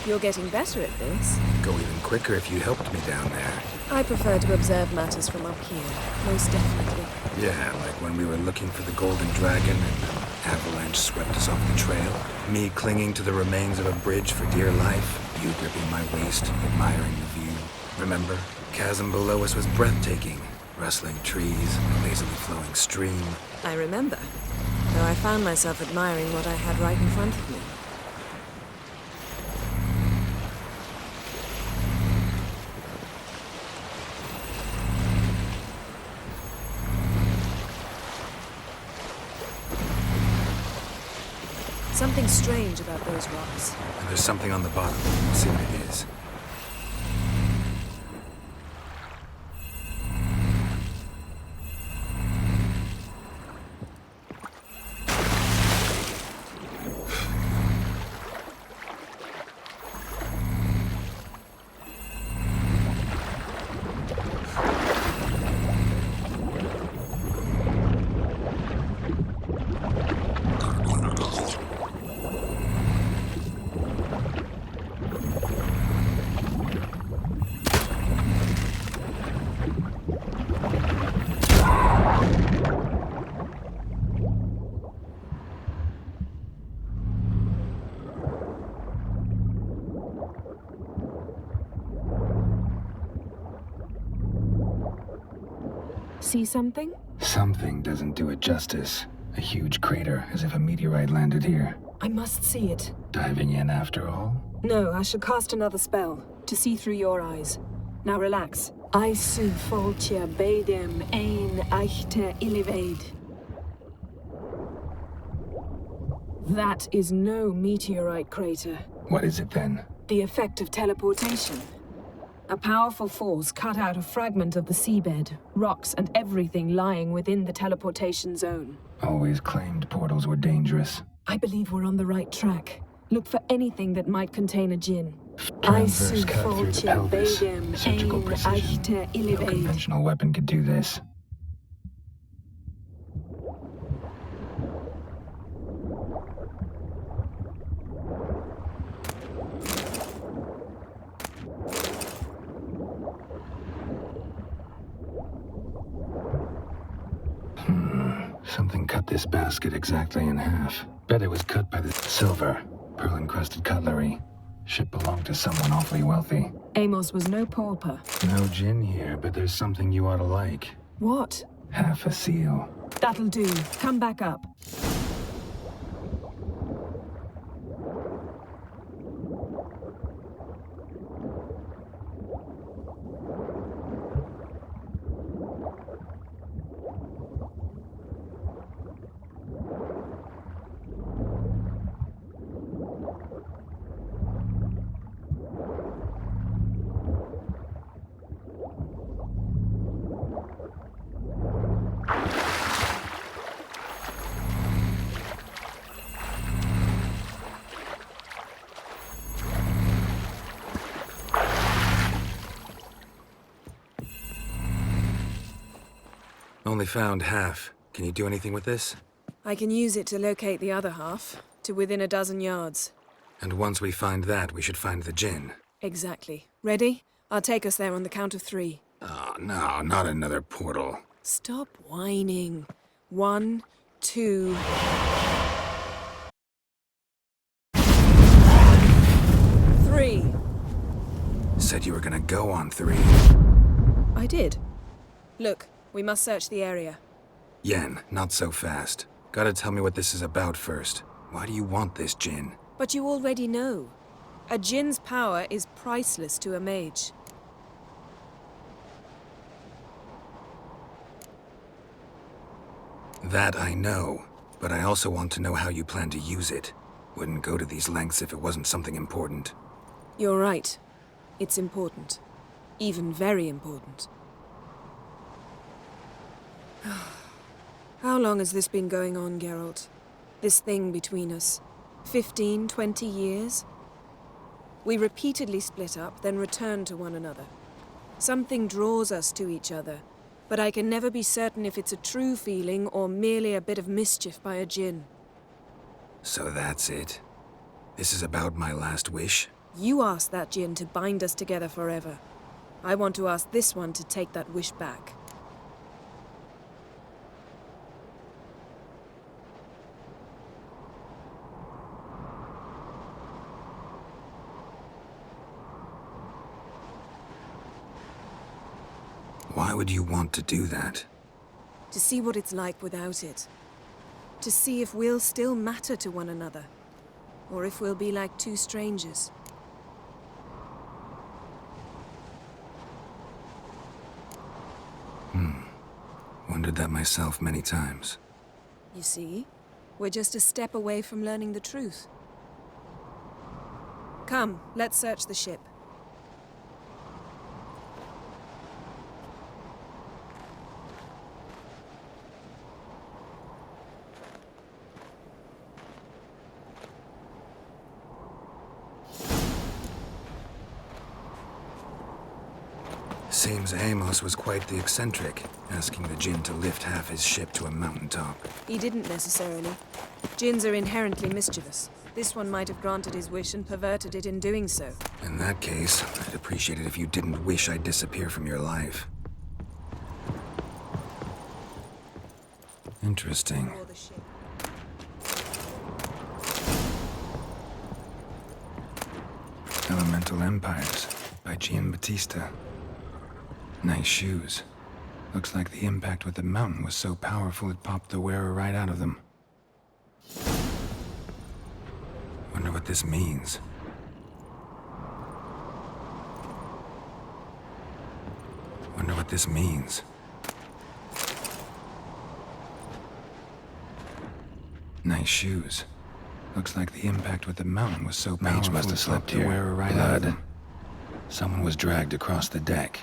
Speaker 8: You're getting better at this.
Speaker 5: Go even quicker if you helped me down there.
Speaker 8: I prefer to observe matters from up here, most definitely.
Speaker 5: Yeah, like when we were looking for the Golden Dragon and an avalanche swept us off the trail. Me clinging to the remains of a bridge for dear life. You gripping my waist, admiring the view. Remember? Chasm below us was breathtaking. Rustling trees, a lazily flowing stream.
Speaker 8: I remember, though I found myself admiring what I had right in front of me. Something strange about those rocks.
Speaker 5: And there's something on the bottom. We'll see what it is.
Speaker 1: See something?
Speaker 5: Something doesn't do it justice. A huge crater, as if a meteorite landed here.
Speaker 1: I must see it.
Speaker 5: Diving in after all?
Speaker 1: No, I shall cast another spell, to see through your eyes. Now relax. Aisu Foltia Bedem Ein Eichte Ilivaid. That is no meteorite crater.
Speaker 5: What is it then?
Speaker 1: The effect of teleportation. A powerful force cut out a fragment of the seabed, rocks and everything lying within the teleportation zone.
Speaker 5: Always claimed portals were dangerous.
Speaker 1: I believe we're on the right track. Look for anything that might contain a djinn.
Speaker 5: Transverse cut through the pelvis. Surgical precision. No conventional weapon could do this. Something cut this basket exactly in half. Bet it was cut by the silver, pearl-encrusted cutlery. Ship belonged to someone awfully wealthy.
Speaker 1: Amos was no pauper.
Speaker 5: No gin here, but there's something you ought to like.
Speaker 1: What?
Speaker 5: Half a seal.
Speaker 1: That'll do. Come back up.
Speaker 5: Only found half. Can you do anything with this?
Speaker 8: I can use it to locate the other half, to within a dozen yards.
Speaker 5: And once we find that, we should find the gin.
Speaker 8: Exactly. Ready? I'll take us there on the count of 3.
Speaker 5: Oh, no, not another portal.
Speaker 8: Stop whining. 1, 2... 3.
Speaker 5: Said you were gonna go on 3.
Speaker 8: I did. Look, we must search the area.
Speaker 5: Yen, not so fast. Gotta tell me what this is about first. Why do you want this gin?
Speaker 8: But you already know. A djinn's power is priceless to a mage.
Speaker 5: That I know, but I also want to know how you plan to use it. Wouldn't go to these lengths if it wasn't something important.
Speaker 8: You're right. It's important. Even very important. How long has this been going on, Geralt? This thing between us? 15, 20 years? We repeatedly split up, then return to one another. Something draws us to each other, but I can never be certain if it's a true feeling or merely a bit of mischief by a djinn.
Speaker 5: So that's it. This is about my last wish?
Speaker 8: You asked that djinn to bind us together forever. I want to ask this one to take that wish back.
Speaker 5: Why would you want to do that?
Speaker 8: To see what it's like without it. To see if we'll still matter to one another. Or if we'll be like two strangers.
Speaker 5: Wondered that myself many times.
Speaker 8: You see? We're just a step away from learning the truth. Come, let's search the ship.
Speaker 5: Seems Amos was quite the eccentric, asking the djinn to lift half his ship to a mountaintop.
Speaker 8: He didn't necessarily. Djinns are inherently mischievous. This one might have granted his wish and perverted it in doing so.
Speaker 5: In that case, I'd appreciate it if you didn't wish I'd disappear from your life. Interesting. Elemental Empires by Giambattista. Nice shoes. Looks like the impact with the mountain was so powerful it popped the wearer right out of them. Wonder what this means. Wonder what this means. Nice shoes. Looks like the impact with the mountain was so powerful. Mage must have slept here. Wear right out of them. Someone was dragged across the deck.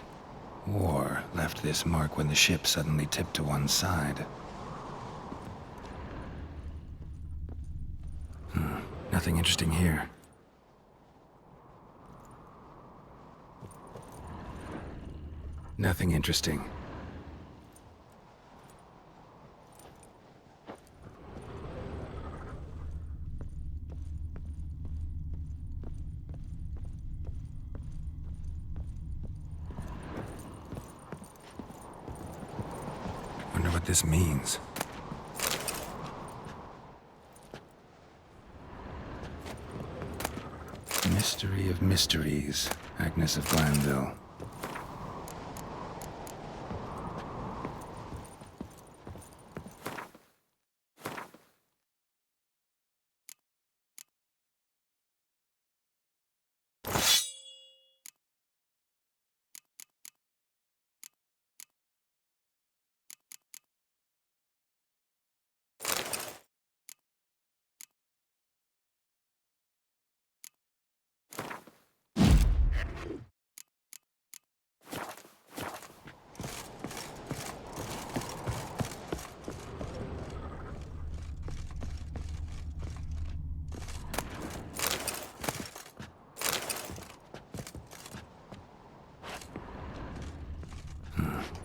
Speaker 5: Or left this mark when the ship suddenly tipped to one side. Nothing interesting here. Nothing interesting. Wonder what this means. Mystery of mysteries, Agnes of Glanville.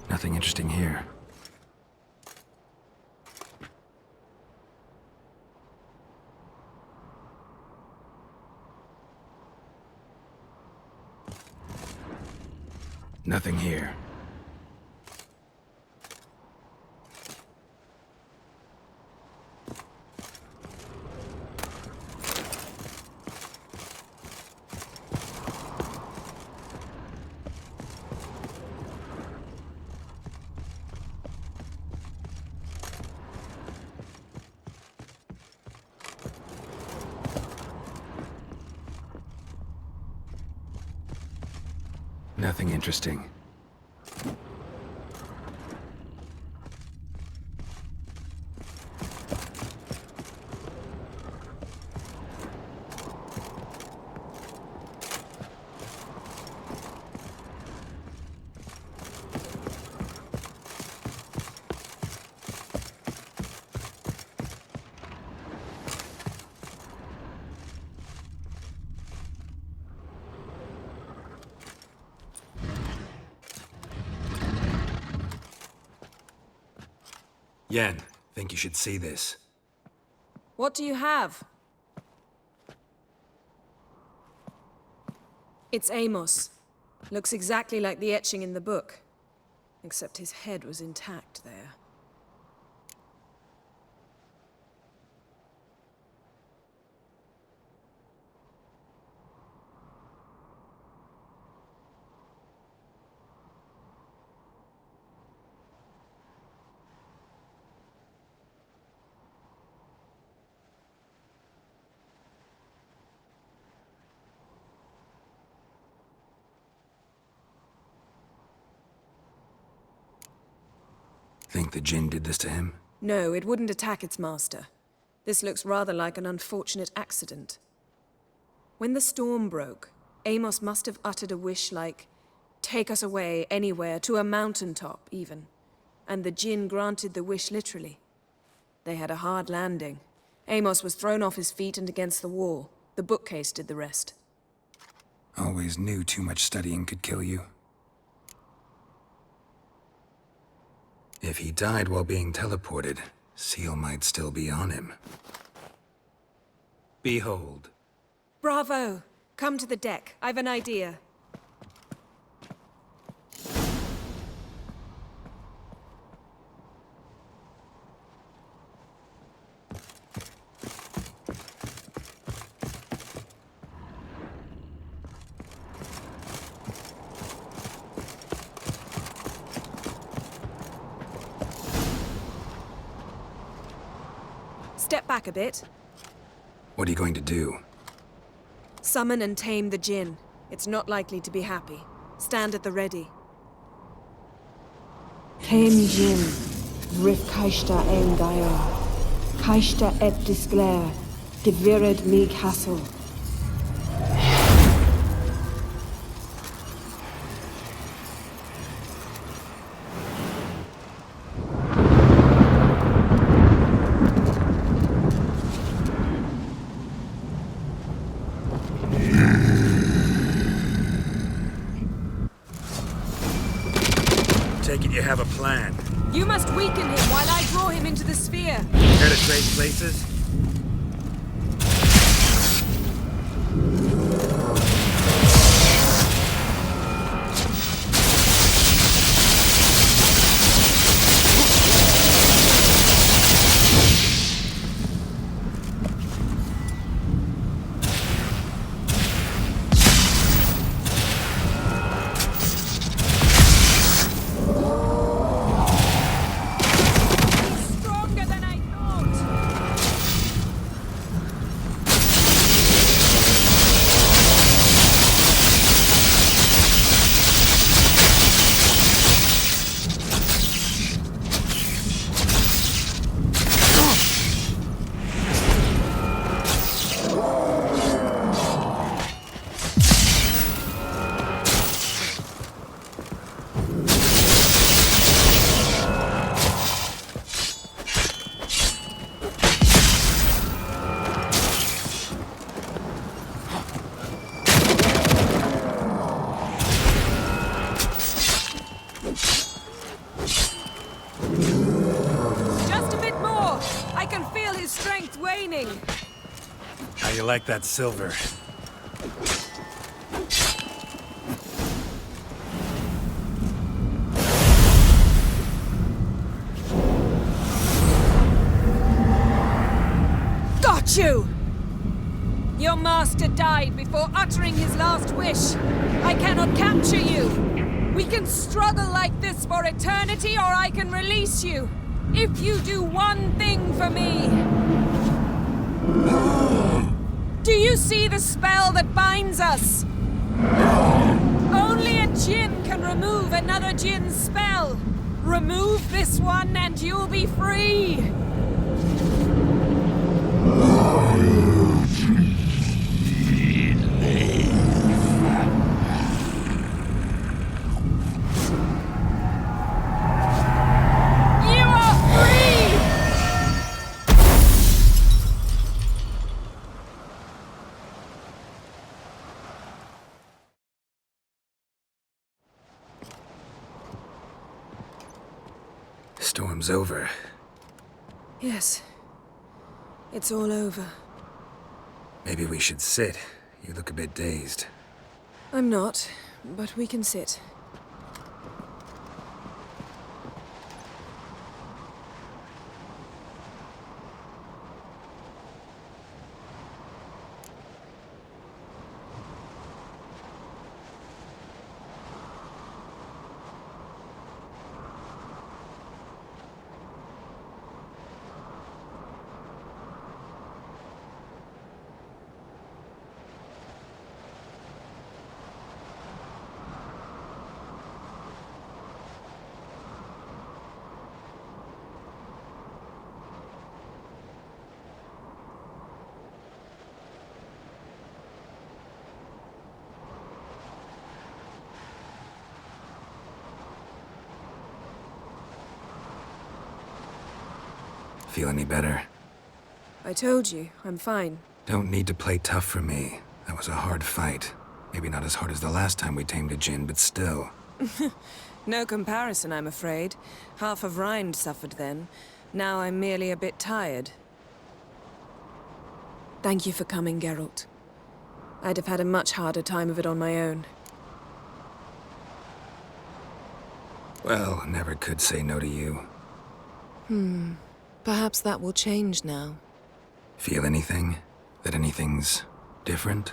Speaker 5: Nothing interesting here. Nothing here. Nothing interesting. Yen, think you should see this.
Speaker 8: What do you have? It's Amos. Looks exactly like the etching in the book. Except his head was intact there.
Speaker 5: Think the Jinn did this to him?
Speaker 8: No, it wouldn't attack its master. This looks rather like an unfortunate accident. When the storm broke, Amos must have uttered a wish like, "Take us away, anywhere, to a mountaintop, even." And the Jinn granted the wish literally. They had a hard landing. Amos was thrown off his feet and against the wall. The bookcase did the rest.
Speaker 5: Always knew too much studying could kill you. If he died while being teleported, Seal might still be on him. Behold.
Speaker 8: Bravo! Come to the deck. I've an idea. Step back a bit.
Speaker 5: What are you going to do?
Speaker 8: Summon and tame the Jinn. It's not likely to be happy. Stand at the ready.
Speaker 1: Came Jin, Rif Kaishta ein Gaia, Kaishta et Disclair, Devired me castle.
Speaker 5: Take it you have a plan.
Speaker 1: You must weaken him while I draw him into the sphere.
Speaker 5: Care to trade places? How you like that silver?
Speaker 1: Got you! Your master died before uttering his last wish. I cannot capture you. We can struggle like this for eternity, or I can release you. If you do one thing for me. Do you see the spell that binds us? Only a djinn can remove another djinn's spell. Remove this one and you'll be free.
Speaker 5: Storm's over.
Speaker 8: Yes. It's all over.
Speaker 5: Maybe we should sit. You look a bit dazed.
Speaker 8: I'm not, but we can sit.
Speaker 5: Feel any better?
Speaker 8: I told you, I'm fine.
Speaker 5: Don't need to play tough for me. That was a hard fight. Maybe not as hard as the last time we tamed a djinn, but still.
Speaker 8: No comparison, I'm afraid. Half of Rind suffered then. Now I'm merely a bit tired. Thank you for coming, Geralt. I'd have had a much harder time of it on my own.
Speaker 5: Well, never could say no to you.
Speaker 8: Perhaps that will change now.
Speaker 5: Feel anything? That anything's different?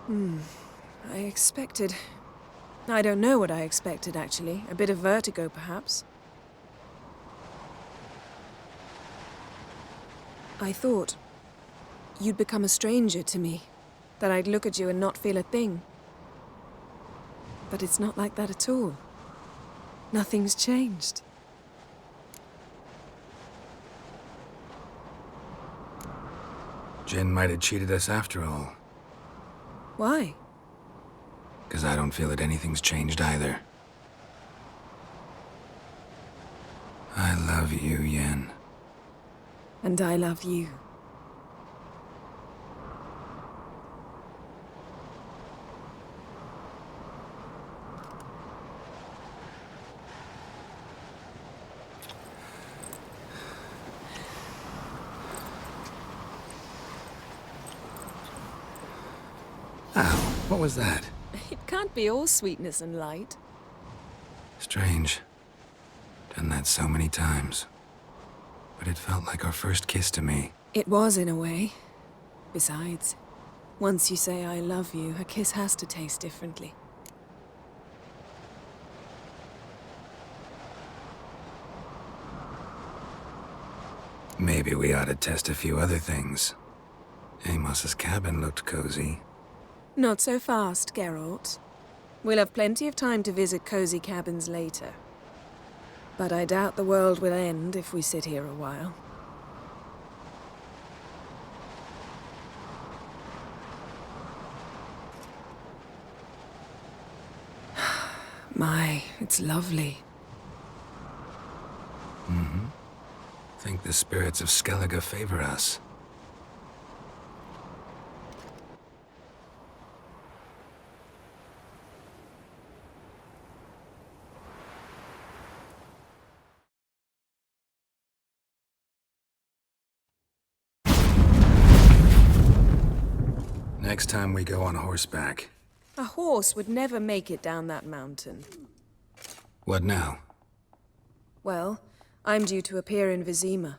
Speaker 8: I expected... I don't know what I expected, actually. A bit of vertigo, perhaps. I thought you'd become a stranger to me. That I'd look at you and not feel a thing. But it's not like that at all. Nothing's changed.
Speaker 5: Jin might have cheated us after all.
Speaker 8: Why?
Speaker 5: Because I don't feel that anything's changed either. I love you, Yen.
Speaker 8: And I love you.
Speaker 5: Ow, what was that?
Speaker 8: It can't be all sweetness and light.
Speaker 5: Strange. Done that so many times. But it felt like our first kiss to me.
Speaker 8: It was, in a way. Besides, once you say I love you, a kiss has to taste differently.
Speaker 5: Maybe we ought to test a few other things. Amos's cabin looked cozy.
Speaker 8: Not so fast, Geralt. We'll have plenty of time to visit cozy cabins later. But I doubt the world will end if we sit here a while. My, it's lovely.
Speaker 5: Mm-hmm. Think the spirits of Skellige favor us. Next time we go on horseback.
Speaker 8: A horse would never make it down that mountain.
Speaker 5: What now?
Speaker 8: Well, I'm due to appear in Vizima.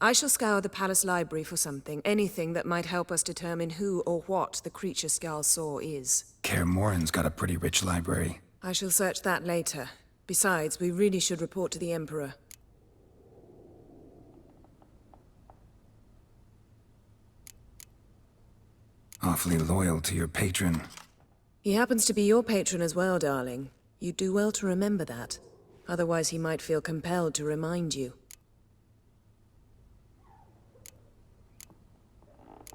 Speaker 8: I shall scour the palace library for something, anything that might help us determine who or what the creature Skald saw is.
Speaker 5: Kaer Morhen's got a pretty rich library.
Speaker 8: I shall search that later. Besides, we really should report to the Emperor.
Speaker 5: Awfully loyal to your patron.
Speaker 8: He happens to be your patron as well, darling. You'd do well to remember that. Otherwise, he might feel compelled to remind you.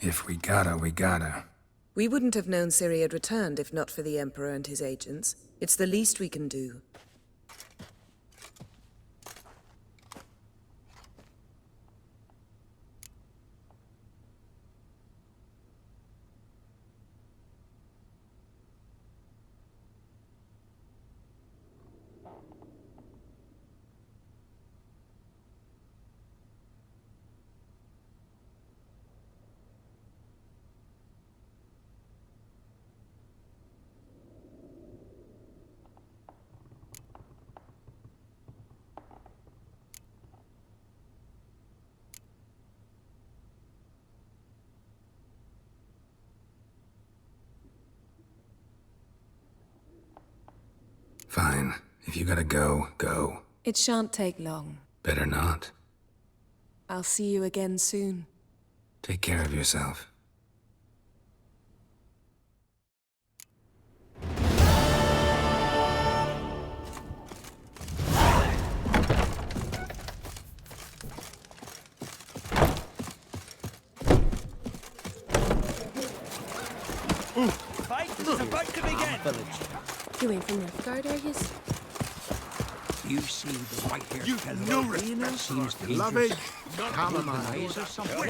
Speaker 5: If we gotta, we gotta.
Speaker 8: We wouldn't have known Ciri had returned if not for the Emperor and his agents. It's the least we can do.
Speaker 5: Fine. If you gotta go, go.
Speaker 8: It shan't take long.
Speaker 5: Better not.
Speaker 8: I'll see you again soon.
Speaker 5: Take care of yourself.
Speaker 21: Fight is about to begin.
Speaker 7: You ain't from Nilfgaard, are you?
Speaker 13: You see the white-haired
Speaker 17: You
Speaker 13: fellow
Speaker 17: no
Speaker 13: over
Speaker 17: respect.
Speaker 13: there? Seems dangerous.
Speaker 9: Lovage,
Speaker 13: Eyes
Speaker 9: chamomile.
Speaker 13: or something.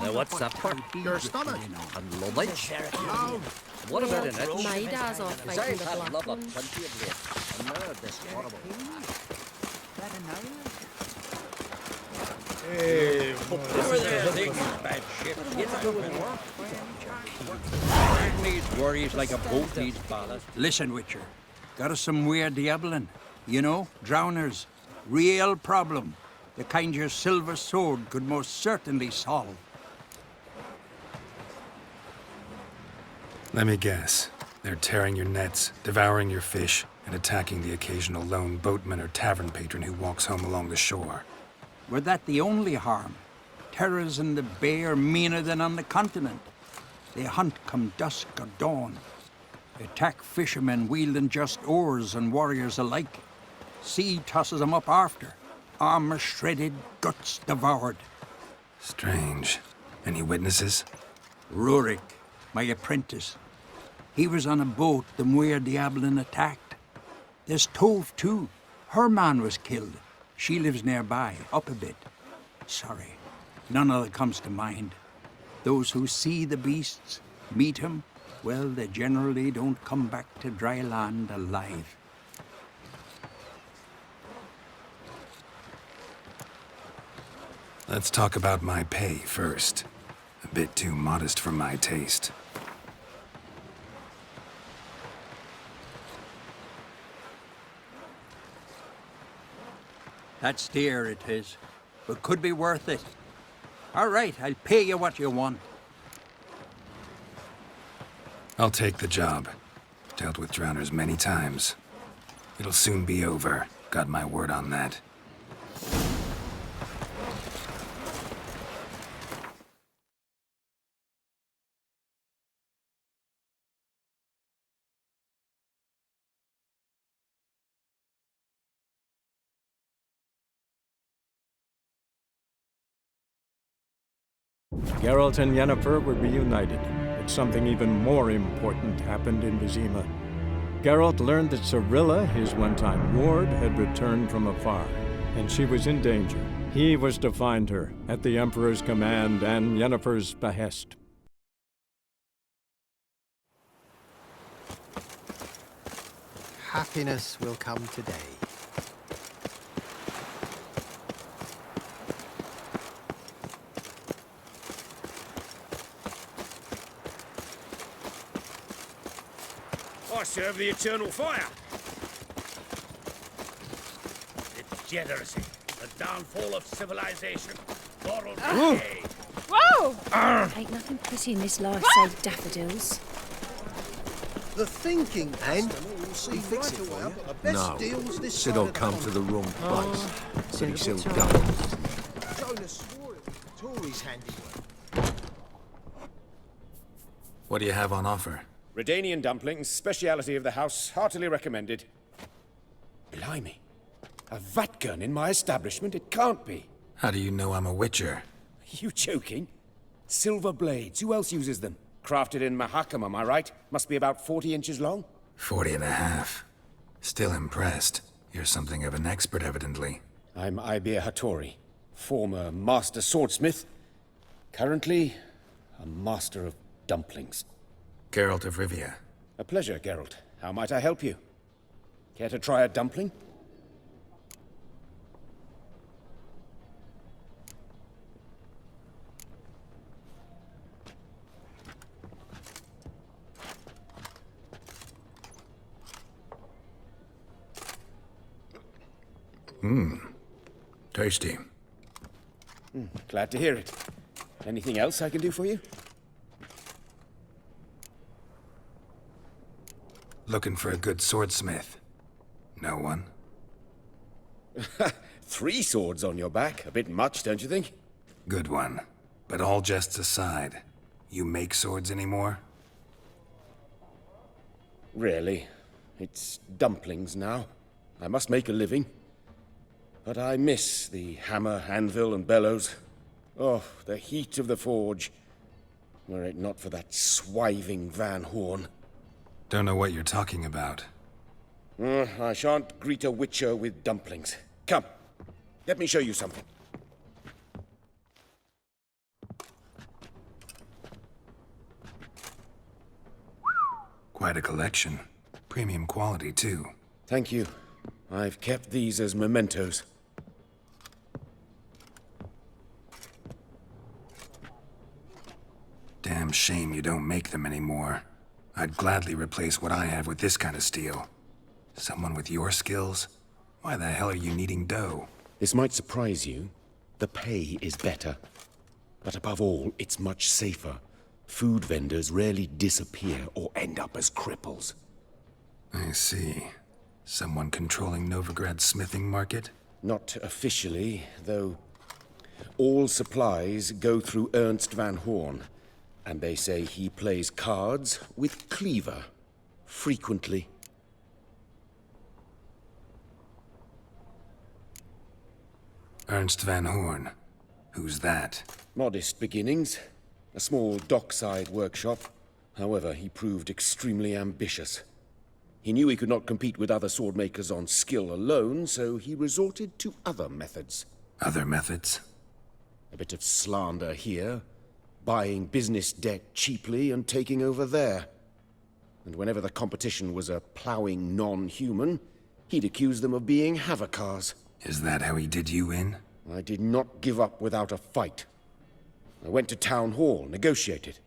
Speaker 3: Now what's that for?
Speaker 9: Your stomach.
Speaker 3: And lovage?
Speaker 9: Loud.
Speaker 3: What about in it?
Speaker 7: My dad's off
Speaker 3: I've
Speaker 7: fighting the
Speaker 3: had
Speaker 7: black
Speaker 3: love
Speaker 7: one.
Speaker 3: of plenty of late. And now this horrible.
Speaker 12: Over there, things in bad shape. It's going work. Iron needs worries like a boat needs ballast.
Speaker 10: Listen, Witcher. Got us some weird diaboling. You know, drowners. Real problem. The kind your silver sword could most certainly solve.
Speaker 5: Let me guess. They're tearing your nets, devouring your fish, and attacking the occasional lone boatman or tavern patron who walks home along the shore.
Speaker 10: Were that the only harm? Terrors in the bay are meaner than on the continent. They hunt come dusk or dawn. Attack fishermen wielding just oars and warriors alike. Sea tosses them up after. Armor shredded, guts devoured.
Speaker 5: Strange. Any witnesses?
Speaker 10: Rurik, my apprentice. He was on a boat the Muir Diablin attacked. There's Tove, too. Her man was killed. She lives nearby, up a bit. Sorry, none of that comes to mind. Those who see the beasts, meet him, well, they generally don't come back to dry land alive.
Speaker 5: Let's talk about my pay first. A bit too modest for my taste.
Speaker 10: That's dear, it is, but could be worth it. All right, I'll pay you what you want.
Speaker 5: I'll take the job. Dealt with drowners many times. It'll soon be over. Got my word on that.
Speaker 4: Geralt and Yennefer were reunited, but something even more important happened in Vizima. Geralt learned that Cirilla, his one-time ward, had returned from afar, and she was in danger. He was to find her, at the Emperor's command and Yennefer's behest.
Speaker 22: Happiness will come today.
Speaker 9: I serve the eternal fire. Degeneracy, the downfall of civilization, moral decay.
Speaker 14: Whoa!
Speaker 23: Ain't nothing pretty in this life save daffodils.
Speaker 24: The thinking end. He fix it for you.
Speaker 25: No, Sid will come to the wrong place. But he still
Speaker 24: time.
Speaker 25: does.
Speaker 24: Jonas swore it was Tory's handiwork.
Speaker 5: What do you have on offer?
Speaker 26: Redanian dumplings, speciality of the house, heartily recommended. Blimey. A vatgun in my establishment? It can't be.
Speaker 5: How do you know I'm a witcher?
Speaker 26: Are you joking? Silver blades, who else uses them? Crafted in Mahakam, am I right? Must be about 40 inches long?
Speaker 5: 40 and a half. Still impressed. You're something of an expert, evidently.
Speaker 26: I'm Ibir Hattori, former master swordsmith. Currently, a master of dumplings.
Speaker 5: Geralt of Rivia.
Speaker 26: A pleasure, Geralt. How might I help you? Care to try a dumpling?
Speaker 5: Tasty.
Speaker 26: Glad to hear it. Anything else I can do for you?
Speaker 5: Looking for a good swordsmith. No one?
Speaker 26: 3 swords on your back. A bit much, don't you think?
Speaker 5: Good one. But all jests aside, you make swords anymore?
Speaker 26: Really. It's dumplings now. I must make a living. But I miss the hammer, anvil, and bellows. Oh, the heat of the forge. Were it not for that swiving Van Horn.
Speaker 5: Don't know what you're talking about.
Speaker 26: I shan't greet a witcher with dumplings. Come, let me show you something.
Speaker 5: Quite a collection. Premium quality, too.
Speaker 26: Thank you. I've kept these as mementos.
Speaker 5: Damn shame you don't make them anymore. I'd gladly replace what I have with this kind of steel. Someone with your skills? Why the hell are you needing dough?
Speaker 26: This might surprise you. The pay is better. But above all, it's much safer. Food vendors rarely disappear or end up as cripples.
Speaker 5: I see. Someone controlling Novigrad's smithing market?
Speaker 26: Not officially, though. All supplies go through Ernst Van Horn. And they say he plays cards with Cleaver. frequently.
Speaker 5: Ernst Van Horn. Who's that?
Speaker 26: Modest beginnings. A small dockside workshop. However, he proved extremely ambitious. He knew he could not compete with other swordmakers on skill alone, so he resorted to other methods.
Speaker 5: Other methods?
Speaker 26: A bit of slander here, buying business debt cheaply and taking over there. And whenever the competition was a ploughing non-human, he'd accuse them of being Havocars.
Speaker 5: Is that how he did you in?
Speaker 26: I did not give up without a fight. I went to Town Hall, negotiated.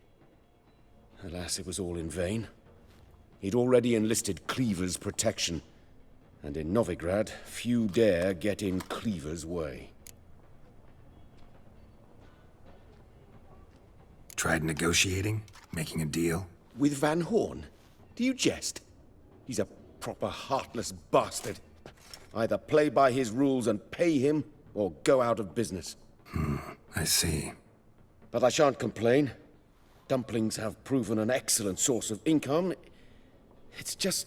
Speaker 26: Alas, it was all in vain. He'd already enlisted Cleaver's protection, and in Novigrad, few dare get in Cleaver's way.
Speaker 5: Tried negotiating? Making a deal?
Speaker 26: With Van Horn? Do you jest? He's a proper heartless bastard. Either play by his rules and pay him, or go out of business.
Speaker 5: I see.
Speaker 26: But I shan't complain. Dumplings have proven an excellent source of income. It's just...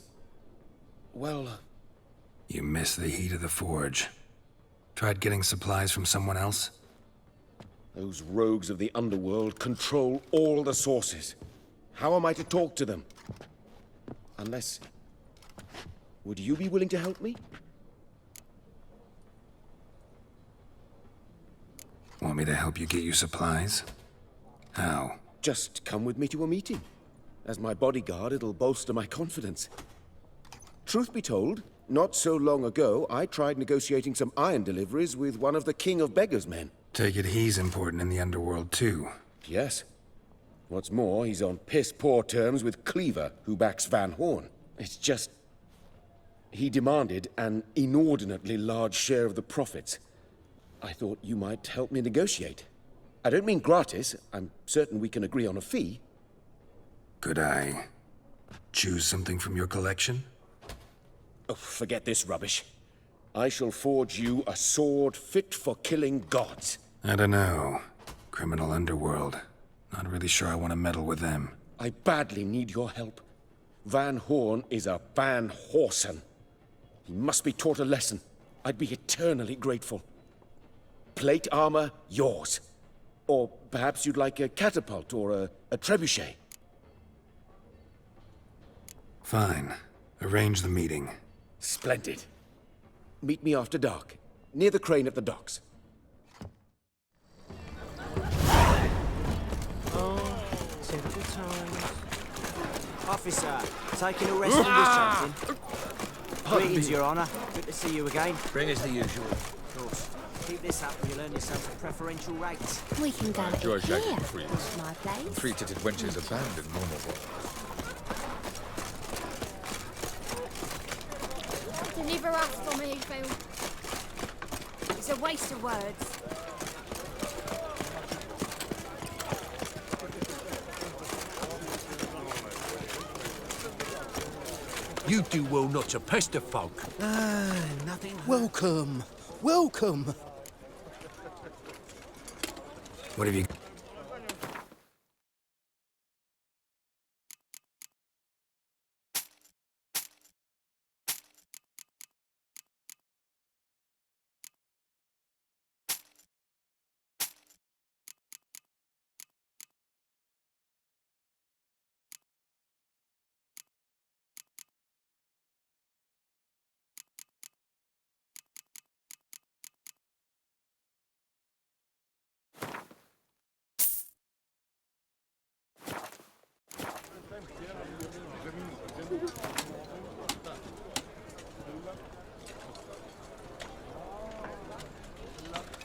Speaker 26: well...
Speaker 5: You miss the heat of the forge. Tried getting supplies from someone else?
Speaker 26: Those rogues of the underworld control all the sources. How am I to talk to them? Unless... Would you be willing to help me?
Speaker 5: Want me to help you get you supplies? How?
Speaker 26: Just come with me to a meeting. As my bodyguard, it'll bolster my confidence. Truth be told, not so long ago, I tried negotiating some iron deliveries with one of the King of Beggars' men.
Speaker 5: Take it he's important in the underworld, too.
Speaker 26: Yes. What's more, he's on piss-poor terms with Cleaver, who backs Van Horn. It's just... he demanded an inordinately large share of the profits. I thought you might help me negotiate. I don't mean gratis. I'm certain we can agree on a fee.
Speaker 5: Could I choose something from your collection?
Speaker 26: Oh, forget this rubbish. I shall forge you a sword fit for killing gods.
Speaker 5: I don't know. Criminal underworld. Not really sure I want to meddle with them.
Speaker 26: I badly need your help. Van Horn is a Van Horsen. He must be taught a lesson. I'd be eternally grateful. Plate armor, yours. Or perhaps you'd like a catapult or a trebuchet.
Speaker 5: Fine. Arrange the meeting.
Speaker 26: Splendid. Meet me after dark, near the crane at the docks.
Speaker 2: Oh, typical times. Officer, taking a rest from this chanting. Greetings, Your Honour. Good to see you again.
Speaker 25: Bring us the usual.
Speaker 2: Of course. Keep this up and you'll earn yourself a preferential rate.
Speaker 23: We can go
Speaker 25: Enjoy
Speaker 23: here.
Speaker 25: shagging trees.
Speaker 23: That's my place.
Speaker 25: Three-titted wenches abound in normal water.
Speaker 14: Deliver us from here, Phil. It's a waste of words.
Speaker 25: You do well not to pester folk.
Speaker 2: Nothing.
Speaker 25: Welcome. Welcome.
Speaker 5: What have you...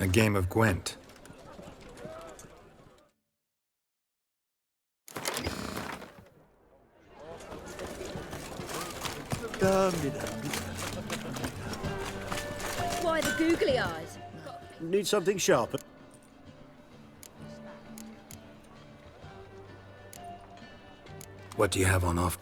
Speaker 5: A game of Gwent.
Speaker 23: Why the googly eyes?
Speaker 11: Need something sharper.
Speaker 5: What do you have on offer?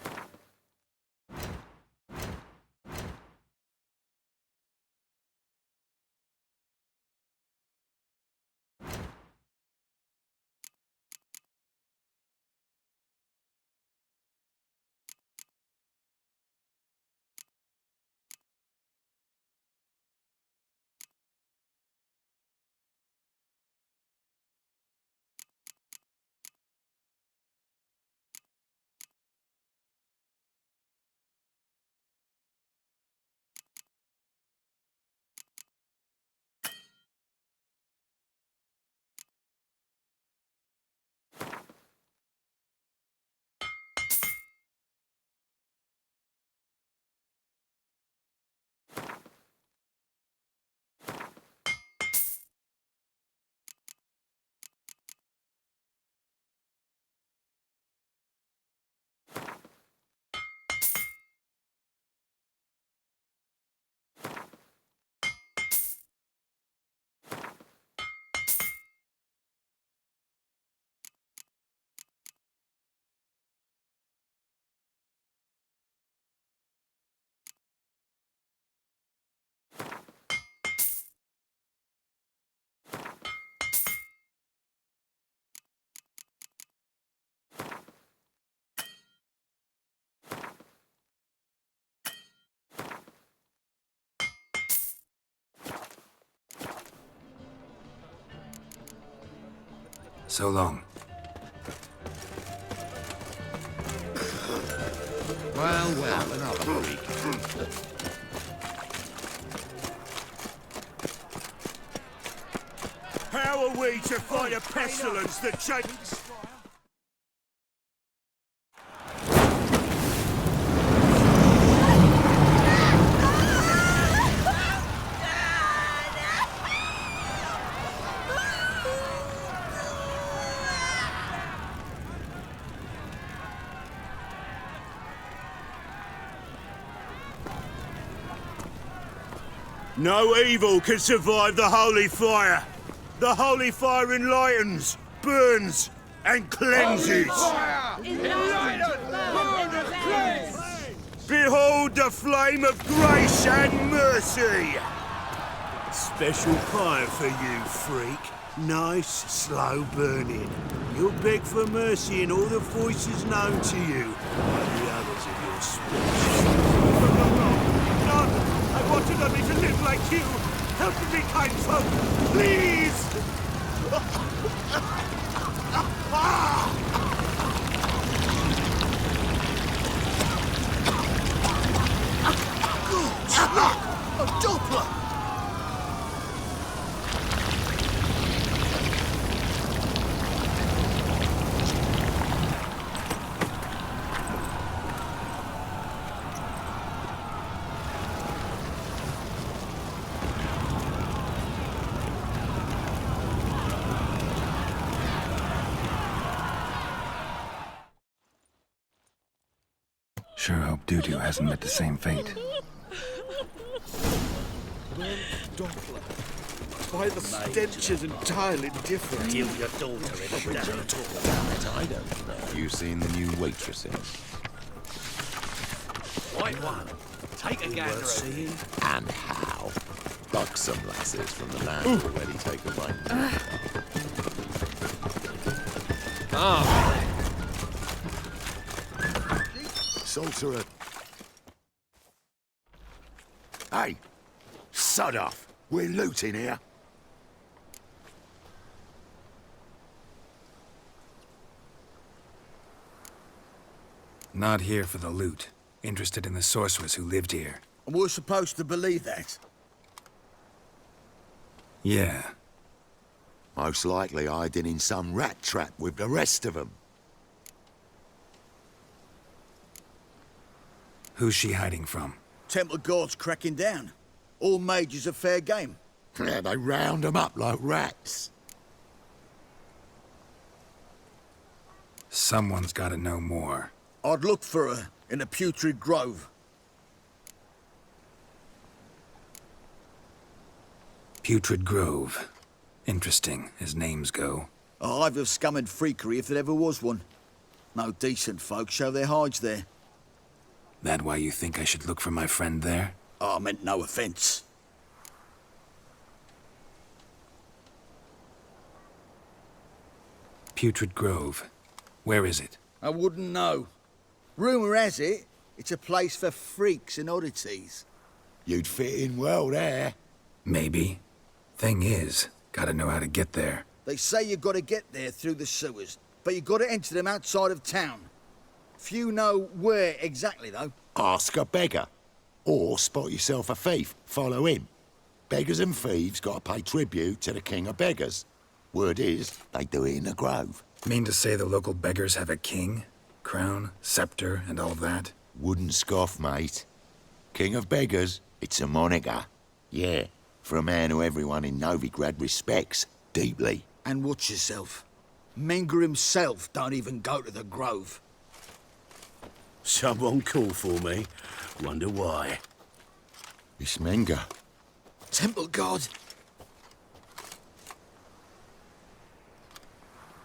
Speaker 5: So long.
Speaker 13: Well, another freak.
Speaker 9: How are we to fight a pestilence that shakes? No evil can survive the holy fire. The holy fire enlightens, burns, and cleanses. Behold the flame of grace and mercy. Special fire for you, freak. Nice, slow burning. You'll beg for mercy in all the voices known to you by the others of your species. No, I wanted only to live like you. Help me, kind folk, please!
Speaker 24: A Doppler!
Speaker 5: Sure hope Dudu hasn't met the same fate.
Speaker 24: Doppler. By the stench is entirely different.
Speaker 12: Kill your daughter if you dare talk about it. I don't know.
Speaker 15: You seen the new waitresses?
Speaker 12: White one. Take a gander over here.
Speaker 15: And how? Buxom lasses from the land already take a right.
Speaker 13: Sorcerer. Hey, sod off. We're looting here.
Speaker 5: Not here for the loot. Interested in the sorceress who lived here.
Speaker 24: And we're supposed to believe that?
Speaker 5: Yeah.
Speaker 13: Most likely hiding in some rat trap with the rest of them.
Speaker 5: Who's she hiding from?
Speaker 24: Temple Guard's cracking down. All mages are fair game.
Speaker 13: Yeah, they round them up like rats.
Speaker 5: Someone's gotta know more.
Speaker 24: I'd look for her in a putrid grove.
Speaker 5: Putrid Grove. Interesting, as names go.
Speaker 24: A hive of scum and freakery if there ever was one. No decent folk show their hides there.
Speaker 5: That why you think I should look for my friend there?
Speaker 24: I meant no offense.
Speaker 5: Putrid Grove. Where is it?
Speaker 24: I wouldn't know. Rumour has it, it's a place for freaks and oddities.
Speaker 13: You'd fit in well there.
Speaker 5: Maybe. Thing is, gotta know how to get there.
Speaker 24: They say you gotta get there through the sewers, but you gotta enter them outside of town. Few know where exactly, though.
Speaker 13: Ask a beggar. Or spot yourself a thief. Follow him. Beggars and thieves gotta pay tribute to the king of beggars. Word is, they do it in the grove.
Speaker 5: Mean to say the local beggars have a king? Crown, scepter, and all that?
Speaker 13: Wouldn't scoff, mate. King of beggars, it's a moniker. Yeah, for a man who everyone in Novigrad respects deeply.
Speaker 24: And watch yourself. Menger himself don't even go to the grove.
Speaker 9: Someone called for me. Wonder why.
Speaker 13: It's Menger.
Speaker 24: Temple Guard.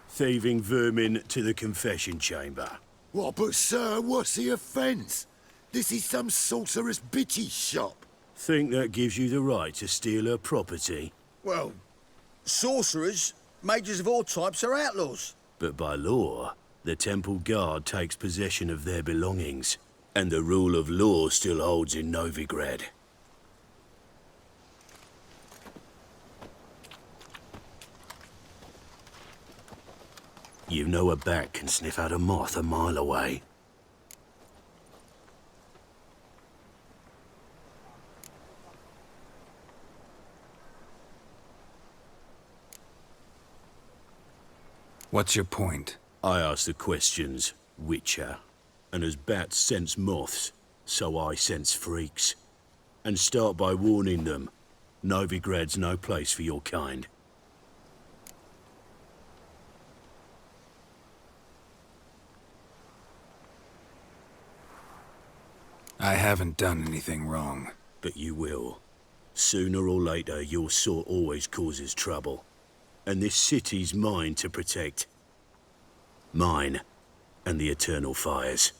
Speaker 9: Thieving vermin to the confession chamber.
Speaker 13: What, but sir, what's the offence? This is some sorceress bitch's shop.
Speaker 9: Think that gives you the right to steal her property?
Speaker 24: Well, sorcerers, mages of all types are outlaws.
Speaker 9: But by law, the Temple Guard takes possession of their belongings, and the rule of law still holds in Novigrad.
Speaker 6: You know a bat can sniff out a moth a mile away.
Speaker 5: What's your point?
Speaker 6: I ask the questions, Witcher. And as bats sense moths, so I sense freaks. And start by warning them. Novigrad's no place for your kind.
Speaker 5: I haven't done anything wrong.
Speaker 6: But you will. Sooner or later, your sort always causes trouble. And this city's mine to protect. Mine. And the eternal fires.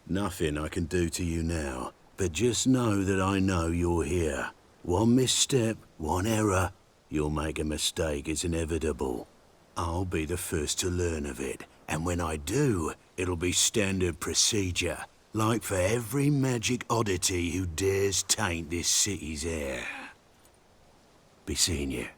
Speaker 6: Nothing I can do to you now. But just know that I know you're here. One misstep, one error, you'll make a mistake, it's inevitable. I'll be the first to learn of it. And when I do, it'll be standard procedure. Like for every magic oddity who dares taint this city's air. Be seeing you.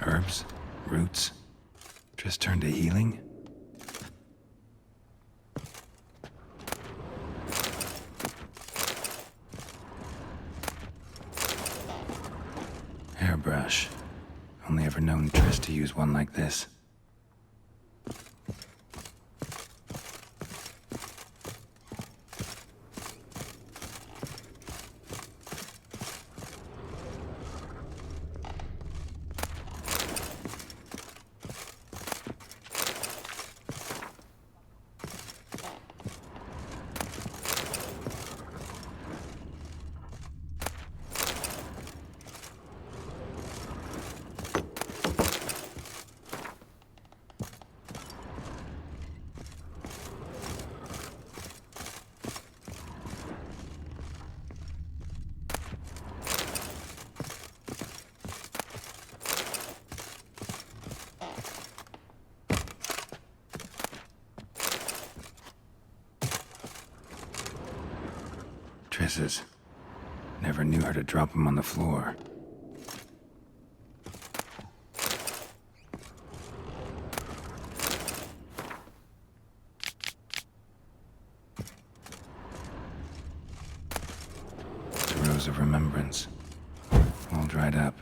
Speaker 5: Herbs? Roots? Just turned to healing? Hairbrush. Only ever known Triss to use one like this. Triss's. Never knew her to drop them on the floor. The Rose of Remembrance. All dried up.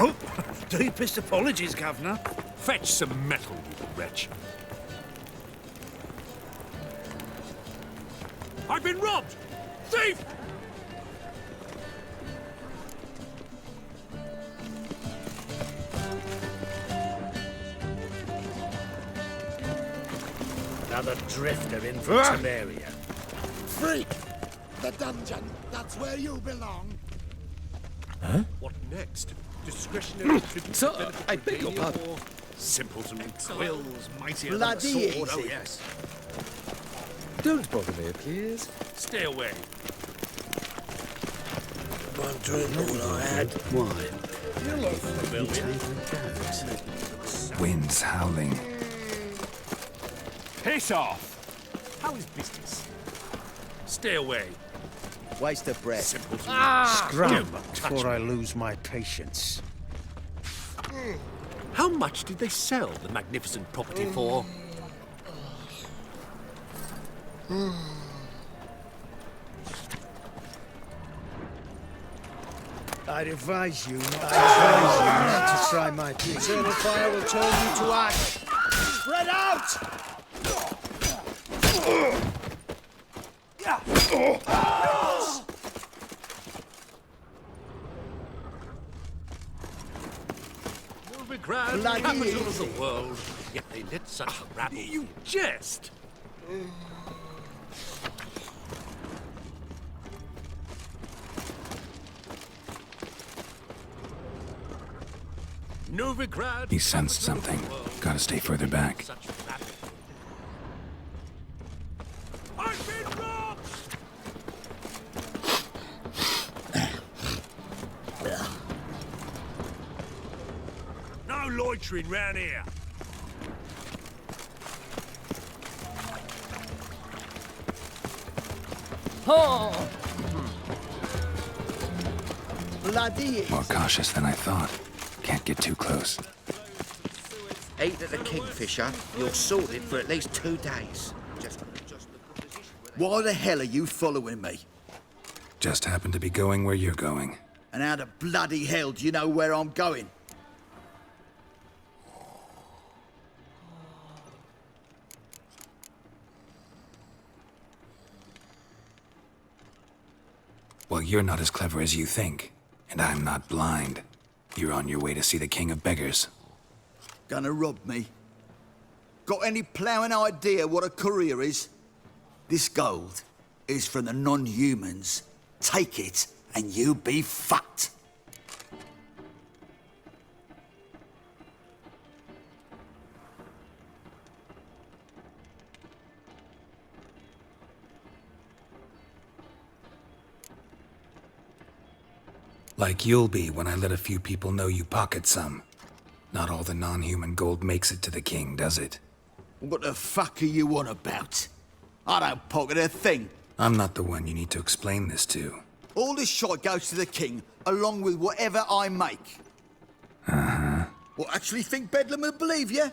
Speaker 21: Oh, deepest apologies, Governor. Fetch some metal, you wretch. I've been robbed! Thief! Another drifter in from Temeria.
Speaker 13: Freak! The dungeon. That's where you belong.
Speaker 21: Huh? What next? Discretionary tribute.
Speaker 13: Sir, I beg your pardon.
Speaker 21: Simpleton quills mightier
Speaker 13: Bloody
Speaker 21: than a sword.
Speaker 13: easy.
Speaker 21: Oh, yes.
Speaker 13: Don't bother me, please.
Speaker 21: Stay away.
Speaker 13: One drink all I had.
Speaker 21: Wine. You look familiar.
Speaker 5: Winds howling.
Speaker 21: Piss off! How is business? Stay away.
Speaker 24: Waste of breath.
Speaker 9: Simple to
Speaker 21: Scram before I lose my patience.
Speaker 15: How much did they sell the magnificent property for?
Speaker 21: I advise you not to try my peace. Eternal fire will turn you to ash. Spread out!
Speaker 15: Novigrad,
Speaker 21: Bloody
Speaker 15: capital of the world, yet they let such rabble.
Speaker 21: You jest!
Speaker 15: Novigrad.
Speaker 5: He sensed something. Gotta stay further back.
Speaker 15: I've been robbed! No loitering round here.
Speaker 21: Bloody
Speaker 5: More cautious than I thought. Can't get too close.
Speaker 1: Eat at the Kingfisher, you're sorted for at least 2 days.
Speaker 24: Why the hell are you following me?
Speaker 5: Just happen to be going where you're going.
Speaker 24: And how the bloody hell do you know where I'm going?
Speaker 5: Well, you're not as clever as you think. And I'm not blind. You're on your way to see the King of Beggars.
Speaker 24: Gonna rob me? Got any ploughing idea what a courier is? This gold is from the non-humans. Take it, and you be fucked.
Speaker 5: Like you'll be when I let a few people know you pocket some. Not all the non-human gold makes it to the king, does it?
Speaker 24: What the fuck are you on about? I don't pocket a thing.
Speaker 5: I'm not the one you need to explain this to.
Speaker 24: All this shot goes to the king, along with whatever I make.
Speaker 5: Uh-huh.
Speaker 24: What, actually think Bedlam will believe you?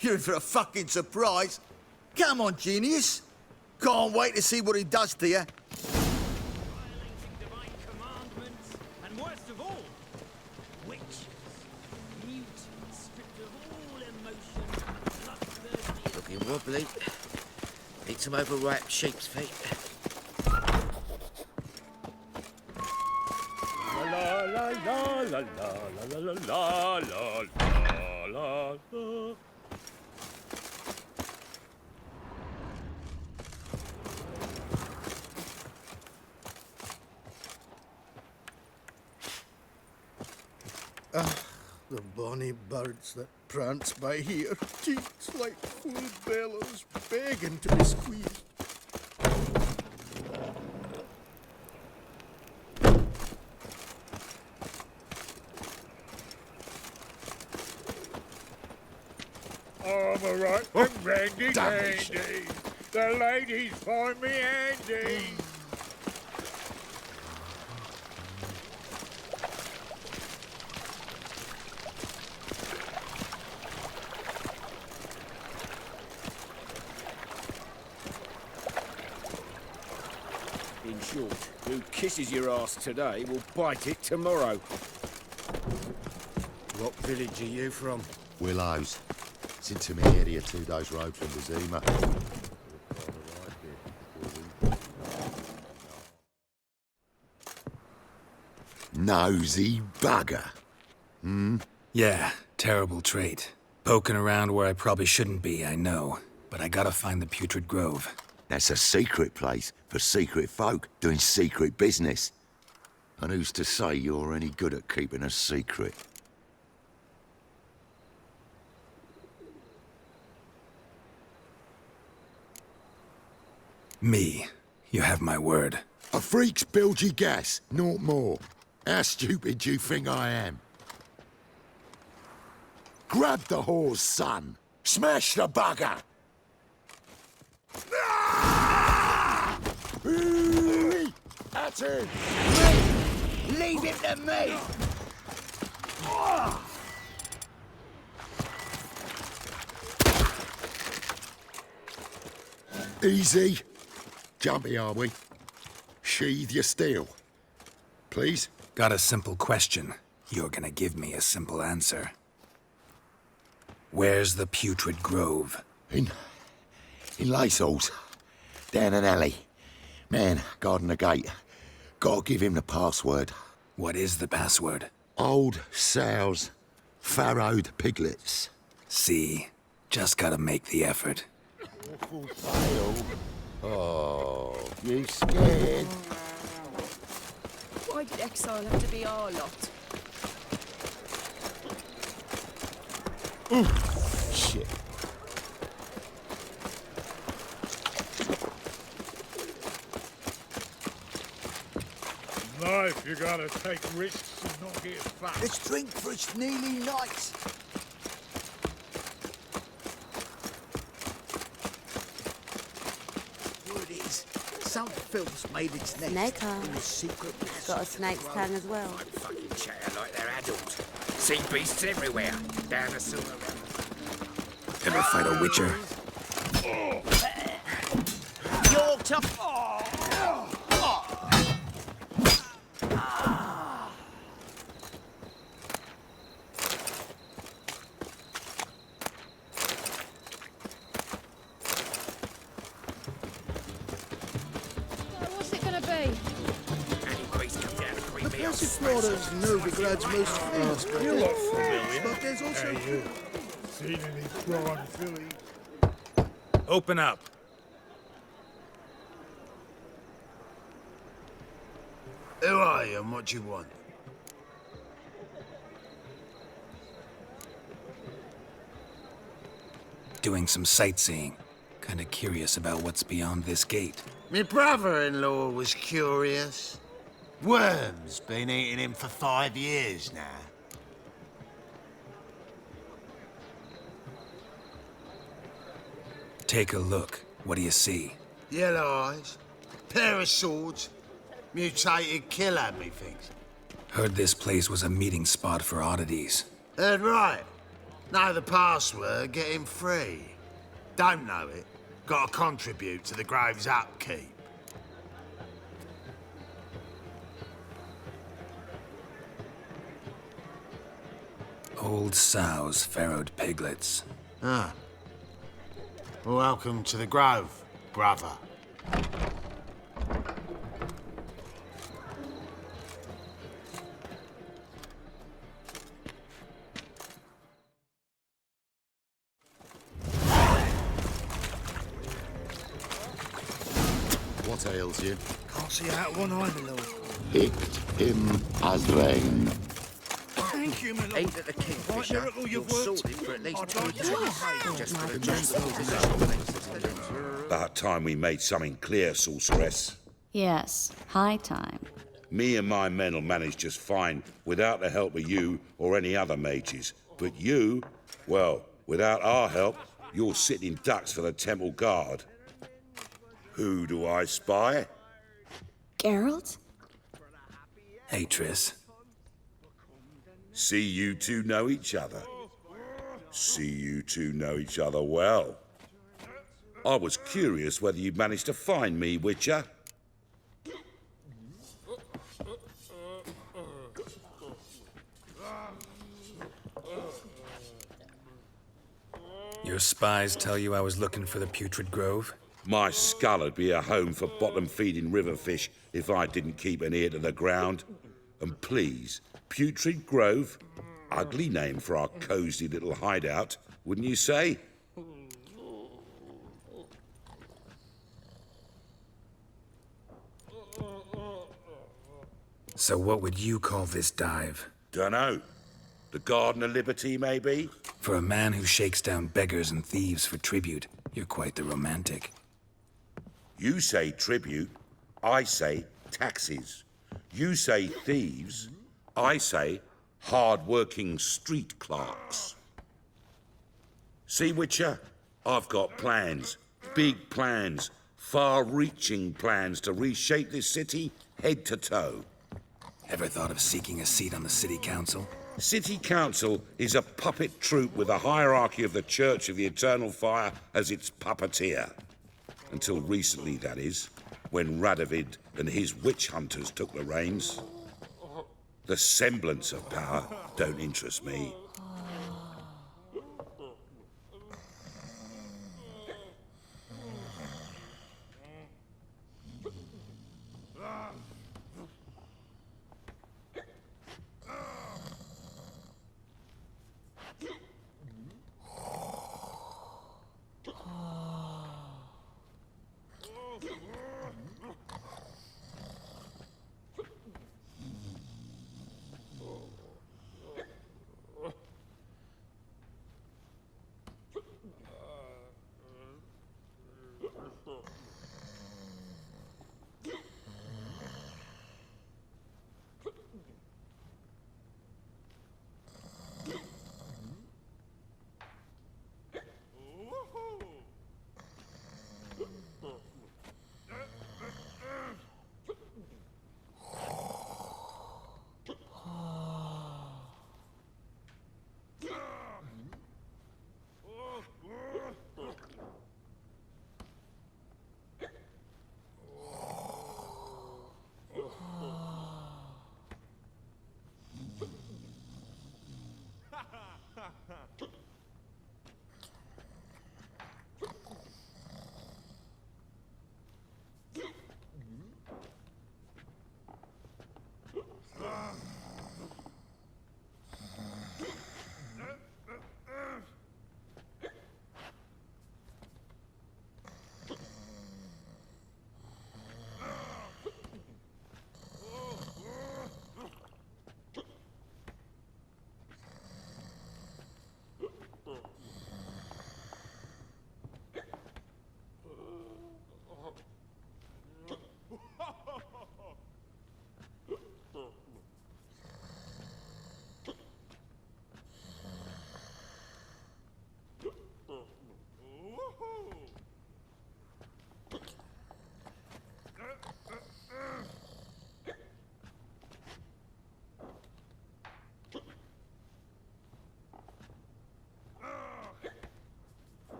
Speaker 24: You're in for a fucking surprise. Come on, genius. Can't wait to see what he does to you.
Speaker 1: Looking wobbly. Need some overripe sheep's feet.
Speaker 17: La la la la la la la la la la la.
Speaker 21: The bonny birds that prance by here, cheeks like full bellows, begging to be squeezed.
Speaker 17: I'm a right randy dandy. The ladies find me handy.
Speaker 26: In short, who kisses your ass today will bite it tomorrow.
Speaker 21: What village are you from?
Speaker 15: Willows. It's into my area 2 days' road from Vizima. Nosy bugger. Hmm?
Speaker 5: Yeah, terrible trait. Poking around where I probably shouldn't be, I know. But I gotta find the Putrid Grove.
Speaker 15: That's a secret place for secret folk doing secret business. And who's to say you're any good at keeping a secret?
Speaker 5: Me. You have my word.
Speaker 15: A freak's bilgy gas, naught more. How stupid do you think I am? Grab the whore's son. Smash the bugger!
Speaker 24: That's it! Leave it to me!
Speaker 15: Easy. Jumpy, are we? Sheathe your steel. Please?
Speaker 5: Got a simple question. You're gonna give me a simple answer. Where's the Putrid Grove?
Speaker 15: In Lacehalls. Down an alley. Man, guarding the gate. Gotta give him the password.
Speaker 5: What is the password?
Speaker 15: Old sows. Farrowed piglets.
Speaker 5: See? Just gotta make the effort.
Speaker 15: Awful fail. Oh, you scared?
Speaker 23: Why did exile have to be our lot?
Speaker 15: Shit.
Speaker 13: Life, you gotta take risks and not get fat.
Speaker 24: Let's drink for it's nearly night. Word is, some filth's made its nest
Speaker 8: Snake
Speaker 24: in the secret
Speaker 8: It's got a snake's tongue as well.
Speaker 1: Don't fucking chatter like they're adults. Sea beasts everywhere. Down the sewer.
Speaker 5: Ever fight a witcher?
Speaker 24: You're tough.
Speaker 14: What's it gonna be?
Speaker 1: Any priest come down to greet me, I'll
Speaker 21: Exploder's Novigrad's most famous.
Speaker 13: You look familiar.
Speaker 21: But there's also...
Speaker 13: Hey, you. Seen any prawn filly?
Speaker 5: Open up.
Speaker 21: Who are you and what do you want?
Speaker 5: Doing some sightseeing. Kinda curious about what's beyond this gate.
Speaker 21: My brother-in-law was curious. Worms been eating him for 5 years now.
Speaker 5: Take a look. What do you see?
Speaker 21: Yellow eyes, pair of swords, mutated killer, methinks.
Speaker 5: Heard this place was a meeting spot for oddities.
Speaker 21: Heard right. Know the password, get him free. Don't know it, gotta contribute to the Grove's upkeep.
Speaker 5: Old sows, farrowed piglets.
Speaker 21: Ah. Welcome to the Grove, brother.
Speaker 15: What ails you?
Speaker 21: Can't see out one eye, my lord.
Speaker 15: Picked him as rain.
Speaker 21: Thank you, my lord.
Speaker 1: Eight at the Kingfisher.
Speaker 21: miracle
Speaker 1: You're
Speaker 21: you've worked.
Speaker 1: sorted for at least
Speaker 21: I'd
Speaker 1: 2
Speaker 21: like to
Speaker 1: days.
Speaker 21: pay.
Speaker 1: Just for the position.
Speaker 6: About time we made something clear, sorceress.
Speaker 8: Yes, high time.
Speaker 6: Me and my men'll manage just fine without the help of you or any other mages. But you, well, without our help, you're sitting ducks for the Temple Guard. Who do I spy?
Speaker 8: Geralt?
Speaker 5: Hey, Triss.
Speaker 6: See you two know each other. See you two know each other well. I was curious whether you'd managed to find me, Witcher.
Speaker 5: Your spies tell you I was looking for the Putrid Grove?
Speaker 6: My skull'd be a home for bottom-feeding river fish if I didn't keep an ear to the ground. And please, Putrid Grove? Ugly name for our cosy little hideout, wouldn't you say?
Speaker 5: So what would you call this dive?
Speaker 6: Dunno. The Garden of Liberty, maybe?
Speaker 5: For a man who shakes down beggars and thieves for tribute, you're quite the romantic.
Speaker 6: You say tribute, I say taxes. You say thieves, I say hard-working street clerks. See, Witcher, I've got plans, big plans,
Speaker 7: Far-reaching plans to reshape this city head to toe.
Speaker 5: Ever thought of seeking a seat on the city council?
Speaker 7: City Council is a puppet troupe with a hierarchy of the Church of the Eternal Fire as its puppeteer. Until recently, that is, when Radovid and his witch hunters took the reins. The semblance of power don't interest me.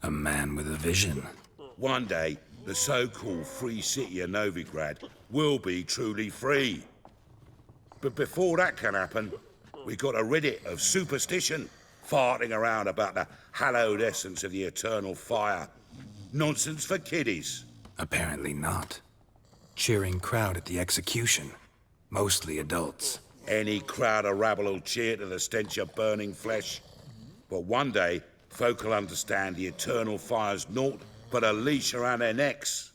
Speaker 5: A man with a vision.
Speaker 7: One day, the so-called free city of Novigrad will be truly free. But before that can happen, we got to rid it of superstition, farting around about the hallowed essence of the eternal fire. Nonsense for kiddies.
Speaker 5: Apparently not. Cheering crowd at the execution. Mostly adults.
Speaker 7: Any crowd of rabble will cheer to the stench of burning flesh. But one day, folk will understand the eternal fire's naught but a leash around their necks.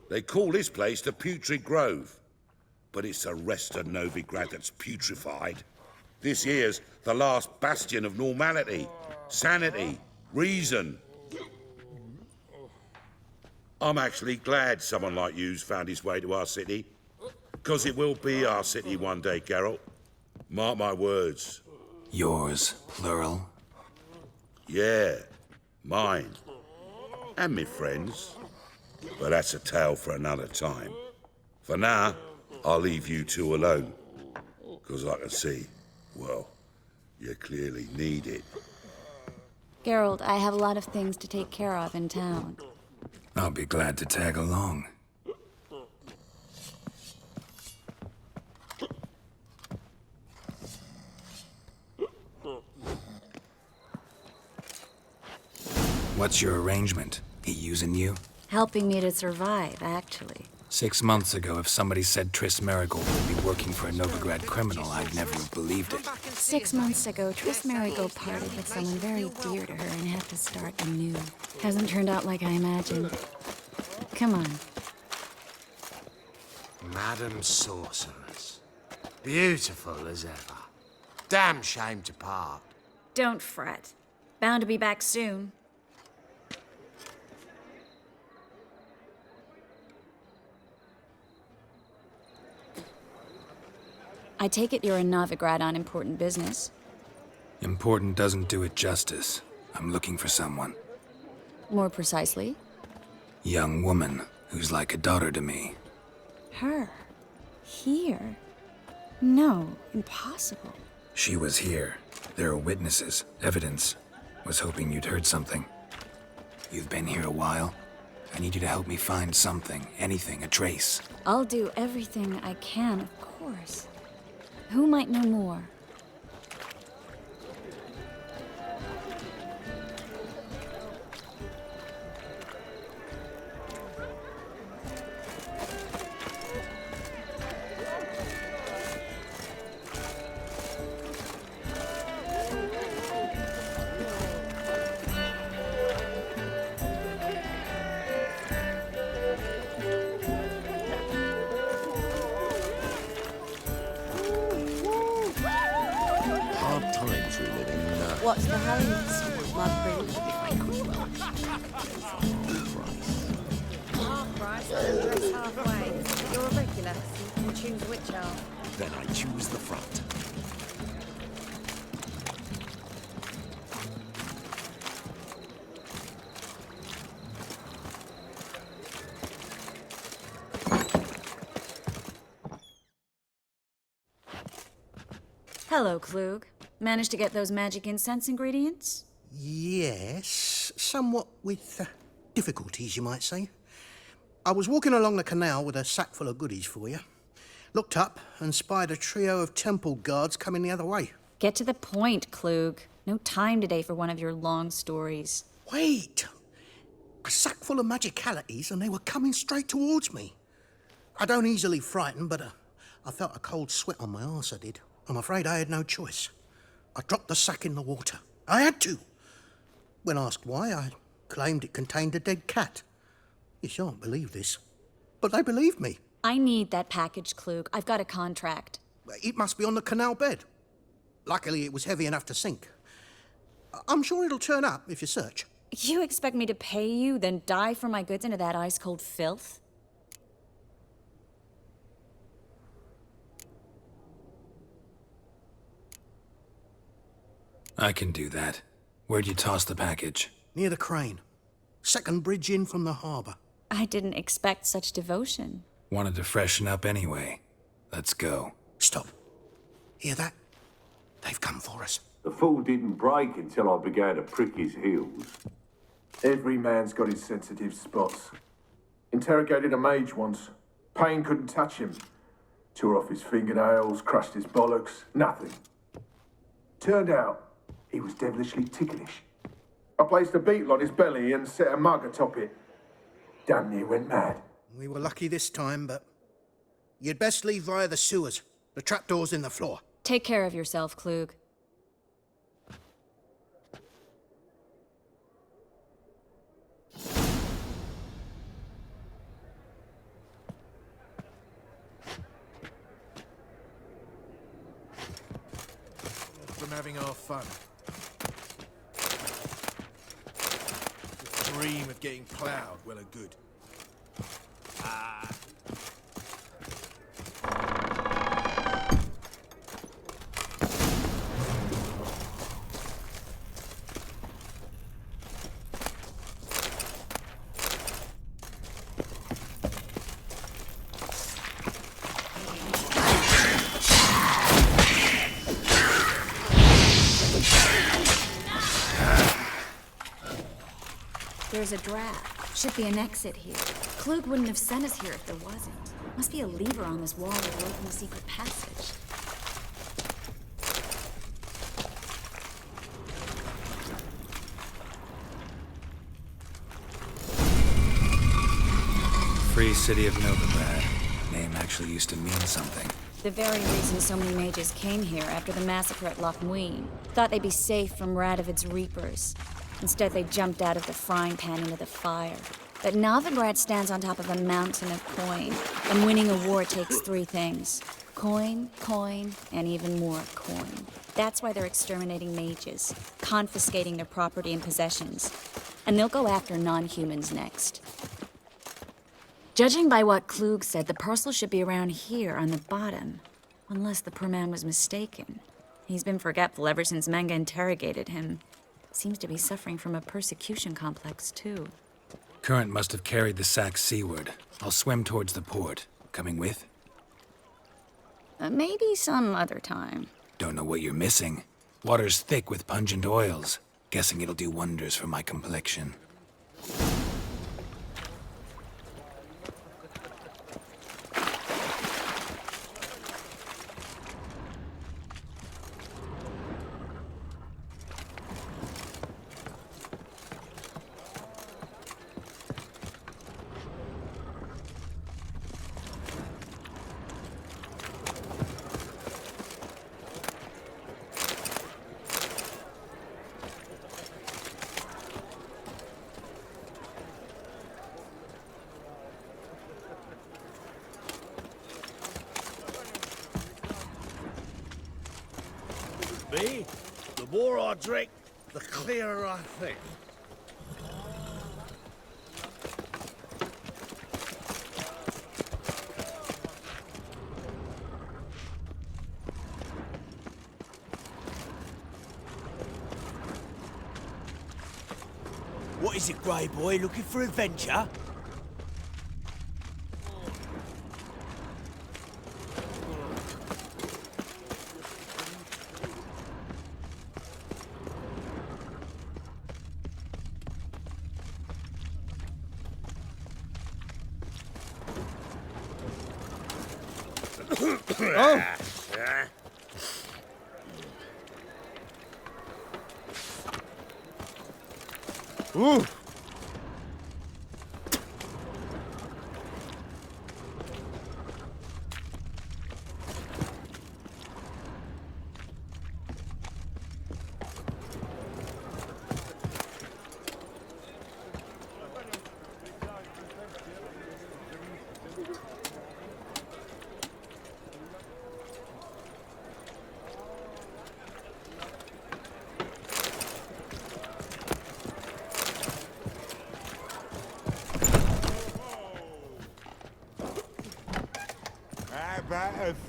Speaker 7: They call this place the Putrid Grove, but it's the rest of Novigrad that's putrefied. This here's the last bastion of normality, sanity, reason. I'm actually glad someone like you's found his way to our city, because it will be our city one day, Geralt. Mark my words.
Speaker 5: Yours, plural?
Speaker 7: Yeah, mine. And me friends. But that's a tale for another time. For now, I'll leave you two alone. Because I can see, well, you clearly need it.
Speaker 8: Geralt, I have a lot of things to take care of in town.
Speaker 5: I'll be glad to tag along. What's your arrangement? He using you?
Speaker 8: Helping me to survive, actually.
Speaker 5: 6 months ago, if somebody said Triss Merigold would be working for a Novigrad criminal, I'd never have believed it.
Speaker 8: 6 months ago, Triss Merigold parted with someone very dear to her and had to start anew. Hasn't turned out like I imagined. Come on.
Speaker 9: Madam Sorceress. Beautiful as ever. Damn shame to part.
Speaker 8: Don't fret. Bound to be back soon. I take it you're in Novigrad on important business.
Speaker 5: Important doesn't do it justice. I'm looking for someone.
Speaker 8: More precisely?
Speaker 5: Young woman who's like a daughter to me.
Speaker 8: Her? Here? No, impossible.
Speaker 5: She was here. There are witnesses, evidence. Was hoping you'd heard something. You've been here a while. I need you to help me find something, anything, a trace.
Speaker 8: I'll do everything I can, of course. Who might know more? What's the hurry, my prince?
Speaker 3: Half price, dress halfway. You're a regular, so you can choose which half.
Speaker 16: Then I choose the front.
Speaker 8: Hello, Klug. Managed to get those magic incense ingredients?
Speaker 3: Yes, somewhat with difficulties, you might say. I was walking along the canal with a sack full of goodies for you. Looked up and spied a trio of temple guards coming the other way.
Speaker 8: Get to the point, Klug. No time today for one of your long stories.
Speaker 3: Wait! A sack full of magicalities and they were coming straight towards me. I don't easily frighten, but I felt a cold sweat on my arse, I did. I'm afraid I had no choice. I dropped the sack in the water. I had to. When asked why, I claimed it contained a dead cat. You shan't believe this, but they believed me.
Speaker 8: I need that package, Klug. I've got a contract.
Speaker 3: It must be on the canal bed. Luckily, it was heavy enough to sink. I'm sure it'll turn up if you search.
Speaker 8: You expect me to pay you, then dive for my goods into that ice-cold filth?
Speaker 5: I can do that. Where'd you toss the package?
Speaker 3: Near the crane. Second bridge in from the harbour.
Speaker 8: I didn't expect such devotion.
Speaker 5: Wanted to freshen up anyway. Let's go.
Speaker 3: Stop. Hear that? They've come for us.
Speaker 16: The fall didn't break until I began to prick his heels.
Speaker 18: Every man's got his sensitive spots. Interrogated a mage once. Pain couldn't touch him. Tore off his fingernails, crushed his bollocks, nothing. Turned out, he was devilishly ticklish. I placed a beetle on his belly and set a mug atop it. Damn near went mad.
Speaker 3: We were lucky this time, but you'd best leave via the sewers. The trapdoor's in the floor.
Speaker 8: Take care of yourself, Klug.
Speaker 13: From having our fun. The dream of getting ploughed, well and good.
Speaker 8: There's a draft. Should be an exit here. Klug wouldn't have sent us here if there wasn't. Must be a lever on this wall that will open the secret passage.
Speaker 5: Free City of Novigrad. Name actually used to mean something.
Speaker 8: The very reason so many mages came here after the massacre at Loch Muin. Thought they'd be safe from Radovid's reapers. Instead, they jumped out of the frying pan into the fire. But Novigrad stands on top of a mountain of coin, and winning a war takes three things. Coin, coin, and even more coin. That's why they're exterminating mages, confiscating their property and possessions. And they'll go after non-humans next. Judging by what Klug said, the parcel should be around here on the bottom. Unless the poor man was mistaken. He's been forgetful ever since Manga interrogated him. Seems to be suffering from a persecution complex, too.
Speaker 5: Current must have carried the sack seaward. I'll swim towards the port. Coming with?
Speaker 8: Maybe some other time.
Speaker 5: Don't know what you're missing. Water's thick with pungent oils. Guessing it'll do wonders for my complexion.
Speaker 21: Me, the more I drink, the clearer I think.
Speaker 2: What is it, Grey Boy? Looking for adventure?
Speaker 21: Oh! Ooh!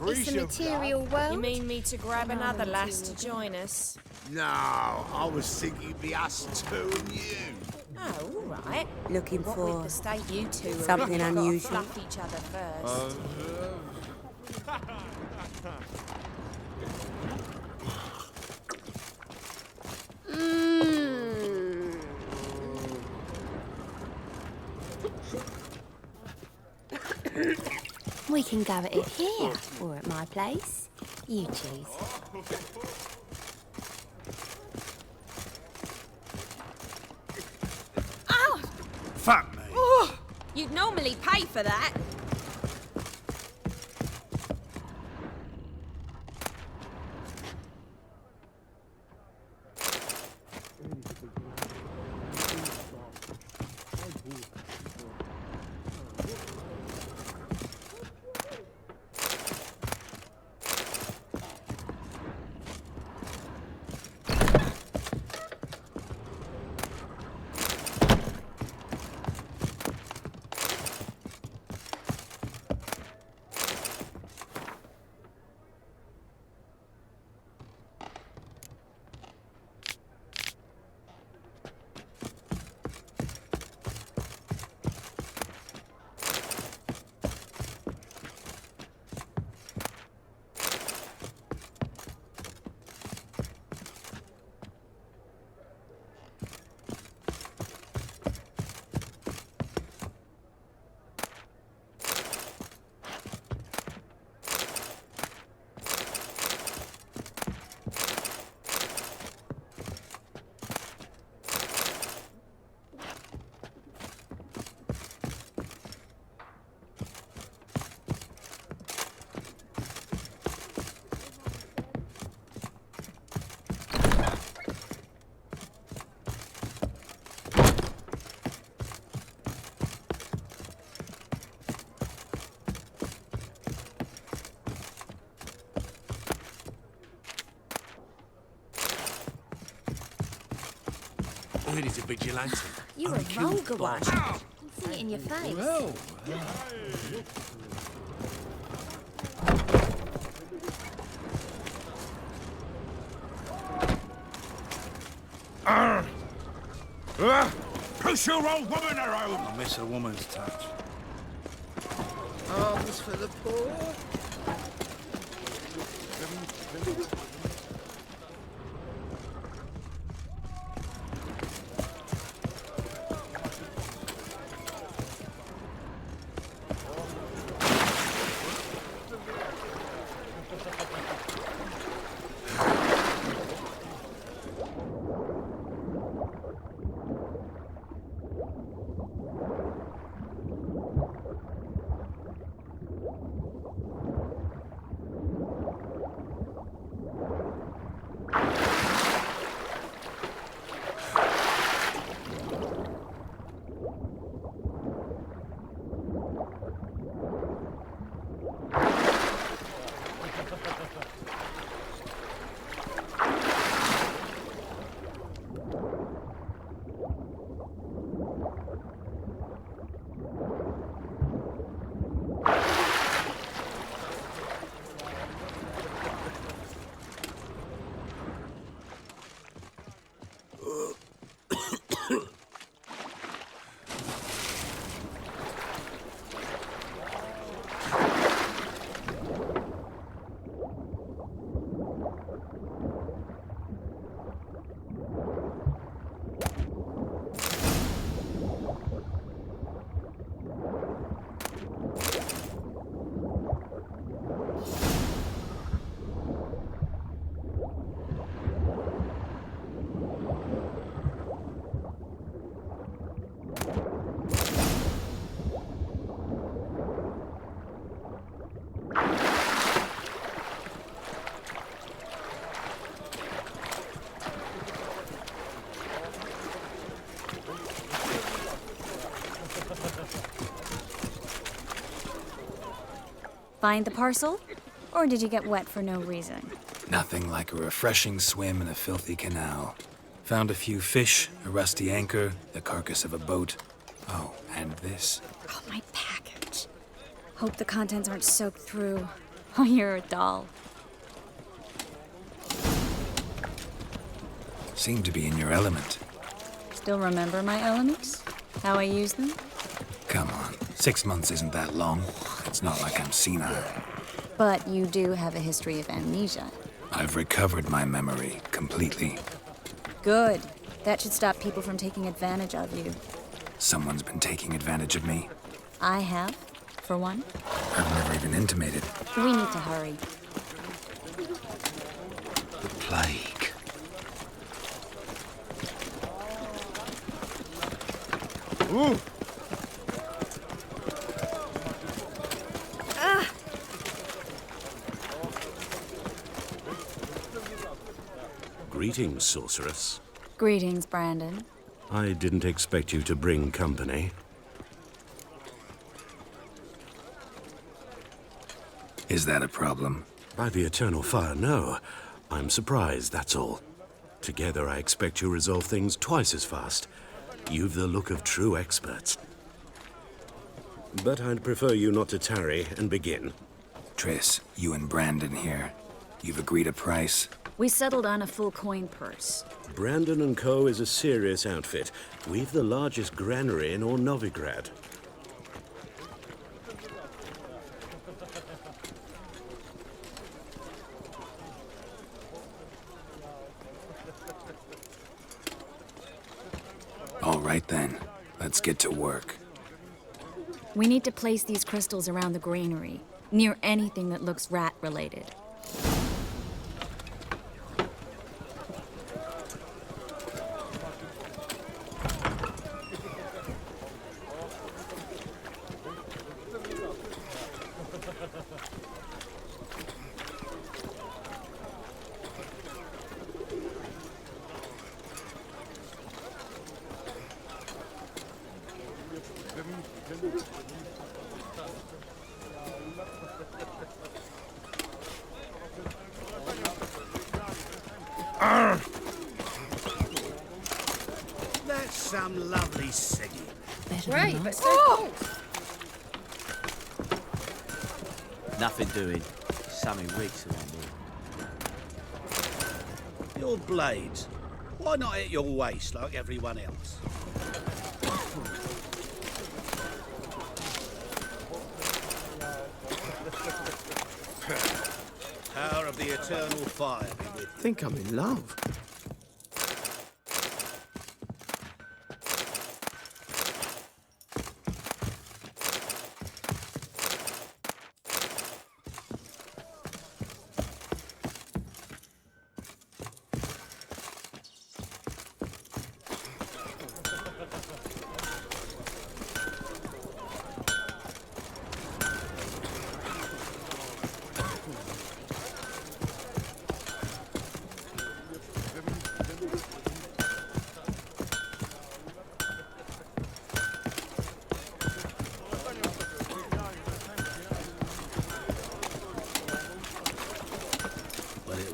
Speaker 14: It's a material world.
Speaker 4: You mean me to grab another lass to join us?
Speaker 9: No, I was thinking it'd be us two and you.
Speaker 4: Oh, all right.
Speaker 10: Looking
Speaker 4: What
Speaker 10: for
Speaker 4: with the state you two are
Speaker 10: something
Speaker 4: in, you've gotta
Speaker 10: unusual?
Speaker 4: fluff each other first.
Speaker 14: We can go at it here, or at my place. You choose.
Speaker 4: Oh!
Speaker 21: Fuck me.
Speaker 4: Oh! You'd normally pay for that.
Speaker 9: Who is a vigilante?
Speaker 14: You're a vulgar one. I can see it in your face.
Speaker 21: Well,
Speaker 9: Push your old woman around!
Speaker 21: I miss a woman's touch.
Speaker 1: Arms for the poor.
Speaker 8: Find the parcel? Or did you get wet for no reason?
Speaker 5: Nothing like a refreshing swim in a filthy canal. Found a few fish, a rusty anchor, the carcass of a boat. Oh, and this.
Speaker 8: Oh, my package. Hope the contents aren't soaked through. Oh, you're a doll.
Speaker 5: Seem to be in your element.
Speaker 8: Still remember my elements? How I use them?
Speaker 5: Come on, 6 months isn't that long. It's not like I'm senile.
Speaker 8: But you do have a history of amnesia.
Speaker 5: I've recovered my memory completely.
Speaker 8: Good. That should stop people from taking advantage of you.
Speaker 5: Someone's been taking advantage of me.
Speaker 8: I have, for one.
Speaker 5: I've never even intimated.
Speaker 8: We need to hurry.
Speaker 5: The plague.
Speaker 21: Ooh.
Speaker 6: Greetings, sorceress.
Speaker 8: Greetings, Brandon.
Speaker 6: I didn't expect you to bring company.
Speaker 5: Is that a problem?
Speaker 6: By the eternal fire, no. I'm surprised, that's all. Together, I expect you resolve things twice as fast. You've the look of true experts. But I'd prefer you not to tarry and begin.
Speaker 5: Triss, you and Brandon here. You've agreed a price?
Speaker 8: We settled on a full coin purse.
Speaker 6: Brandon & Co. is a serious outfit. We've the largest granary in all Novigrad.
Speaker 5: All right then, let's get to work.
Speaker 8: We need to place these crystals around the granary, near anything that looks rat-related.
Speaker 21: That's some lovely singing.
Speaker 14: Right, but so cold.
Speaker 2: Nothing doing. Sammy Weeks around here.
Speaker 21: Your blades. Why not at your waist like everyone else? Power of the eternal fire be with you.
Speaker 3: I think I'm in love.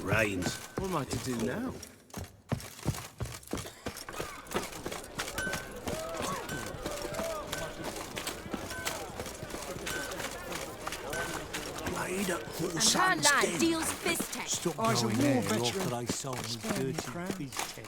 Speaker 21: Rains.
Speaker 3: What am I to do now?
Speaker 21: Made at
Speaker 4: And her
Speaker 21: Horsan's
Speaker 4: lad
Speaker 21: Den.
Speaker 4: deals fist tech.
Speaker 21: Stop
Speaker 2: I's a
Speaker 21: going
Speaker 2: war
Speaker 21: there,
Speaker 2: veteran.
Speaker 21: after they sold me
Speaker 2: Staring
Speaker 21: dirty
Speaker 2: crowd.
Speaker 21: beefsteak.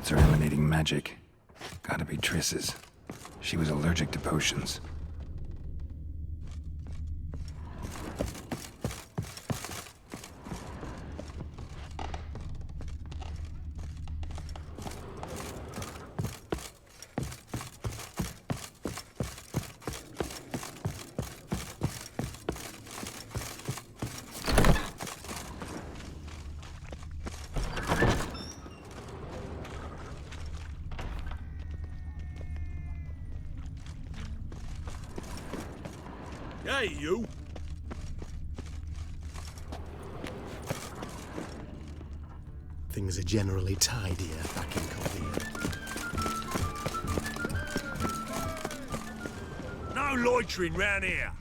Speaker 5: conduits are emanating magic. Gotta be Triss's. She was allergic to potions.
Speaker 9: Hey, you!
Speaker 10: Things are generally tidier back in Caldea.
Speaker 9: No loitering round here!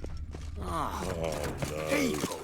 Speaker 10: Oh,
Speaker 9: no.
Speaker 10: Evil!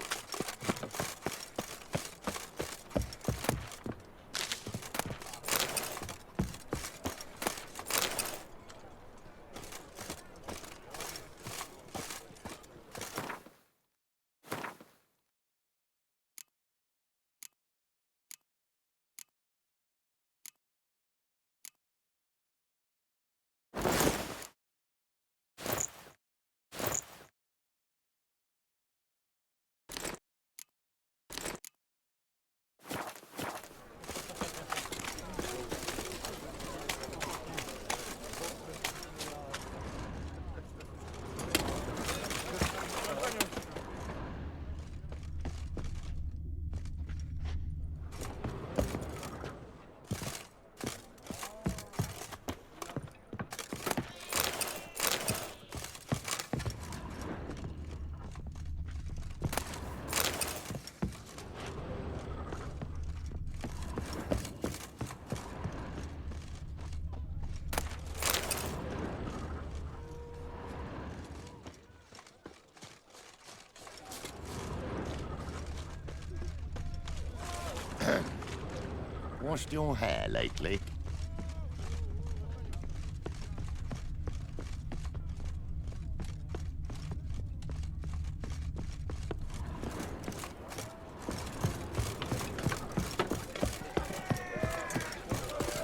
Speaker 15: Washed your hair lately?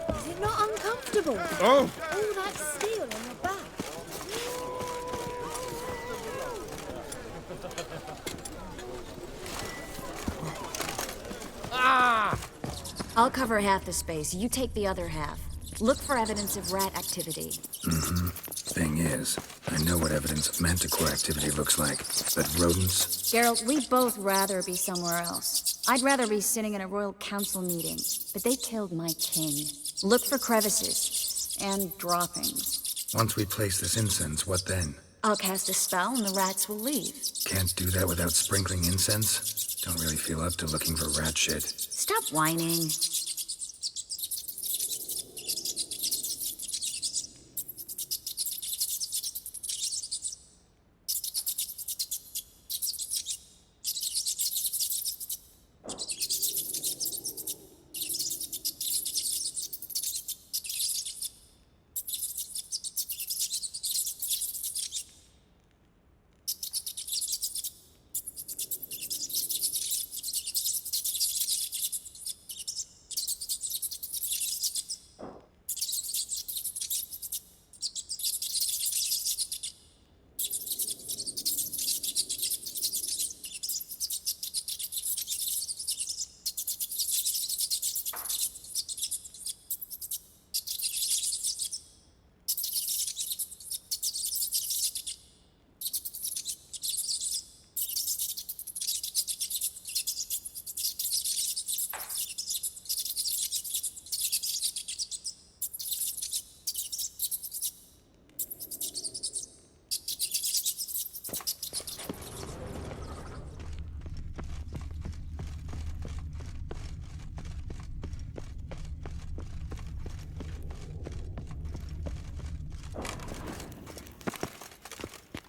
Speaker 23: Is it not uncomfortable?
Speaker 9: Oh!
Speaker 23: All that steel on your back.
Speaker 9: Ah!
Speaker 8: I'll cover half the space. You take the other half. Look for evidence of rat activity.
Speaker 5: Mm-hmm. Thing is, I know what evidence of manticore activity looks like, but rodents?
Speaker 8: Geralt, we'd both rather be somewhere else. I'd rather be sitting in a royal council meeting, but they killed my king. Look for crevices and droppings.
Speaker 5: Once we place this incense, what then?
Speaker 8: I'll cast a spell and the rats will leave.
Speaker 5: Can't do that without sprinkling incense? Don't really feel up to looking for rat shit.
Speaker 8: Stop whining.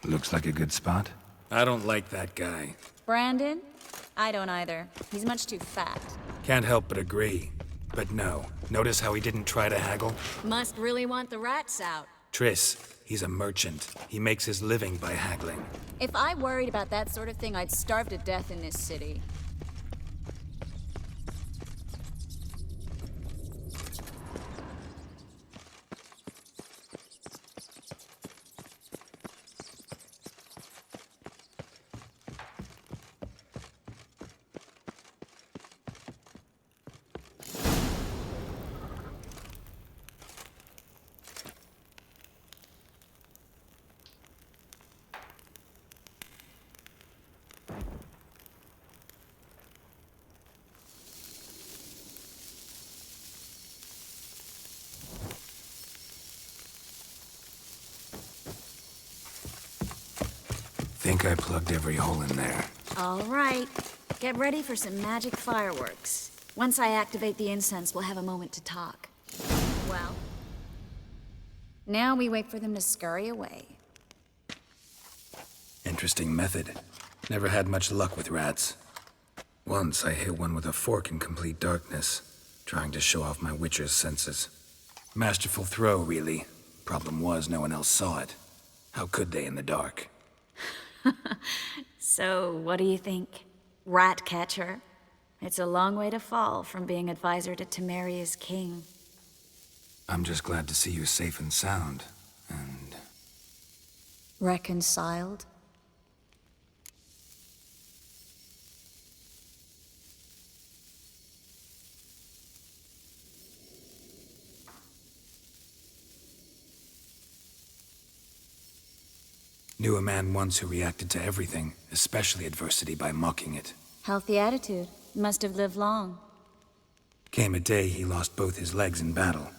Speaker 5: Looks like a good spot. I don't like that guy.
Speaker 8: Brandon? I don't either. He's much too fat.
Speaker 5: Can't help but agree. But no. Notice how he didn't try to haggle?
Speaker 8: Must really want the rats out.
Speaker 5: Triss, he's a merchant. He makes his living by haggling.
Speaker 8: If I worried about that sort of thing, I'd starve to death in this city.
Speaker 5: Think I plugged every hole in there.
Speaker 8: All right. Get ready for some magic fireworks. Once I activate the incense, we'll have a moment to talk. Well, now we wait for them to scurry away.
Speaker 5: Interesting method. Never had much luck with rats. Once I hit one with a fork in complete darkness, trying to show off my witcher's senses. Masterful throw, really. Problem was, no one else saw it. How could they in the dark?
Speaker 8: So, what do you think? Rat catcher? It's a long way to fall from being advisor to Temeria's king.
Speaker 5: I'm just glad to see you safe and sound, and...
Speaker 8: Reconciled?
Speaker 5: Knew a man once who reacted to everything, especially adversity, by mocking it.
Speaker 8: Healthy attitude. Must have lived long.
Speaker 5: Came a day he lost both his legs in battle.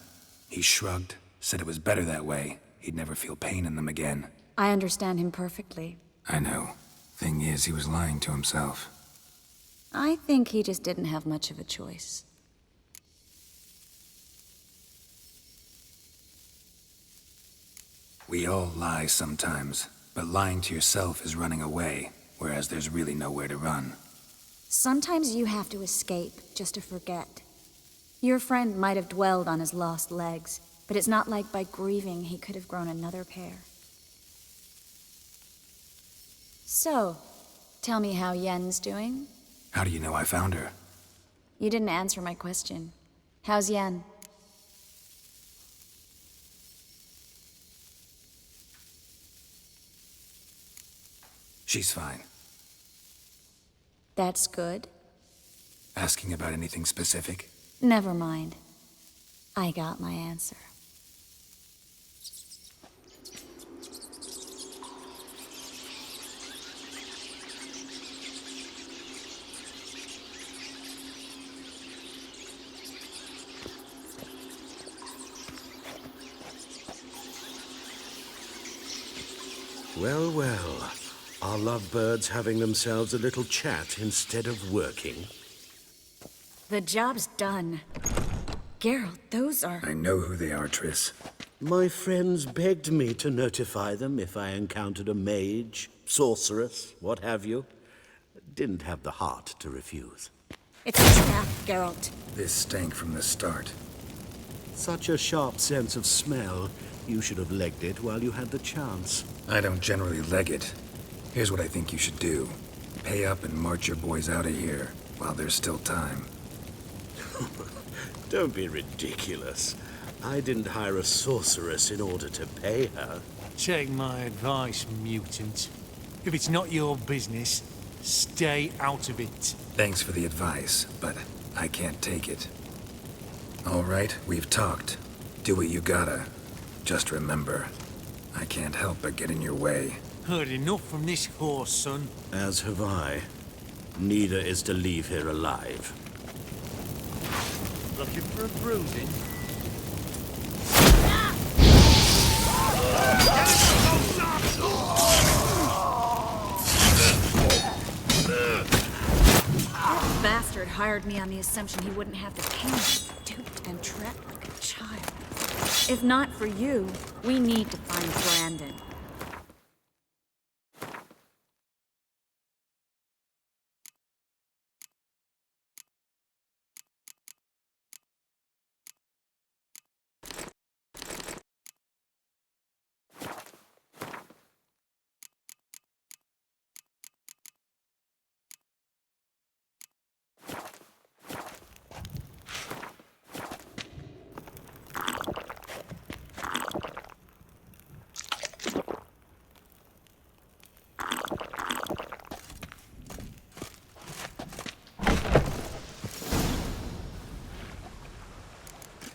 Speaker 5: He shrugged, said it was better that way. He'd never feel pain in them again.
Speaker 8: I understand him perfectly.
Speaker 5: I know. Thing is, he was lying to himself.
Speaker 8: I think he just didn't have much of a choice.
Speaker 5: We all lie sometimes, but lying to yourself is running away, whereas there's really nowhere to run.
Speaker 8: Sometimes you have to escape just to forget. Your friend might have dwelled on his lost legs, but it's not like by grieving he could have grown another pair. So, tell me how Yen's doing?
Speaker 5: How do you know I found her?
Speaker 8: You didn't answer my question. How's Yen?
Speaker 5: She's fine.
Speaker 8: That's good.
Speaker 5: Asking about anything specific?
Speaker 8: Never mind. I got my answer.
Speaker 6: Well, well. Are lovebirds having themselves a little chat instead of working?
Speaker 8: The job's done. Geralt, those are...
Speaker 5: I know who they are, Triss.
Speaker 6: My friends begged me to notify them if I encountered a mage, sorceress, what have you. Didn't have the heart to refuse.
Speaker 8: It's a trap, Geralt.
Speaker 5: This stank from the start.
Speaker 6: Such a sharp sense of smell. You should have legged it while you had the chance.
Speaker 5: I don't generally leg it. Here's what I think you should do. Pay up and march your boys out of here, while there's still time.
Speaker 6: Don't be ridiculous. I didn't hire a sorceress in order to pay her.
Speaker 11: Take my advice, mutant. If it's not your business, stay out of it.
Speaker 5: Thanks for the advice, but I can't take it. All right, we've talked. Do what you gotta. Just remember, I can't help but get in your way.
Speaker 11: Heard enough from this horse, son.
Speaker 6: As have I. Neither is to leave here alive.
Speaker 11: Looking for a bruising?
Speaker 8: That bastard hired me on the assumption he wouldn't have to pay me. Duped and trapped like a child. If not for you, we need to find Brandon.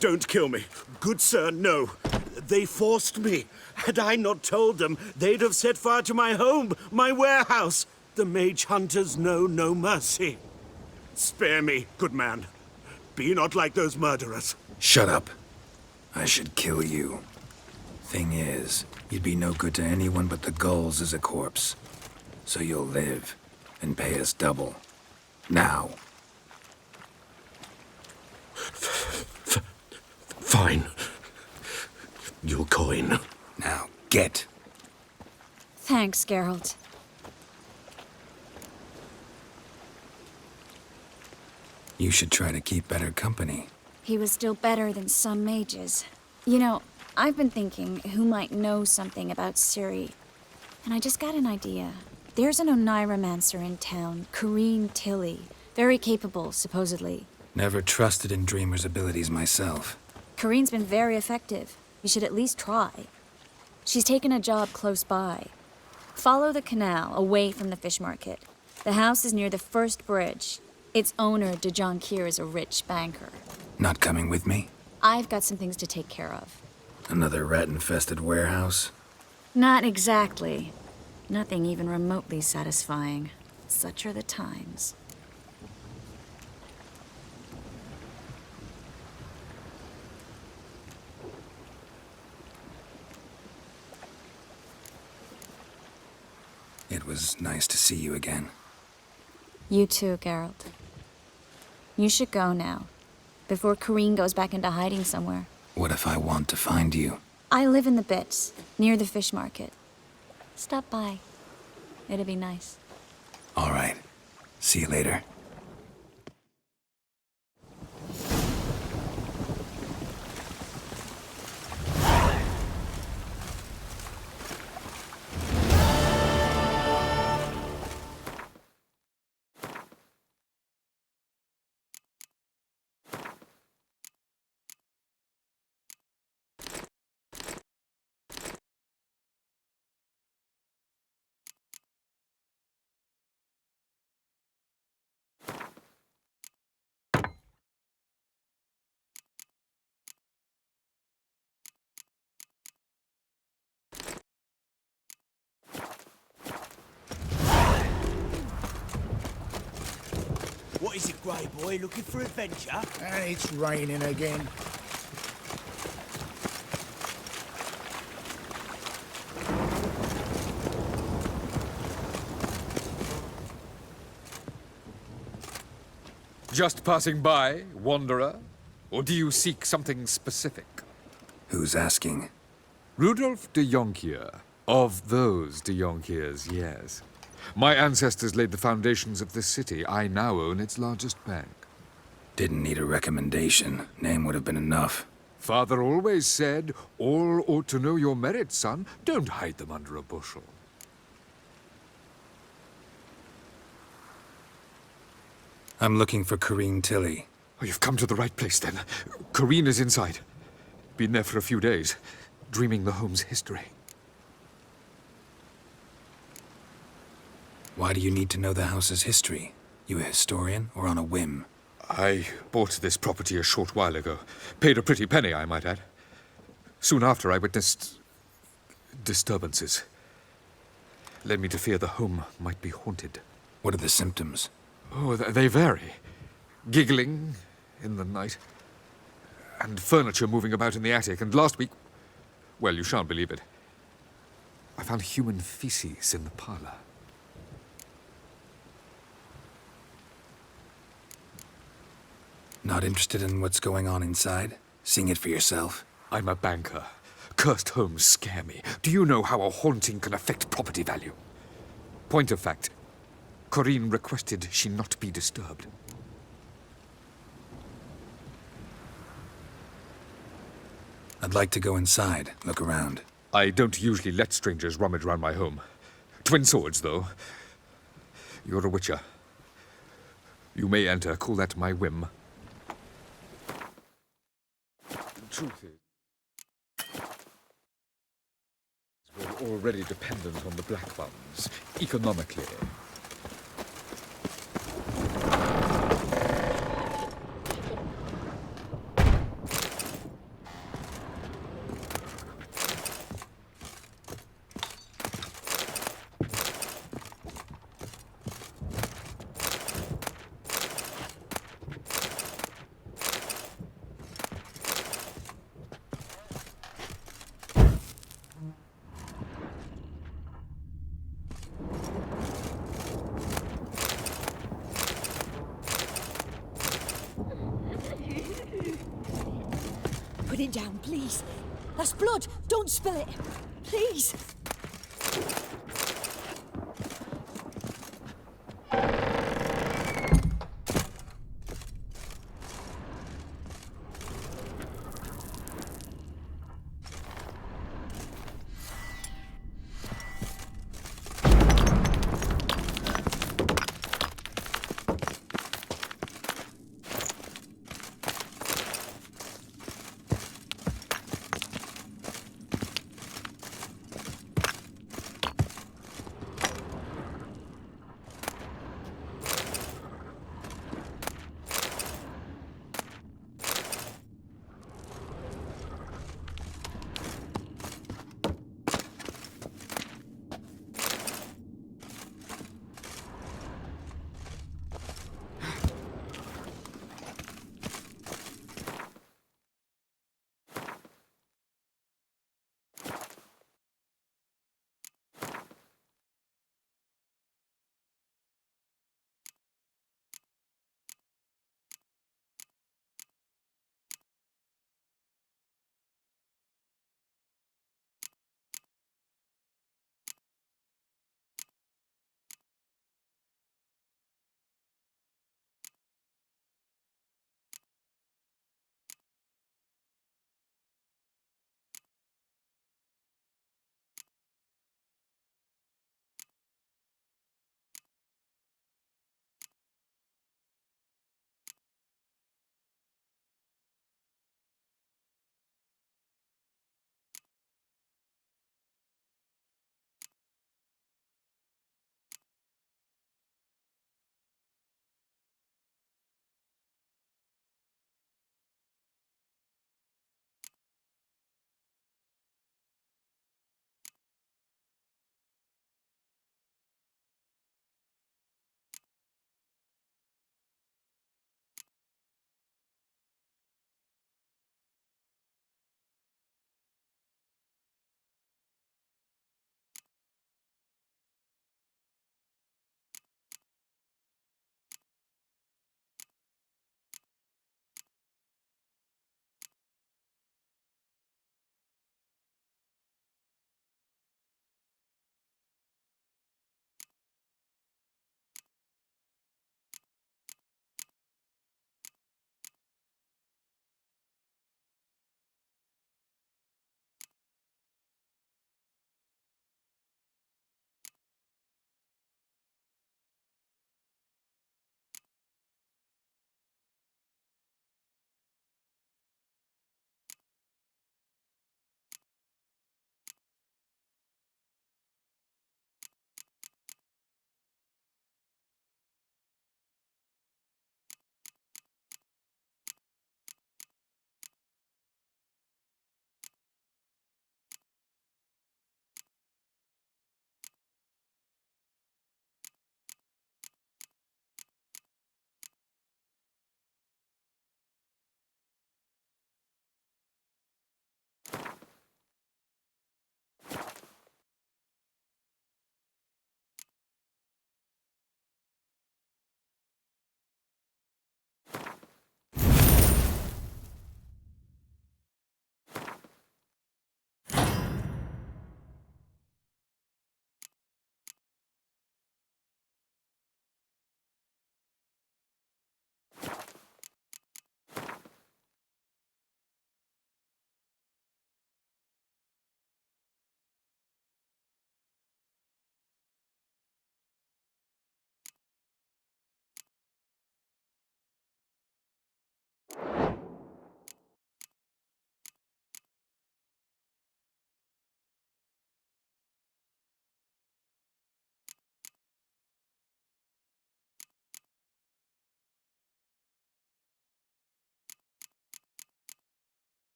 Speaker 6: Don't kill me. Good sir, no. They forced me. Had I not told them, they'd have set fire to my home, my warehouse. The mage hunters know no mercy. Spare me, good man. Be not like those murderers.
Speaker 5: Shut up. I should kill you. Thing is, you'd be no good to anyone but the gulls as a corpse. So you'll live and pay us double. Now.
Speaker 6: Fine. Your coin.
Speaker 5: Now, get.
Speaker 8: Thanks, Geralt.
Speaker 5: You should try to keep better company.
Speaker 8: He was still better than some mages. You know, I've been thinking who might know something about Ciri. And I just got an idea. There's an Oneiromancer in town, Corrine Tilly. Very capable, supposedly.
Speaker 5: Never trusted in Dreamer's abilities myself.
Speaker 8: Corrine's been very effective. You should at least try. She's taken a job close by. Follow the canal, away from the fish market. The house is near the first bridge. Its owner, De Jonquier, is a rich banker.
Speaker 5: Not coming with me?
Speaker 8: I've got some things to take care of.
Speaker 5: Another rat-infested warehouse?
Speaker 8: Not exactly. Nothing even remotely satisfying. Such are the times.
Speaker 5: It was nice to see you again.
Speaker 8: You too, Geralt. You should go now, before Corrine goes back into hiding somewhere.
Speaker 5: What if I want to find you?
Speaker 8: I live in the Bits, near the fish market. Stop by. It'd be nice.
Speaker 5: All right. See you later.
Speaker 2: What is it, Grey Boy? Looking for adventure?
Speaker 13: And it's raining again.
Speaker 12: Just passing by, wanderer? Or do you seek something specific?
Speaker 5: Who's asking?
Speaker 12: Rudolf de Jonquier. Of those de Jonquiers, yes. My ancestors laid the foundations of this city. I now own its largest bank.
Speaker 5: Didn't need a recommendation. Name would have been enough.
Speaker 12: Father always said, all ought to know your merits, son. Don't hide them under a bushel.
Speaker 5: I'm looking for Corrine Tilly.
Speaker 12: Oh, you've come to the right place, then. Corrine is inside. Been there for a few days, dreaming the home's history.
Speaker 5: Why do you need to know the house's history? You a historian, or on a whim?
Speaker 12: I bought this property a short while ago. Paid a pretty penny, I might add. Soon after, I witnessed disturbances. Led me to fear the home might be haunted.
Speaker 5: What are the symptoms?
Speaker 12: Oh, they vary. Giggling in the night, and furniture moving about in the attic, and last week, well, you shan't believe it, I found human feces in the parlor.
Speaker 5: Not interested in what's going on inside? Seeing it for yourself?
Speaker 12: I'm a banker. Cursed homes scare me. Do you know how a haunting can affect property value? Point of fact, Corrine requested she not be disturbed.
Speaker 5: I'd like to go inside, look around.
Speaker 12: I don't usually let strangers rummage around my home. Twin swords, though. You're a witcher. You may enter, call that my whim. The truth is, we're already dependent on the Black Ones, economically.
Speaker 23: Put it down, please. That's blood. Don't spill it. Please.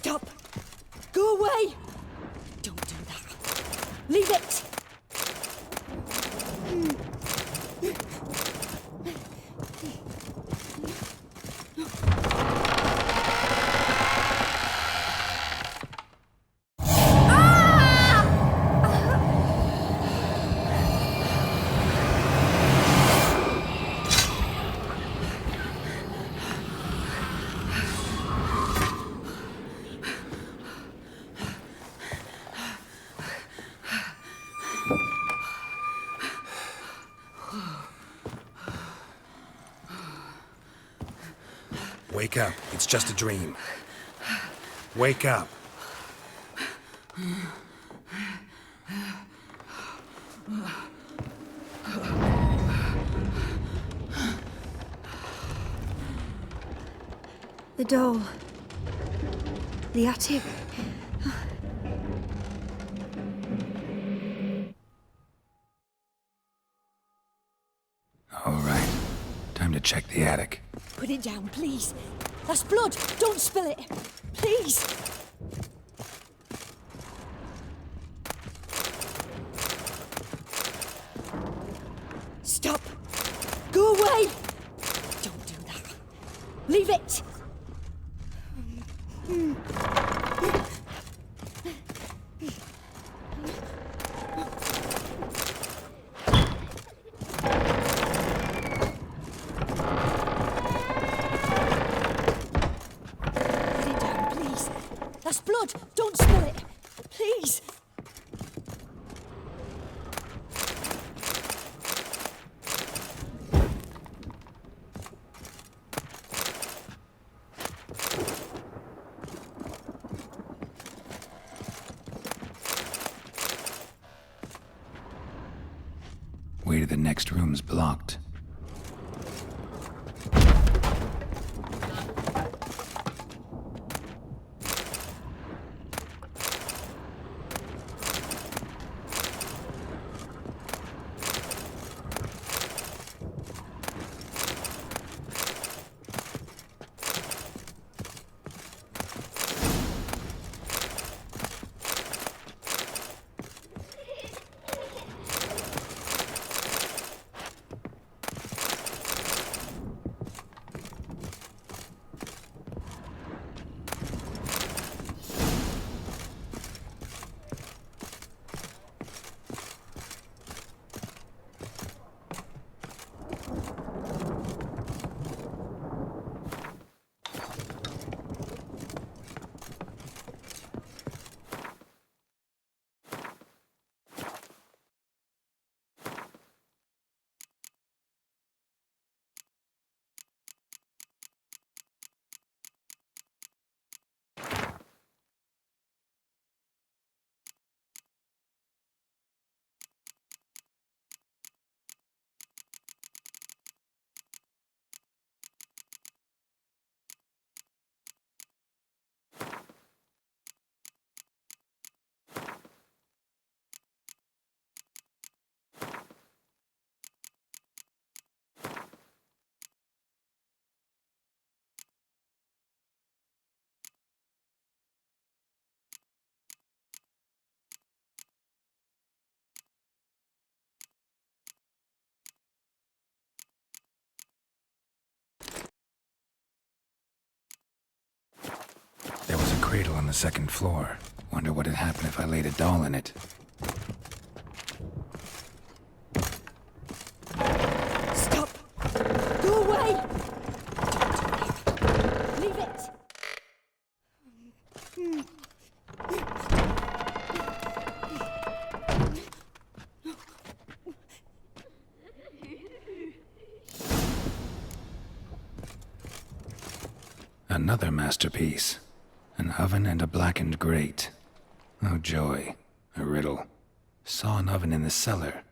Speaker 23: Stop! Go away! Don't do that. Leave it!
Speaker 5: Wake up. It's just a dream. Wake up.
Speaker 23: The doll. The attic.
Speaker 5: All right. Time to check the attic.
Speaker 23: Put it down, please. That's blood. Don't spill it. Please. Stop. Go away. Don't do that. Leave it. That's blood! Don't spill it! Please!
Speaker 5: Way to the next room's blocked. There was a cradle on the second floor. Wonder what had happened if I laid a doll in it.
Speaker 23: Stop! Go away! Leave it!
Speaker 5: Another masterpiece. An oven and a blackened grate. Oh joy. A riddle. Saw an oven in the cellar.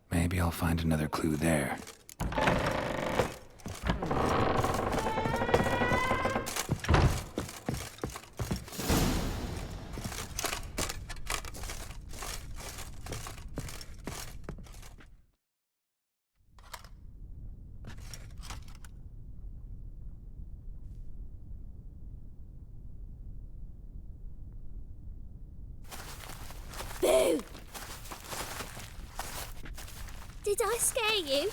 Speaker 5: Maybe I'll find another clue there.
Speaker 17: Did I scare you?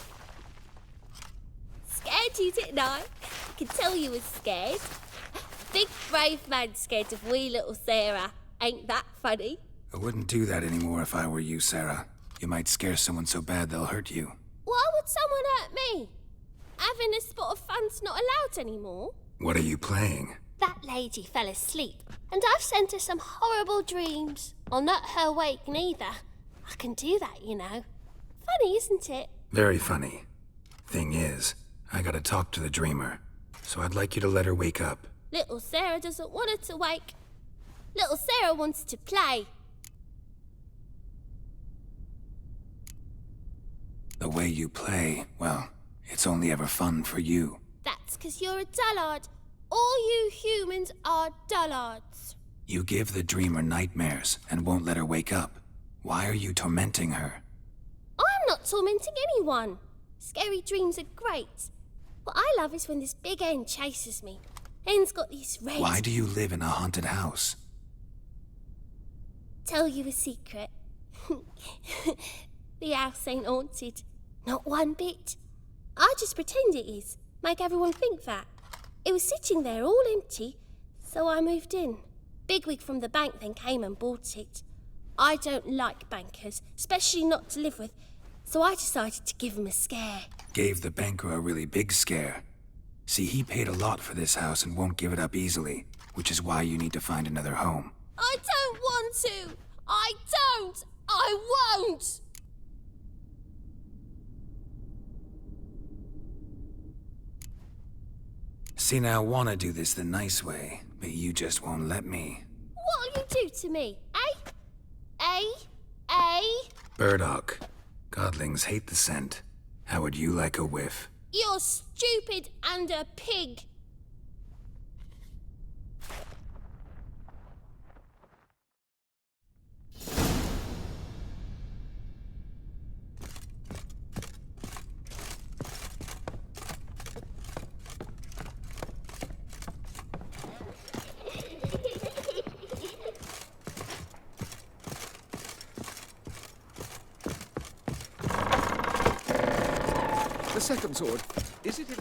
Speaker 17: Scared you, didn't I? I can tell you was scared. Big brave man scared of wee little Sarah. Ain't that funny?
Speaker 5: I wouldn't do that anymore if I were you, Sarah. You might scare someone so bad they'll hurt you.
Speaker 17: Why would someone hurt me? Having a spot of fun's not allowed anymore.
Speaker 5: What are you playing?
Speaker 17: That lady fell asleep, and I've sent her some horrible dreams. I'll not her wake neither. I can do that, you know. Funny, isn't it?
Speaker 5: Very funny. Thing is, I gotta talk to the dreamer, so I'd like you to let her wake up.
Speaker 17: Little Sarah doesn't want her to wake. Little Sarah wants to play.
Speaker 5: The way you play, well, it's only ever fun for you.
Speaker 17: That's 'cause you're a dullard. All you humans are dullards.
Speaker 5: You give the dreamer nightmares and won't let her wake up. Why are you tormenting her?
Speaker 17: I'm not tormenting anyone. Scary dreams are great. What I love is when this big hen chases me. Hen's got these red...
Speaker 5: Why do you live in a haunted house?
Speaker 17: Tell you a secret. The house ain't haunted. Not one bit. I just pretend it is. Make everyone think that. It was sitting there all empty, so I moved in. Bigwig from the bank then came and bought it. I don't like bankers, especially not to live with, so I decided to give him a scare.
Speaker 5: Gave the banker a really big scare. See, he paid a lot for this house and won't give it up easily, which is why you need to find another home.
Speaker 17: I don't want to! I don't! I won't!
Speaker 5: See, now I want to do this the nice way, but you just won't let me.
Speaker 17: What'll you do to me, eh? Eh?
Speaker 5: Burdock, godlings hate the scent. How would you like a whiff?
Speaker 17: You're stupid and a pig.
Speaker 12: The second sword. Is it in...